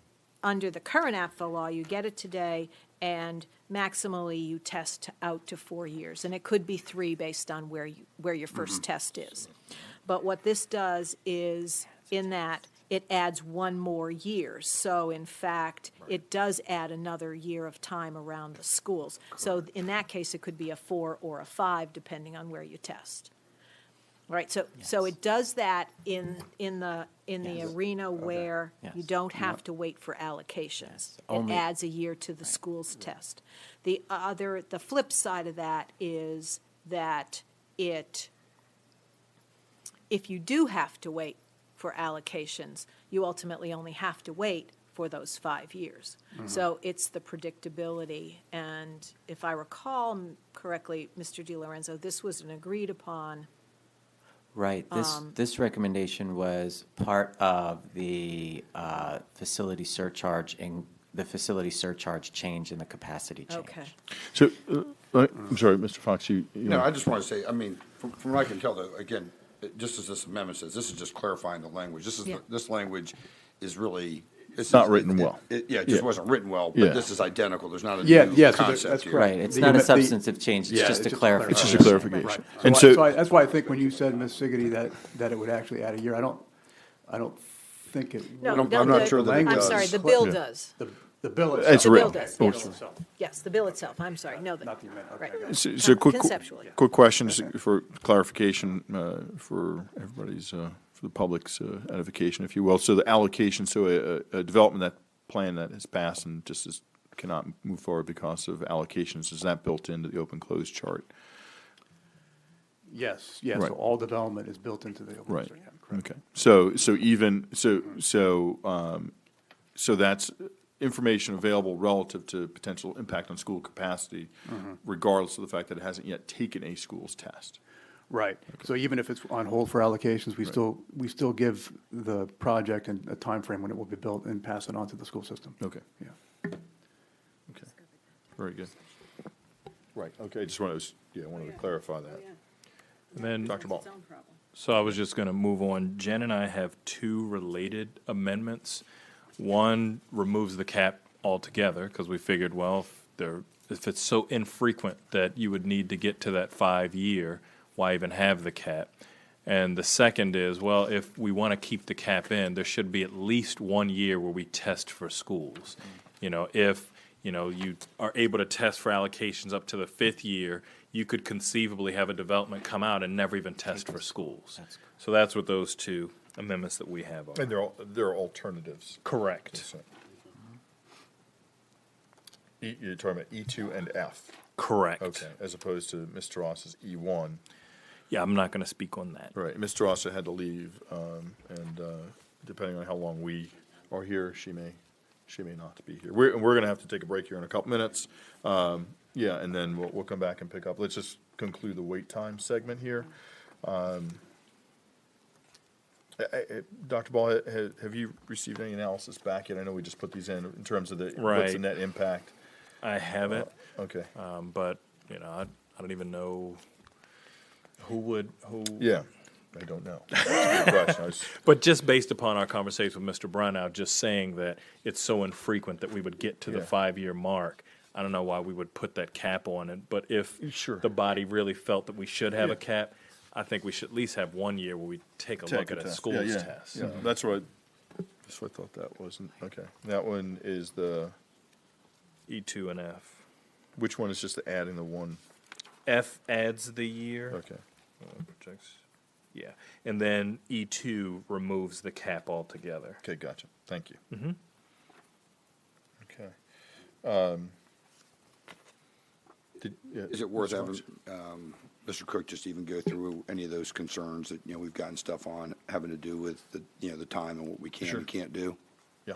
under the current APFO law, you get it today, and maximally you test out to 4 years. And it could be 3 based on where your first test is. But what this does is, in that, it adds 1 more year. So in fact, it does add another year of time around the schools. So in that case, it could be a 4 or a 5, depending on where you test. Right, so it does that in the arena where you Yes. don't have to wait for allocations. It Only- adds a year to the school's test. The flip side of that is that if you do have to wait for allocations, you ultimately only have to wait for those 5 years. So it's the predictability, and if I recall correctly, Mr. DeLorenzo, this was an agreed upon. Right, this recommendation was part of the facility surcharge change in the capacity change. Okay. So, I'm sorry, Mr. Fox, you. No, I just want to say, from what I can tell, though, again, just as this amendment says, this is just clarifying the language. Yeah. This language is really. It's not written well. It just Yeah. wasn't written well, Yeah. but this is identical. There's not a Yeah, new yeah, so concept that's here. correct. Right, it's The- not a the- substantive change, it's Yeah, just a it's just a clarification. It's just a clarification. Right. And So so, that's why I think when you said, Ms. Siggety, that it would actually add a year, I don't think it. No, I'm no, not the- sure that it I'm does. sorry, the bill Yeah. does. The bill itself. It's The bill written. does, Oh, yes. it's- Yes, the bill itself, I'm sorry, no, Not the amendment, okay, right. got it. so Conceptually. quick questions for clarification, for everybody's, for the public's edification, if you will. So the allocation, so a development plan that has passed and just cannot move forward because of allocations, is that built into the open close chart? Yes, yes, Right. so all development is built into the open Right. space, yeah, correct. Okay. So that's information available relative to potential impact on school capacity, regardless of the fact that it hasn't yet taken a school's test. Right, so even if it's on hold for allocations, we still give the project a time frame when it will be built and pass it on to the school system. Okay. Yeah. Okay. Very good. Right. Okay. Just wanted to clarify that. And then, Dr. Ball. so I was just going to move on. Jen and I have 2 related amendments. One removes the cap altogether, because we figured, well, if they're it's so infrequent that you would need to get to that 5-year, why even have the cap? And the second is, well, if we want to keep the cap in, there should be at least 1 year where we test for schools. You know, if, you know, you are able to test for allocations up to the 5th year, you could conceivably have a development come out and never even test for schools. So that's what those two amendments that we have are. And they're alternatives. Correct. You're talking about E2 and F. Correct. Okay, as opposed to Mr. Ross's E1. Yeah, I'm not going to speak on that. Right, Mr. Ross had to leave, and depending on how long we are here, she may not be here. We're going to have to take a break here in a couple minutes. Yeah, and then we'll come back and pick up. Let's just conclude the wait time segment here. Dr. Ball, have you received any analysis back yet? I know we just put these in terms of what's the Right. net impact. I haven't, Okay, but, you know, I don't even know who. yeah, I don't know. That's a good question. But just based upon our conversation with Mr. Brunau, just saying that it's so infrequent that we would get to the Yeah. 5-year mark, I don't know why we would put that cap on it. But if the body really felt that we should have Yeah. a cap, I think we should at least have 1 year where we take a look at a test. school's Yeah, test. Yeah, that's what I thought that wasn't, okay. That one is E2 and F. which one is just adding the one? F adds the year. Okay. Projects. Yeah, and then E2 removes the cap altogether. Okay, gotcha. Thank you. Mhm. Okay. Is it worth having Mr. Cook just even go through any of those concerns that, you know, we've gotten stuff on having to do with the, you know, the time and what we can Sure. and can't do? Yeah.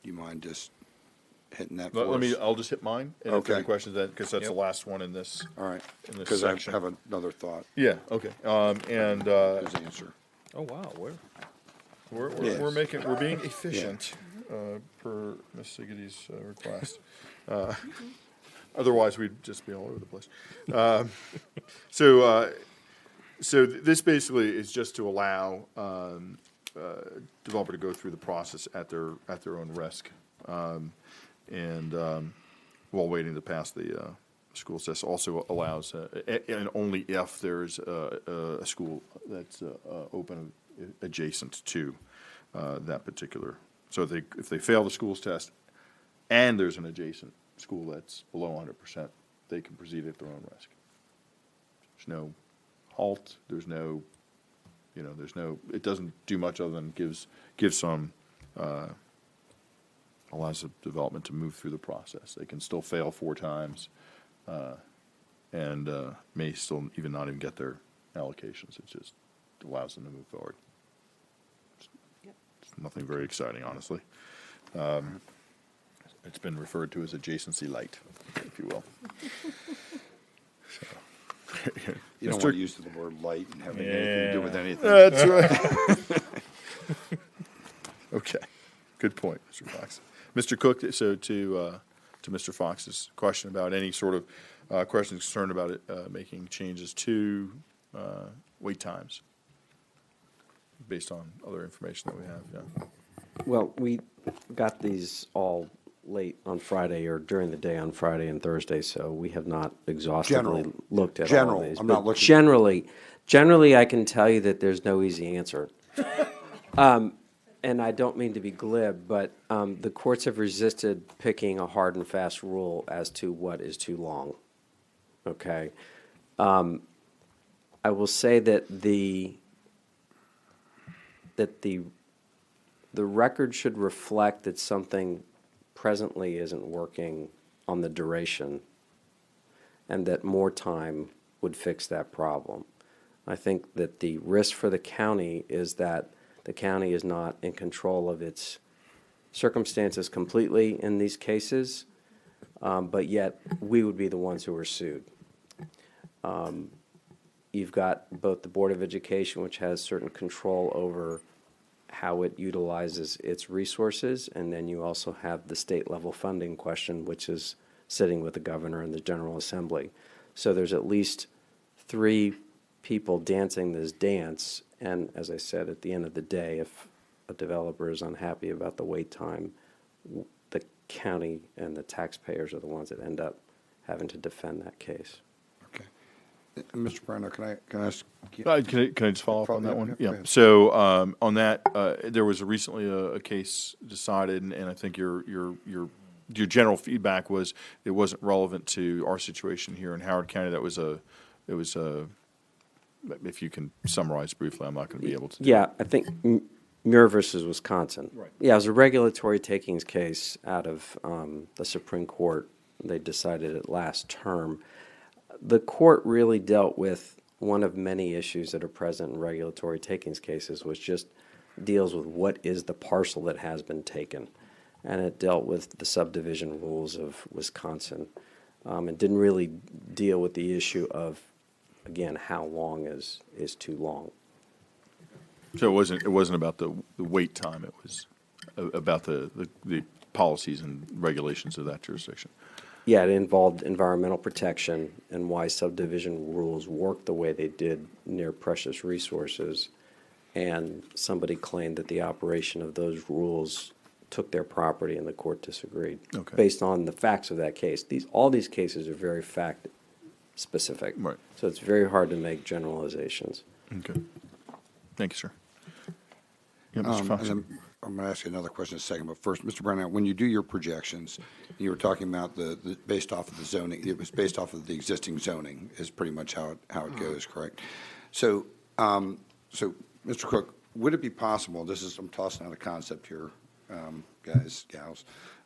Do you mind just hitting that for Let me, us? I'll just hit mine. And if there are Okay. questions, because that's the Yep. last one in this. All right, in this because I section. have another thought, Yeah, okay. his answer. Oh, wow, where? Yes. We're being efficient, per Ms. Siggetti's request. Otherwise, we'd just be all over the place. So this basically is just to allow developer to go through the process at their own risk, and while waiting to pass the school test. Also allows, and only if there's a school that's open adjacent to that particular. So if they fail the schools test and there's an adjacent school that's below 100%, they can proceed at their own risk. There's no halt, there's no, it doesn't do much other than gives some, allows the development to move through the process. They can still fail 4 times, and may still not even get their allocations. It just allows them to move forward. It's nothing very exciting, honestly. It's been referred to as adjacency light, if you will. You don't want to use the word light and have anything to do with anything. That's right. Okay, good point, Mr. Fox. Mr. Cook, so to Mr. Fox's question about any sort of question concerned about it, making changes to wait times based on other information that we have, yeah. Well, we got these all late on Friday or during the day on Friday and Thursday, so we have not exhaustively General. looked at all General. of these. I'm But not looking- Generally, I can tell you that there's no easy answer. And I don't mean to be glib, but the courts have resisted picking a hard and fast rule as to what is too long. Okay? I will say that the record should reflect that something presently isn't working on the duration, and that more time would fix that problem. I think that the risk for the county is that the county is not in control of its circumstances completely in these cases, but yet we would be the ones who are sued. You've got both the Board of Education, which has certain control over how it utilizes its resources, and then you also have the state level funding question, which is sitting with the governor and the General Assembly. So there's at least 3 people dancing this dance, and as I said, at the end of the day, if a developer is unhappy about the wait time, the county and the taxpayers are the ones that end up having to defend that case. Okay. Mr. Brando, can I ask? Can I just follow up on that Yeah, one? go Yeah. ahead. So on that, there was recently a case decided, and I think your general feedback was it wasn't relevant to our situation here in Howard County. It was a, if you can summarize briefly, I'm not going to be able to. Yeah, I think Muir versus Wisconsin. Right. Yeah, it was a regulatory takings case out of the Supreme Court. They decided it last term. The court really dealt with one of many issues that are present in regulatory takings cases, which just deals with what is the parcel that has been taken. And it dealt with the subdivision rules of Wisconsin. It didn't really deal with the issue of, again, how long is too long. So it wasn't about the wait time. It was about the policies and regulations of that jurisdiction. Yeah, it involved environmental protection and why subdivision rules work the way they did near precious resources. And somebody claimed that the operation of those rules took their property and the court disagreed. Okay. Based on the facts of that case. All these cases are very fact specific. Right. So it's very hard to make generalizations. Okay. Thank you, sir. Yeah, Mr. Fox. And then I'm going to ask you another question in a second, but first, Mr. Brown, when you do your projections, you were talking about the based off of the zoning, it was based off of the existing zoning is pretty much how it goes, correct? So, so, Mr. Cook, would it be possible, I'm tossing out a concept here, guys, gals,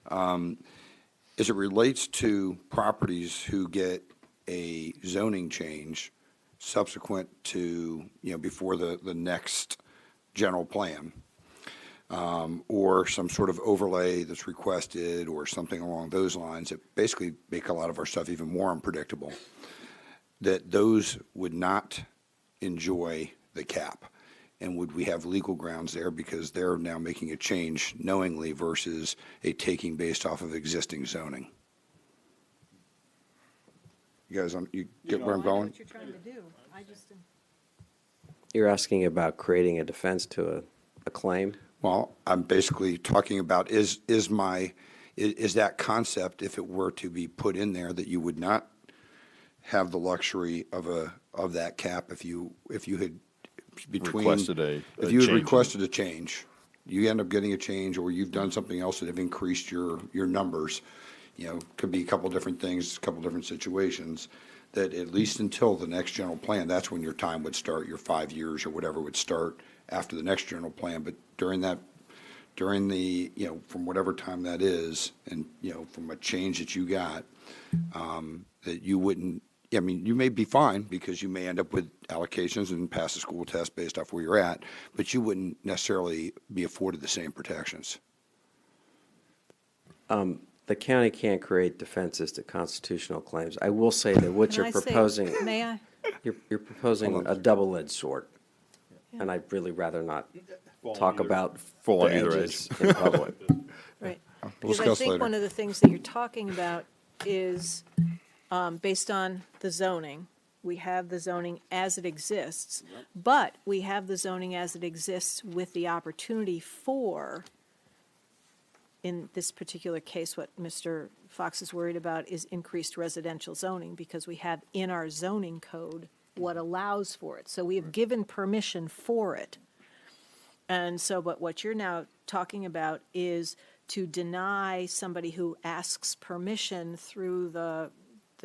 as it relates to properties who get a zoning change subsequent to, before the next general plan, or some sort of overlay that's requested or something along those lines that basically make a lot of our stuff even more unpredictable, that those would not enjoy the cap? And would we have legal grounds there because they're now making a change knowingly versus a taking based off of existing zoning? You guys, you get where I'm going? What you're trying to do. I just. You're asking about creating a defense to a claim? Well, I'm basically talking about is that concept, if it were to be put in there, that you would not have the luxury of that cap if you had Requested a if you had change. requested a change, you end up getting a change, or you've done something else that have increased your numbers. Could be a couple different things, a couple different situations. That at least until the next general plan, that's when your time would start, your 5 years or whatever would start after the next general plan. But during the, from whatever time that is, and, from a change that you got, that you wouldn't, you may be fine because you may end up with allocations and pass the school test based off where you're at, but you wouldn't necessarily be afforded the same protections. The county can't create defenses to constitutional claims. I will say that what Can you're I say- proposing, May I? you're proposing a double-edged sword. And I'd really rather not talk about Fall the on either edges in public. Right. We'll Because I discuss think later. one of the things that you're talking about is, based on the zoning, we have the zoning as it exists, but we have the zoning as it exists with the opportunity for, in this particular case, what Mr. Fox is worried about is increased residential zoning, because we have in our zoning code what allows for it. So we have given permission for it. And so, but what you're now talking about is to deny somebody who asks permission through the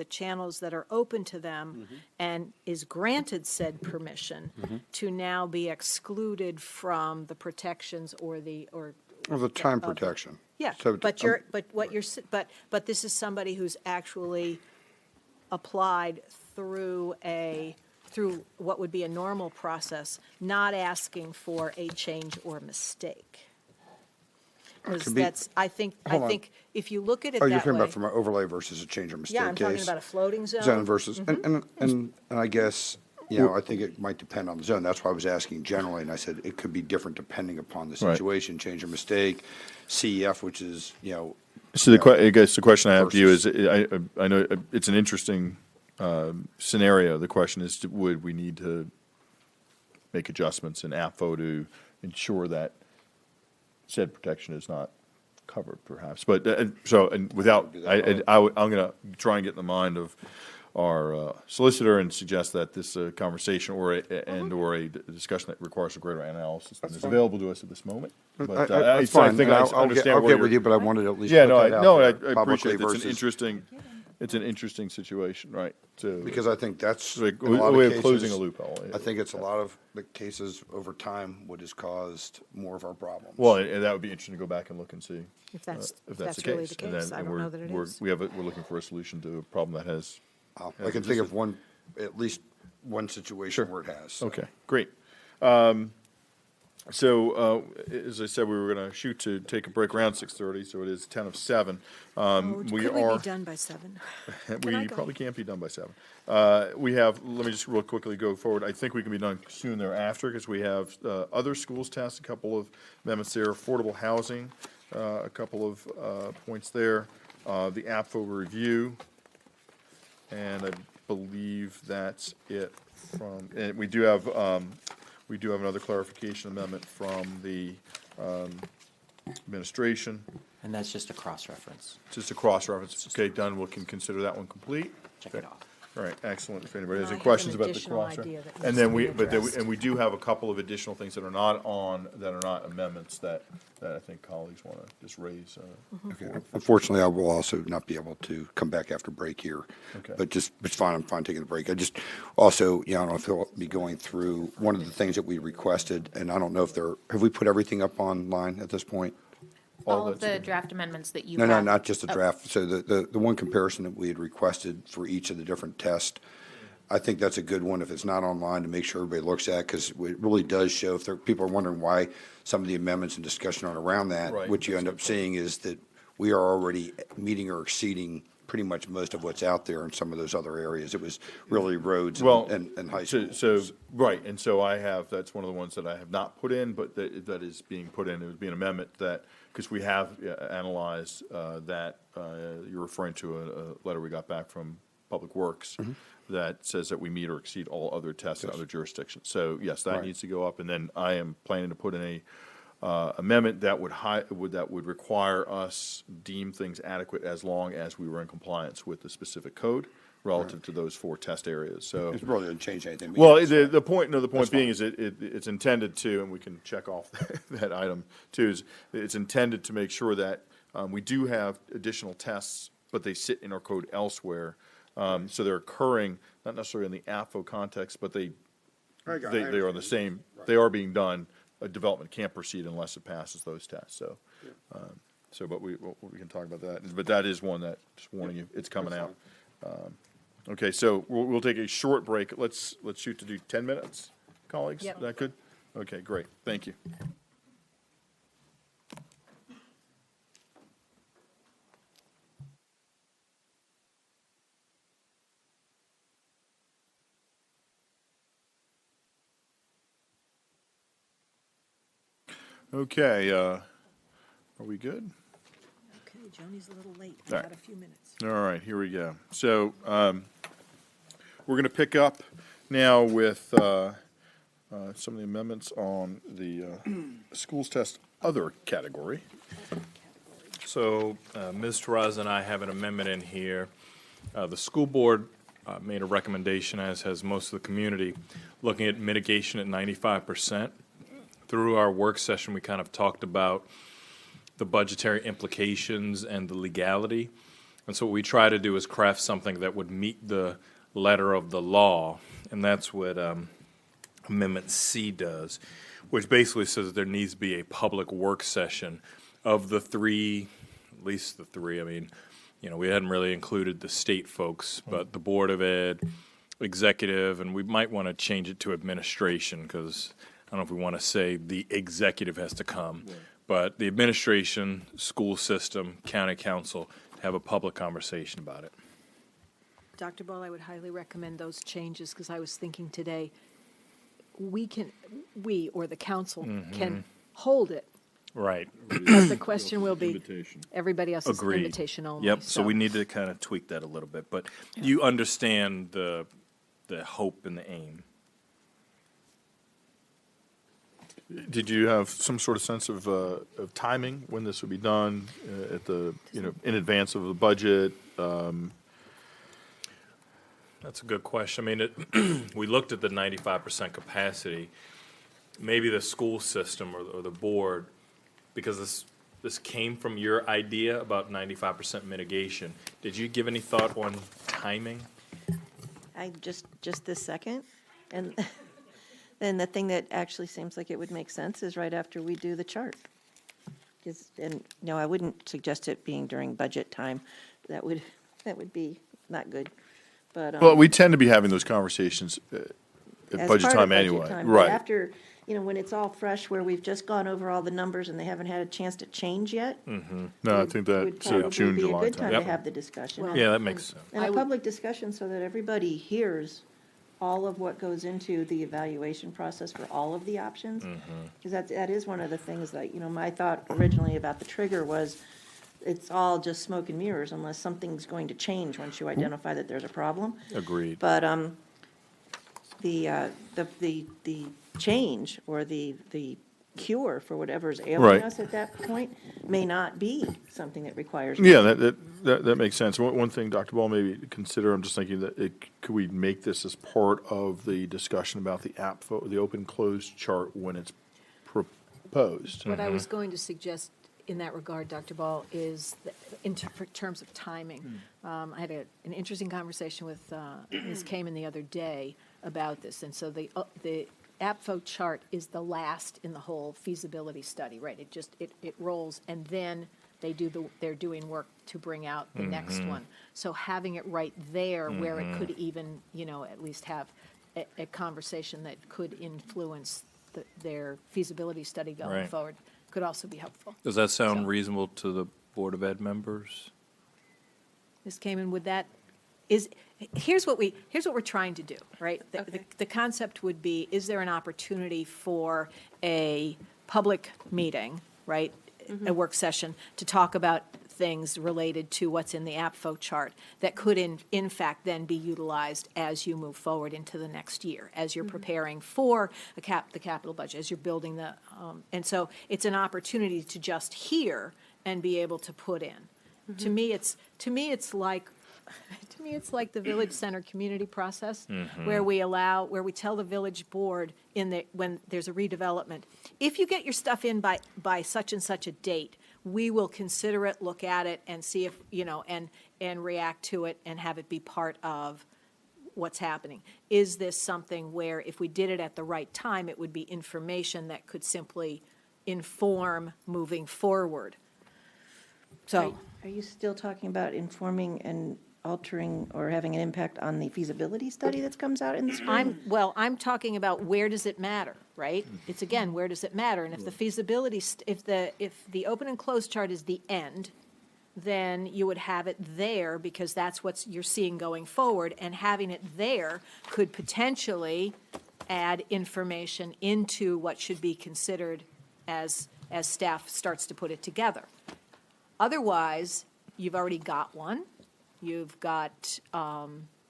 channels that are open to them and is granted said permission to now be excluded from the protections or the, or. Or the time protection. Yeah, So, but but this is somebody who's actually applied through what would be a normal process, not asking for a change or mistake. Because Could be- that's, I think Hold on. if you look at it Oh, that you're way. talking about from an overlay versus a change or mistake case? Yeah, I'm talking about a floating zone. Zone versus, and I guess, I think it might depend on the zone. That's why I was asking generally, and I said it could be different depending upon the Right. situation, change or mistake, CEF, which is, So I guess the question I have for you is, versus- I know it's an interesting scenario. The question is, would we need to make adjustments in AFO to ensure that said protection is not covered perhaps. But, so, and without, I'm going to try and get in the mind of our solicitor and suggest that this conversation or a discussion that requires a greater analysis than is available to us at this moment. But That's so I fine, think and I I'll understand I'll where get with you're- you, but I wanted to at least Yeah, put no, that out no, there I publicly appreciate it. versus. It's an interesting situation, right? So Because I think that's, Like, in a lot way of of closing a cases, loophole. I think it's a lot of the cases over time what has caused more of our problems. Well, and that would be interesting to go back and look and see. If that's the really the And case. then- I and don't we're- know that it we're- is. we're looking for a solution to a problem that has. I can think of one, at least one situation where it has. so. Okay, great. As I said, we were going to shoot to take a break around 6:30, so it is 10 of 7. Could we be done by 7? Can I We go? probably can't be done by 7. We have, let me just real quickly go forward. I think we can be done soon thereafter because we have other schools test, a couple of amendments there, affordable housing, a couple of points there, the APFO review, and I believe that's it from, and we do have another clarification amendment from the administration. And that's just a cross-reference. Just a cross-reference. Okay, done. We can consider that one complete. Check it off. All right, excellent. If anybody has And any I have an questions about the additional cross. idea that And needs then to be addressed. and we do have a couple of additional things that are not amendments that I think colleagues want to just raise. Okay. Unfortunately, I will also not be able to come back after break here. Okay. But it's fine, I'm fine taking the break. I just, also, I don't know if I'll be going through, one of the things that we requested, and I don't know if have we put everything up online at this point? All of the draft amendments that you No, have. not just the Oh, draft. So the one comparison that we had requested for each of the different tests, I think that's a good one if it's not online to make sure everybody looks at, because it really does show, if people are wondering why some of the amendments and discussion aren't around that, Right, what you that's end a up good seeing is that we are already meeting or exceeding pretty much most of what's out there in some of those other areas. It was really roads Well, and high so, schools. right, and so that's one of the ones that I have not put in, but that is being put in. It would be an amendment that, because we have analyzed that, you're referring to a letter we got back from Public Works that says that we meet or exceed all other tests in other jurisdictions. So, yes, that Right. needs to go up, and then I am planning to put in a amendment that would require us deem things adequate as long as we were in compliance with the specific code relative to those 4 test areas, so. It really doesn't change anything. Well, the point being is it's intended to, and we can check off that item too, is it's intended to make sure that we do have additional tests, but they sit in our code elsewhere. So they're occurring, not necessarily in the AFO context, but they are the same, they are being done. A development can't proceed unless it passes those tests, so. But we can talk about that, but that is one that, just warning you, it's coming out. Okay, so we'll take a short break. Let's shoot to do 10 minutes, colleagues? Yep. Is that good? Okay, great. Thank you. Okay, are we good? Okay, Joni's a little late. All right. Got a few minutes. All right, here we go. So, we're going to pick up now with some of the amendments on the schools test other category. So, Ms. Terraz and I have an amendment in here. The school board made a recommendation, as has most of the community, looking at mitigation at 95%. Through our work session, we kind of talked about the budgetary implications and the legality. And so what we try to do is craft something that would meet the letter of the law, and that's what Amendment C does, which basically says that there needs to be a public work session of the 3, at least the 3. I mean, we hadn't really included the state folks, but the Board of Ed, executive, and we might want to change it to administration, because I don't know if we want to say the executive has to come, but the administration, school system, county council, have a public conversation about it. Dr. Ball, I would highly recommend those changes, because I was thinking today, we or the council can hold it, Right. but the question will be, Invitation. everybody else's Agreed. invitation only. Yep, so we need to kind of tweak that a little bit, but you understand the hope and the aim. Did you have some sort of sense of timing when this would be done at the, in advance of the budget? That's a good question. I mean, we looked at the 95% capacity. Maybe the school system or the board, because this came from your idea about 95% mitigation. Did you give any thought on timing? I just this second, and then the thing that actually seems like it would make sense is right after we do the chart. And no, I wouldn't suggest it being during budget time. That would be not good, but. Well, we tend to be having those conversations at As budget part of time budget anyway. time, but Right. after, when it's all fresh, where we've just gone over all the numbers and they haven't had a chance to change yet. No, I think would that's probably June, be a July good time to time. have the discussion. Well, Yeah, that makes sense. And I a would- public discussion so that everybody hears all of what goes into the evaluation process for all of the options. Because that is one of the things that, my thought originally about the trigger was, it's all just smoke and mirrors unless something's going to change once you identify that there's a problem. Agreed. But the change or the cure for whatever's ailing Right. us at that point may not be something that requires. Yeah, that makes sense. One thing, Dr. Ball, maybe consider, I'm just thinking that could we make this as part of the discussion about the the open-closed chart when it's proposed? What I was going to suggest in that regard, Dr. Ball, is in terms of timing. I had an interesting conversation with Ms. Kamen the other day about this, and so the APFO chart is the last in the whole feasibility study, right? It rolls, and then they're doing work to bring out the next one. So having it right there where it could even, at least have a conversation that could influence their feasibility study going Right. forward could also be helpful. Does that sound So- reasonable to the Board of Ed members? Ms. Kamen, here's what we're trying to do, right? The concept would be, is there an opportunity for a public meeting, right? A work session to talk about things related to what's in the APFO chart that could in fact then be utilized as you move forward into the next year, as you're preparing for the capital budget, as you're building and so it's an opportunity to just hear and be able to put in. To me, it's like the village center community process, where we tell the village board when there's a redevelopment, if you get your stuff in by such and such a date, we will consider it, look at it, and see if, and react to it and have it be part of what's happening. Is this something where if we did it at the right time, it would be information that could simply inform moving forward? So. Are you still talking about informing and altering or having an impact on the feasibility study that comes out in the spring? I'm talking about where does it matter, right? It's again, where does it matter? And if the feasibility, if the open and closed chart is the end, then you would have it there because that's what you're seeing going forward, and having it there could potentially add information into what should be considered as staff starts to put it together. Otherwise, you've already got one. You've got,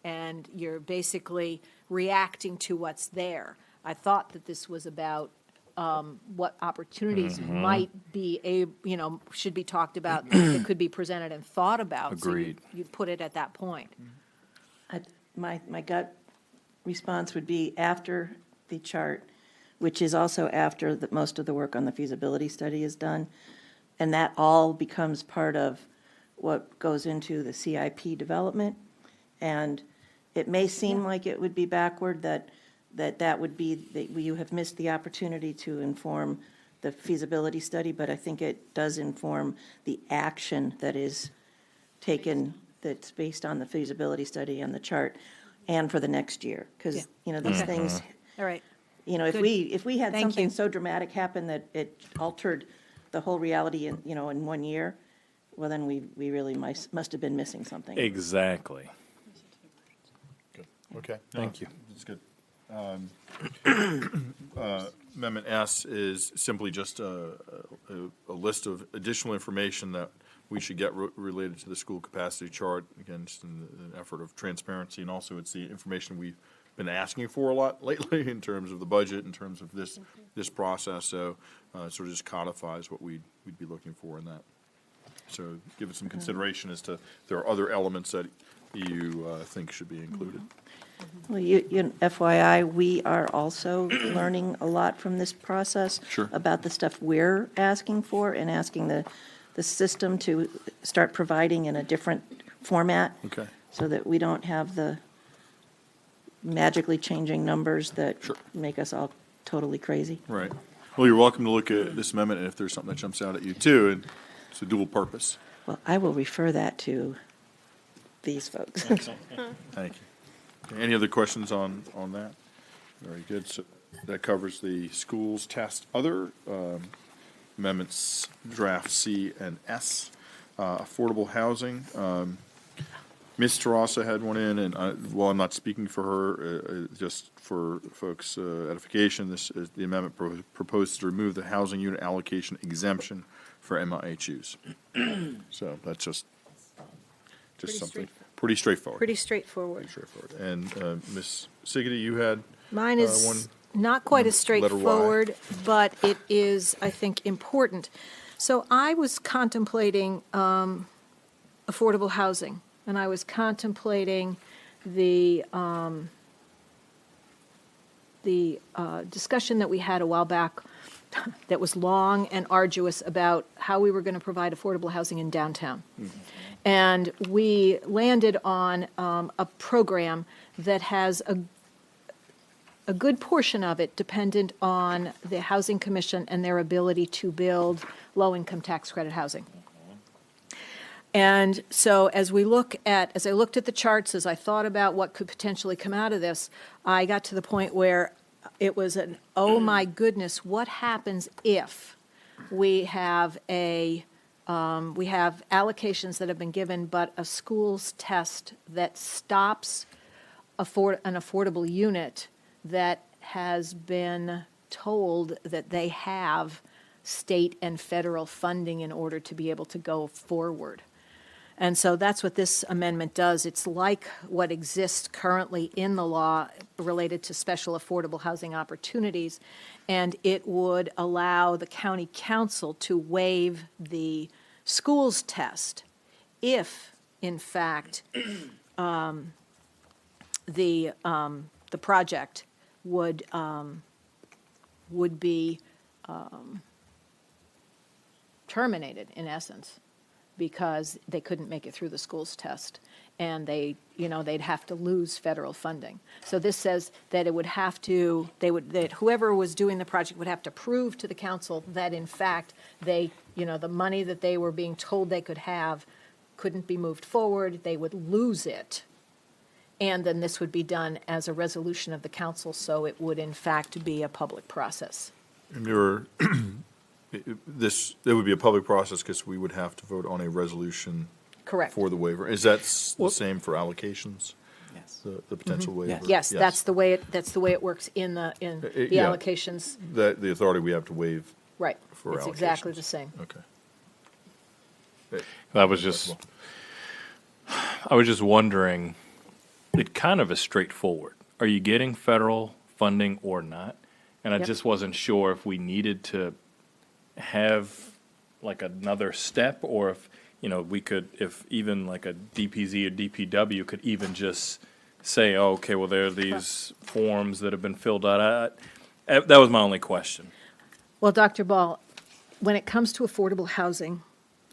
and you're basically reacting to what's there. I thought that this was about what opportunities might be, should be talked about, that could be presented and thought about. Agreed. So you put it at that point. My gut response would be after the chart, which is also after most of the work on the feasibility study is done, and that all becomes part of what goes into the CIP development. And it may seem like it would be backward, that would be, that you have missed the opportunity to inform the feasibility study, but I think it does inform the action that is taken that's based on the feasibility study and the chart, and for the next year. Because, these things, All right. if Good. we had Thank something you. so dramatic happen that it altered the whole reality in 1 year, well, then we really must have been missing something. Exactly. Okay. Thank you. That's good. Amendment S is simply just a list of additional information that we should get related to the school capacity chart, again, just in an effort of transparency, and also it's the information we been asking for a lot lately in terms of the budget, in terms of this process. So it sort of just codifies what we'd be looking for in that. So give it some consideration as to if there are other elements that you think should be included. Well, FYI, we are also learning a lot from this process. Sure. About the stuff we're asking for and asking the system to start providing in a different format. Okay. So that we don't have the magically changing numbers that Sure. make us all totally crazy. Right. Well, you're welcome to look at this amendment, and if there's something that jumps out at you too, and it's a dual purpose. Well, I will refer that to these folks. Thank you. Okay, any other questions on that? Very good. So that covers the schools test. Other amendments, draft C and S. Affordable housing. Ms. Tarasa had one in, and while I'm not speaking for her, just for folks' edification, this is the amendment proposes to remove the housing unit allocation exemption for MIHUs. So that's just Pretty something pretty straightforward. Pretty straightforward. Pretty straightforward. And Ms. Siggety, you had Mine one is not quite as letter Y. straightforward, but it is, I think, important. So I was contemplating affordable housing, and I was contemplating the discussion that we had a while back that was long and arduous about how we were going to provide affordable housing in downtown. And we landed on a program that has a good portion of it dependent on the Housing Commission and their ability to build low-income tax credit housing. And so as I looked at the charts, as I thought about what could potentially come out of this, I got to the point where it was oh my goodness, what happens if we have allocations that have been given, but a schools test that stops an affordable unit that has been told that they have state and federal funding in order to be able to go forward. And so that's what this amendment does. It's like what exists currently in the law related to special affordable housing opportunities, and it would allow the county council to waive the schools test if, in fact, the project would be terminated, in essence, because they couldn't make it through the schools test, and they'd have to lose federal funding. So this says that that whoever was doing the project would have to prove to the council that in fact the money that they were being told they could have couldn't be moved forward, they would lose it. And then this would be done as a resolution of the council, so it would in fact be a public process. And there would be a public process because we would have to vote on a resolution Correct. for the waiver. Is that the same for allocations? Yes. The potential waiver? Yes, that's the way it works in the yeah. allocations. The authority we have to waive Right. for It's exactly allocations. the same. Okay. I was just wondering, it kind of is straightforward. Are you getting federal funding or not? And I Yep. just wasn't sure if we needed to have like another step, or if, we could, if even like a DPZ or DPW could even just say, oh, okay, well, there are these forms that have been filled out. That was my only question. Well, Dr. Ball, when it comes to affordable housing,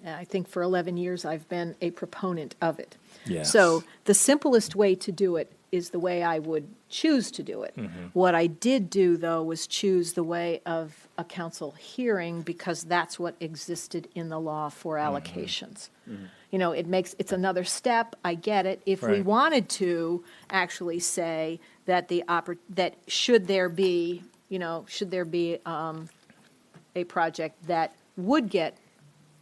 I think for 11 years I've been a proponent of it. Yes. So the simplest way to do it is the way I would choose to do it. What I did do, though, was choose the way of a council hearing because that's what existed in the law for allocations. It's another step, I get it. If we Right. wanted to actually say that that should there be a project that would get,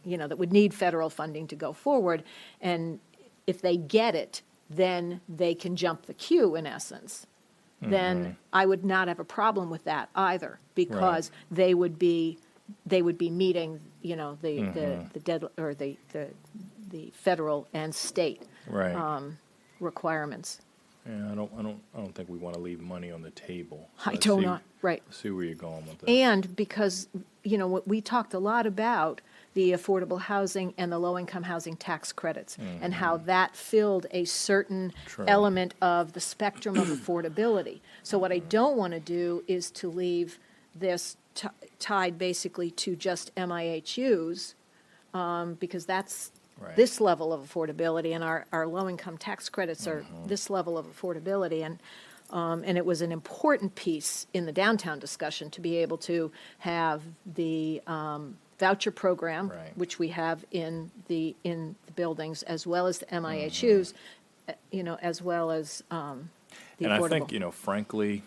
that would need federal funding to go forward, and if they get it, then they can jump the queue, in essence, then I would not have a problem with that either, because they would be meeting, the dead, or the federal and state Right. requirements. Yeah, I don't think we want to leave money on the table. I do not, right. See where you're going with that. And because, we talked a lot about the affordable housing and the low-income housing tax credits, and how that filled a certain True. element of the spectrum of affordability. So what I don't want to do is to leave this tied basically to just MIHUs, because that's Right. this level of affordability, and our low-income tax credits are this level of affordability. And it was an important piece in the downtown discussion to be able to have the voucher program, Right. which we have in the buildings, as well as the MIHUs, as well as the And I affordable. think, frankly,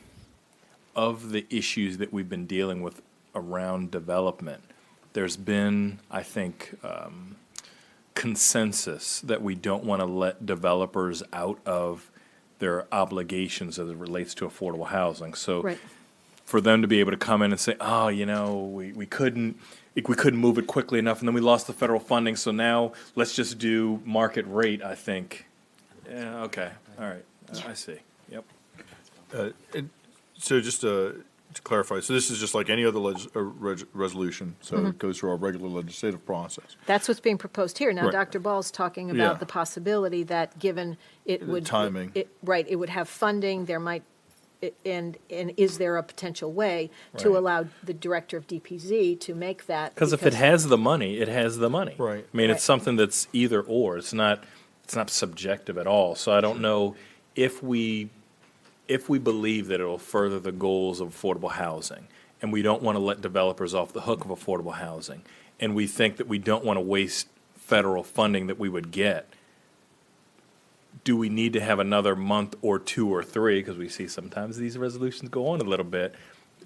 of the issues that we've been dealing with around development, there's been, I think, consensus that we don't want to let developers out of their obligations as it relates to affordable housing. So Right. for them to be able to come in and say, oh, we couldn't move it quickly enough, and then we lost the federal funding, so now let's just do market rate, I think. Yeah, okay, all right, I see, yep. So just to clarify, so this is just like any other resolution, so it goes through our regular legislative process. That's what's being proposed here. Now, Right. Dr. Ball's talking Yeah. about the possibility that, given it The would. timing. Right, it would have funding, there might, and is there a potential way to Right. allow the director of DPZ to make that? Because if it has the money, it has the money. Right. I mean, Right. it's something that's either or, it's not subjective at all. So I don't know if we believe that it'll further the goals of affordable housing, and we don't want to let developers off the hook of affordable housing, and we think that we don't want to waste federal funding that we would get, do we need to have another month or 2 or 3, because we see sometimes these resolutions go on a little bit,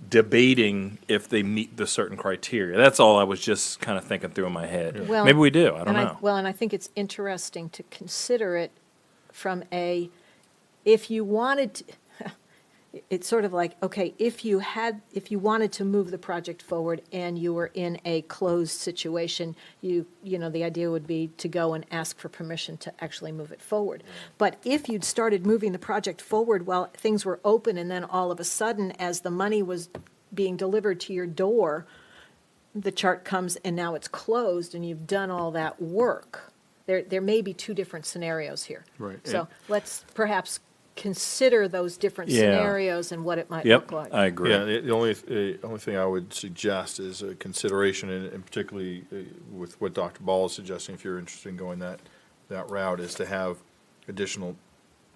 debating if they meet the certain criteria? That's all I was just kind of thinking through in my head. Well, Maybe we do, I don't and know. Well, and I think it's interesting to consider it from if you wanted to, it's sort of like, okay, if you wanted to move the project forward and you were in a closed situation, the idea would be to go and ask for permission to actually move it forward. But if you'd started moving the project forward while things were open, and then all of a sudden, as the money was being delivered to your door, the chart comes and now it's closed and you've done all that work. There may be 2 different scenarios here. Right. So let's perhaps consider those different Yeah. scenarios and what it might Yep, look like. I agree. Yeah, the only thing I would suggest is a consideration, and particularly with what Dr. Ball is suggesting, if you're interested in going that route, is to have additional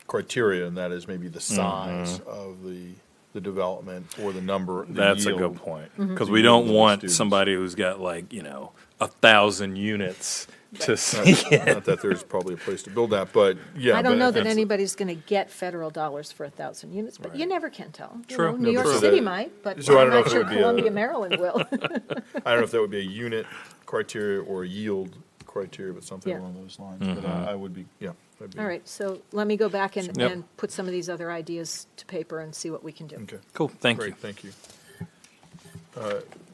criteria, and that is maybe the size of the development or the number, the That's a yield. good point, Mm-hmm. because The we yield don't of the want students. somebody who's got 1,000 units to see it. Not that there's probably a place to build that, but yeah. I don't but know that that's- anybody's going to get federal dollars for 1,000 units, but you never can tell. True. New York So City that- might, but so I I'm don't know not if it sure would be a- Columbia, Maryland will. I don't know if that would be a unit criteria or a yield criteria, but something Yeah. along those lines. But I would be, yeah. that'd be- All right, so let me go back and Yep. put some of these other ideas to paper and see what we can do. Okay. Cool, thank you. Great, thank you.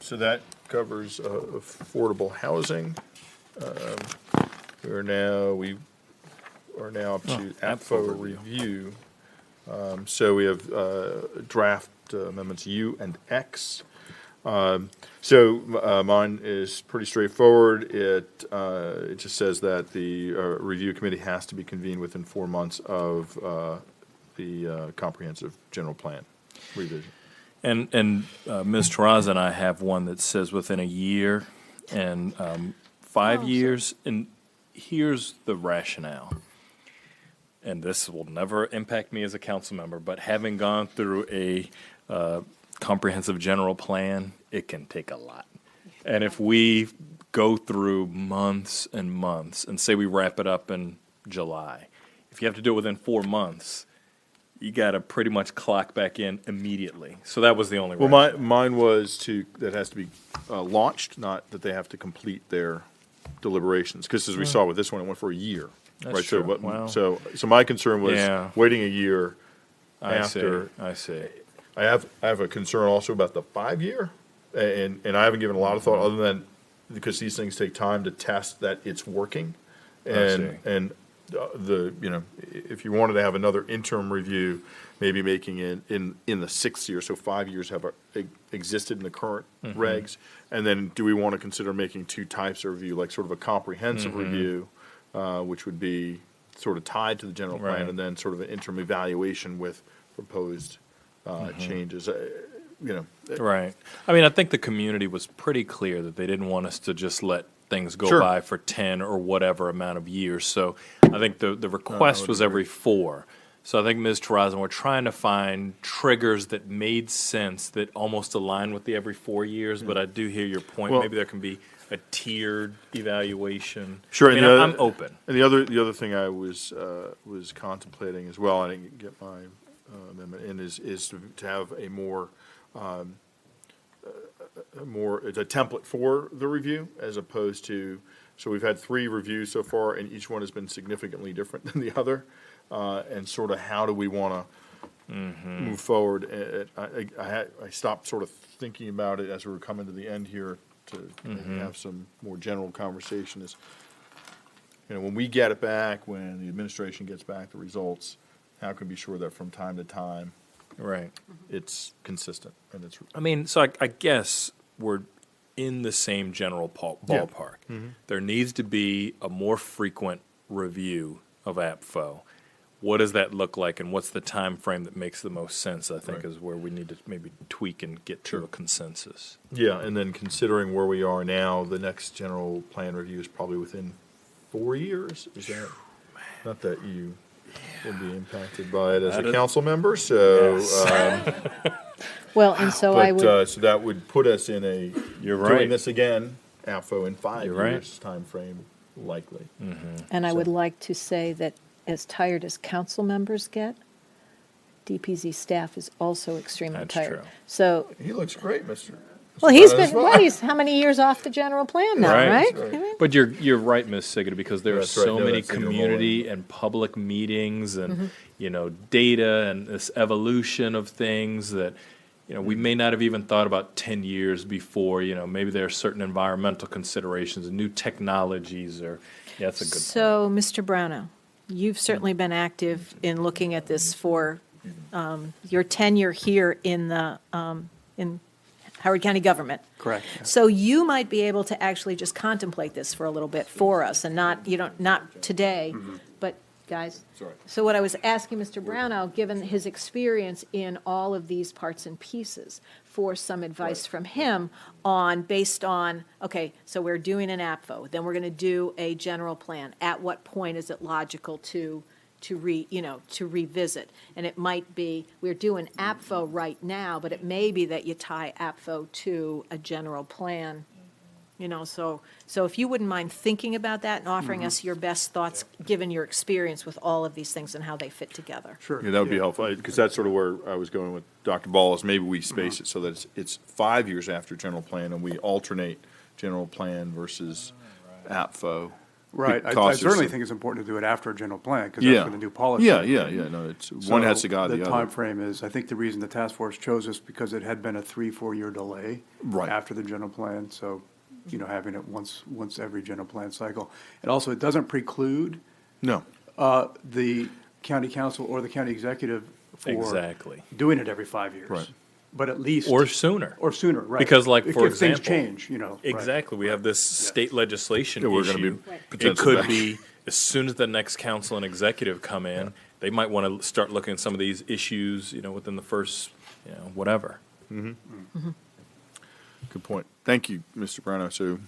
So that covers affordable housing. We are now up to APFO review. So we have draft amendments U and X. So mine is pretty straightforward. It just says that the review committee has to be convened within 4 months of the comprehensive general plan revision. And Ms. Terraza and I have one that says within a year and 5 years, and here's the rationale. And this will never impact me as a council member, but having gone through a comprehensive general plan, it can take a lot. And if we go through months and months, and say we wrap it up in July, if you have to do it within 4 months, you got to pretty much clock back in immediately. So that was the only Well, rationale. mine was that has to be launched, not that they have to complete their deliberations. Because as we saw with this one, it went for a year. That's right? true. So, Wow. so my concern was Yeah. waiting a year I see, after. I see. I have a concern also about the 5 year, and I haven't given a lot of thought other than because these things take time to test that it's working, I see. and if you wanted to have another interim review, maybe making it in the 6th year, so 5 years have existed in the current regs. And then do we want to consider making 2 types of review, like sort of a comprehensive review, which would be sort of tied to the general plan, Right. and then sort of an interim evaluation with proposed changes, Right. I mean, I think the community was pretty clear that they didn't want us to just let things go Sure. by for 10 or whatever amount of years. So I think the request would was every 4. So I think, Ms. Terrazin, we're trying to find triggers that made sense, that almost align with the every 4 years, but I do hear your point. Well- Maybe there can be a tiered evaluation. Sure. I mean, and the I'm other- open. And the other thing I was contemplating as well, I didn't get my amendment in, is to have a more, it's a template for the review, as opposed to, so we've had 3 reviews so far, and each one has been significantly different than the other, and sort of how do we want to move forward. I stopped sort of thinking about it as we were coming to the end here to maybe have some more general conversation. Is, when we get it back, when the administration gets back the results, how can we be sure that from time to time Right. it's consistent and it's I mean, so I guess we're in the same general ballpark. There needs to be a more frequent review of APFO. What does that look like, and what's the time frame that makes the most sense, I think, Right. is where we need to maybe tweak and get to a consensus. Yeah, and then considering where we are now, the next general plan review is probably within 4 years. Is that, not that you will be impacted by it as a council member, so. Well, and so I would. So that would put us in a, You're doing right. this again, AFO in 5 You're right. years timeframe, likely. And I would like to say that as tired as council members get, DPZ staff is also extremely That's tired. true. So, He looks great, Mr. well, he's Brown, as been, well. what, he's how many years off the general plan now, Right. right? That's right. I mean, But you're right, Ms. Siggett, because there are That's right. so No, many that's the new community and public meetings and, data and this evolution of things that, we may not have even thought about 10 years before, maybe there are certain environmental considerations and new technologies or, that's a good point. So, Mr. Brownell, you've certainly been active in looking at this for your tenure here in the, in Howard County government. Correct. So you might be able to actually just contemplate this for a little bit for us, and not today, but, guys. Sorry. So what I was asking Mr. Brownell, given his experience in all of these parts and pieces, for some advice from him based on, okay, so we're doing an APFO, then we're going to do a general plan. At what point is it logical to revisit? And it might be, we're doing APFO right now, but it may be that you tie APFO to a general plan. So if you wouldn't mind thinking about that and offering us your best thoughts, given your experience with all of these things and how they fit together. Sure. Yeah, that would be helpful, because that's sort of where I was going with Dr. Ball, is maybe we space it so that it's 5 years after general plan, and we alternate general plan versus APFO. Right. I because certainly there's think it's important to do it after a general plan, because Yeah. that's when the new policy. Yeah, no, it's, one has to guide the The other. timeframe is, I think the reason the task force chose this, because it had been a 3-4 year delay. Right. After the general plan, so, having it once every general plan cycle. And also, it doesn't preclude No, the county council or the county executive for Exactly. doing it every 5 years. Right. But at least. Or sooner. Or sooner, right. Because, like, If for things example, change, right. Exactly. We have this state legislation Yeah, we're gonna issue. be It potentially could back. be, as soon as the next council and executive come in, they might want to start looking at some of these issues, within the first, whatever. good point. Thank you, Mr. Brown. So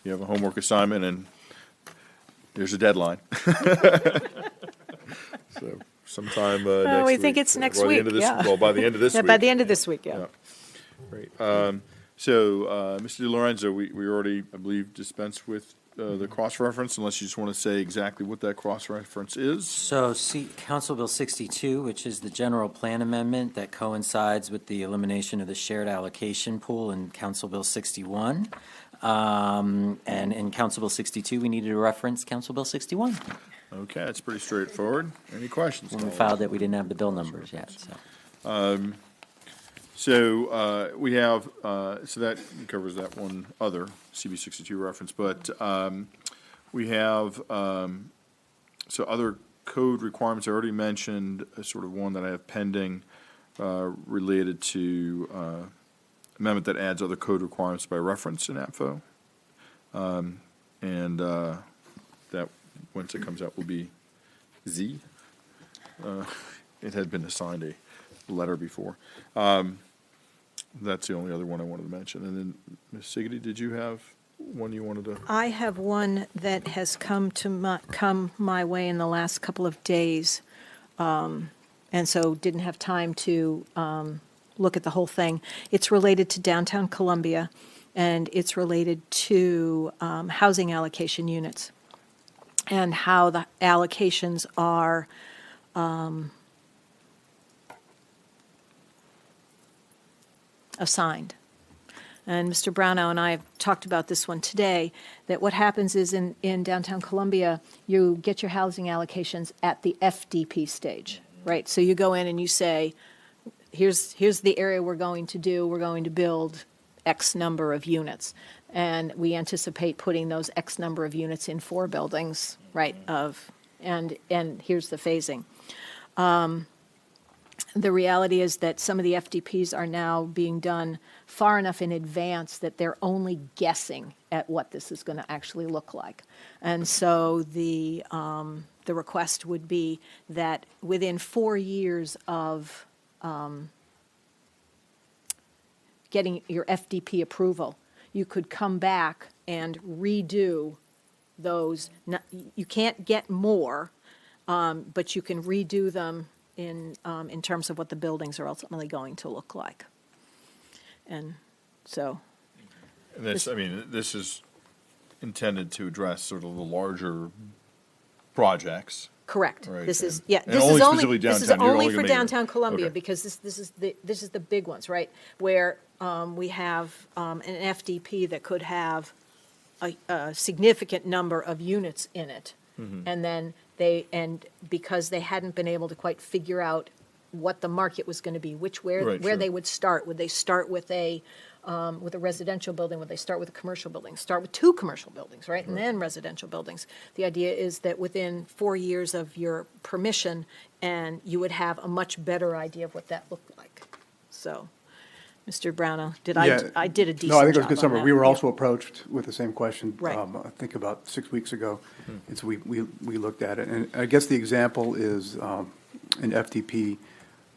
you have a homework assignment, and there's a deadline. So sometime next week. We think it's next By the week, end of this- yeah. Well, by the end of this Yeah, week. by the end of this week, yeah. Yeah. Great. So, Mr. DeLorenzo, we already, I believe, dispensed with the cross-reference, unless you just want to say exactly what that cross-reference is. So, see, Council Bill 62, which is the general plan amendment that coincides with the elimination of the shared allocation pool in Council Bill 61. And in Council Bill 62, we needed to reference Council Bill 61. Okay, that's pretty straightforward. Any questions? When we filed it, we didn't have the bill numbers yet, so. So we have, so that covers that one other CB 62 reference, but we have So other code requirements, I already mentioned, sort of one that I have pending related to amendment that adds other code requirements by reference in APFO. And that, once it comes out, will be Z. It had been assigned a letter before. That's the only other one I wanted to mention. And then, Ms. Siggety, did you have one you wanted to? I have one that has come my way in the last couple of days, and so didn't have time to look at the whole thing. It's related to downtown Columbia, and it's related to housing allocation units and how the allocations are assigned. And Mr. Brownell and I have talked about this one today, that what happens is in downtown Columbia, you get your housing allocations at the FDP stage, right? So you go in and you say, here's the area we're going to do. We're going to build X number of units. And we anticipate putting those X number of units in 4 buildings, right, and here's the phasing. The reality is that some of the FDPs are now being done far enough in advance that they're only guessing at what this is going to actually look like. And so the request would be that within 4 years of getting your FDP approval, you could come back and redo those. You can't get more, but you can redo them in terms of what the buildings are ultimately going to look like. And so. And this, I mean, this is intended to address sort of the larger projects. Correct. Right, This is, and- yeah, and this only is only, specifically this is downtown. You're only only for gonna make it- downtown Columbia, okay. because this is the big ones, right? Where we have an FDP that could have a significant number of units in it. Mm-hmm. And then because they hadn't been able to quite figure out what the market was going to be, where Right, sure. they would start. Would they start with a residential building? Would they start with a commercial building? Start with 2 commercial buildings, right? And then residential buildings. The idea is that within 4 years of your permission, and you would have a much better idea of what that looked like. So, Mr. Brownell, Yeah. I did a decent job No, I think it was a good on summary. that. We were Yeah. also approached with the same question. Right. I think about 6 weeks ago. And so we looked at it. And I guess the example is in FDP,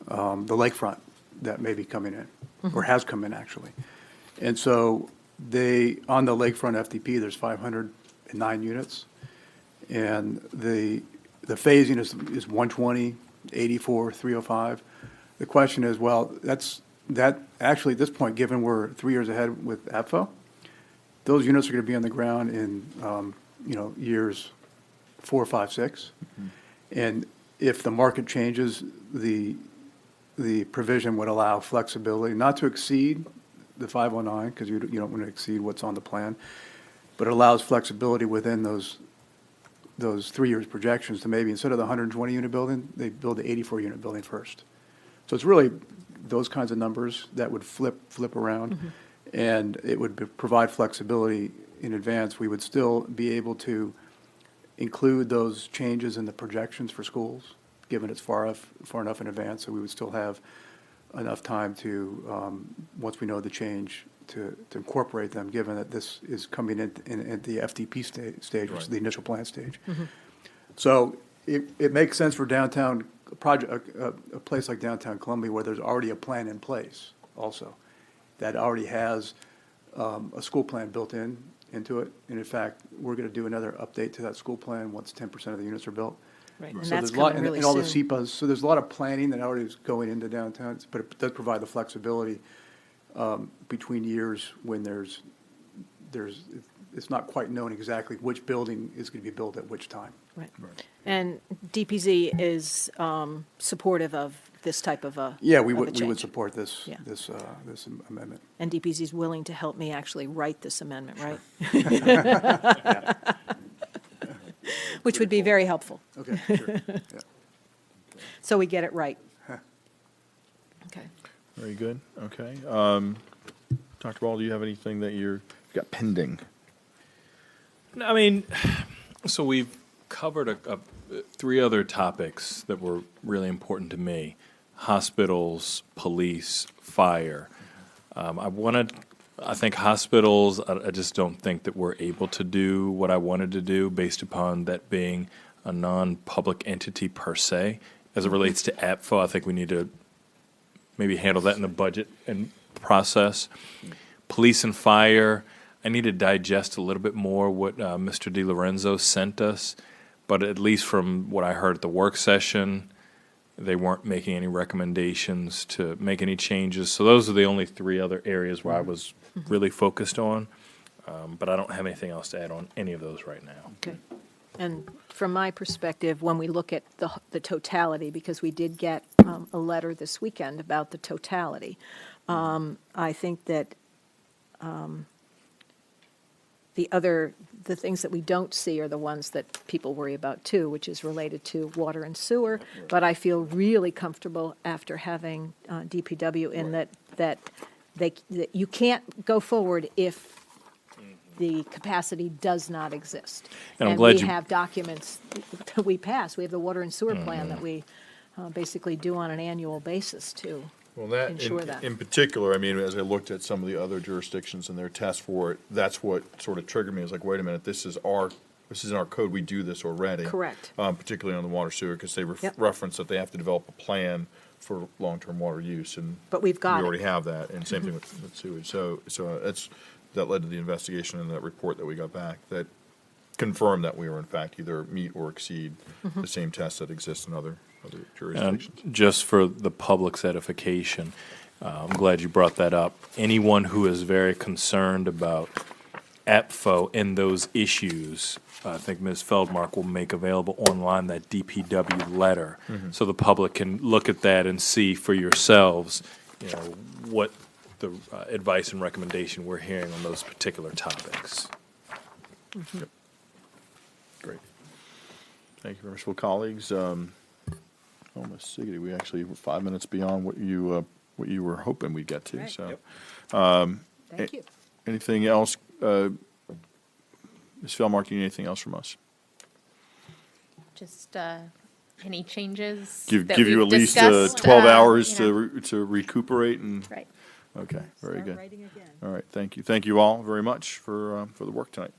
the lakefront that may be coming in, or has come in, actually. And so on the lakefront FDP, there's 509 units. And the phasing is 120, 84, 305. The question is, well, actually, at this point, given we're 3 years ahead with APFO, those units are going to be on the ground in, years 4, 5, 6. And if the market changes, the provision would allow flexibility, not to exceed the 509, because you don't want to exceed what's on the plan, but it allows flexibility within those 3 years projections to maybe, instead of the 120-unit building, they build the 84-unit building first. So it's really those kinds of numbers that would flip around, and it would provide flexibility in advance. We would still be able to include those changes in the projections for schools, given it's far enough in advance, so we would still have enough time to, once we know the change, to incorporate them, given that this is coming in at the FDP stage, which is the initial plan stage. So it makes sense for downtown project, a place like downtown Columbia, where there's already a plan in place also, that already has a school plan built into it. And in fact, we're going to do another update to that school plan once 10% of the units are built. Right, and So that's there's a lot, coming really and all the soon. CEPAs, so there's a lot of planning that already is going into downtown, but it does provide the flexibility between years when it's not quite known exactly which building is going to be built at which time. Right. And DPZ is supportive of this type of a Yeah, of we a would change. support this Yeah. this amendment. And DPZ is willing to help me actually write this amendment, right? Which would be very helpful. Okay, sure. Yeah. So we get it right. Okay. Very good, okay. Dr. Ball, do you have anything that you've got pending? I mean, so we've covered three other topics that were really important to me: hospitals, police, fire. I think hospitals, I just don't think that we're able to do what I wanted to do based upon that being a non-public entity per se. As it relates to APFO, I think we need to maybe handle that in the budget and process. Police and fire, I need to digest a little bit more what Mr. DeLorenzo sent us, but at least from what I heard at the work session, they weren't making any recommendations to make any changes. So those are the only three other areas where I was really focused on, but I don't have anything else to add on any of those right now. Okay. And from my perspective, when we look at the totality, because we did get a letter this weekend about the totality, I think that the things that we don't see are the ones that people worry about too, which is related to water and sewer. But I feel really comfortable after having DPW in that you can't go forward if the capacity does not exist. And I'm glad we you- have documents that we pass. We have the water and sewer plan that we basically do on an annual basis to Well, that, ensure that. in particular, I mean, as I looked at some of the other jurisdictions and their tests for it, that's what sort of triggered me. I was like, wait a minute, this is in our code, we do this already. Correct. Particularly on the water sewer, because they Yep. reference that they have to develop a plan for long-term water use, and But we've got we it. already have that, and same thing with sewage. So that led to the investigation and that report that we got back that confirmed that we were in fact either meet or exceed the same tests that exist in other jurisdictions. Just for the public's edification, I'm glad you brought that up. Anyone who is very concerned about APFO and those issues, I think Ms. Feldmark will make available online that DPW letter, so the public can look at that and see for yourselves, what the advice and recommendation we're hearing on those particular topics. Yep. Great. Thank you very much. Well, colleagues, almost siggity, we actually were 5 minutes beyond what you were hoping we'd get to, Right. so. Thank you. Anything else? Ms. Feldmark, do you need anything else from us? Just any changes Give that you we've at least discussed, 12 hours you know. to recuperate and? Right. Okay, very Start good. writing again. All right, thank you. Thank you all very much for the work tonight.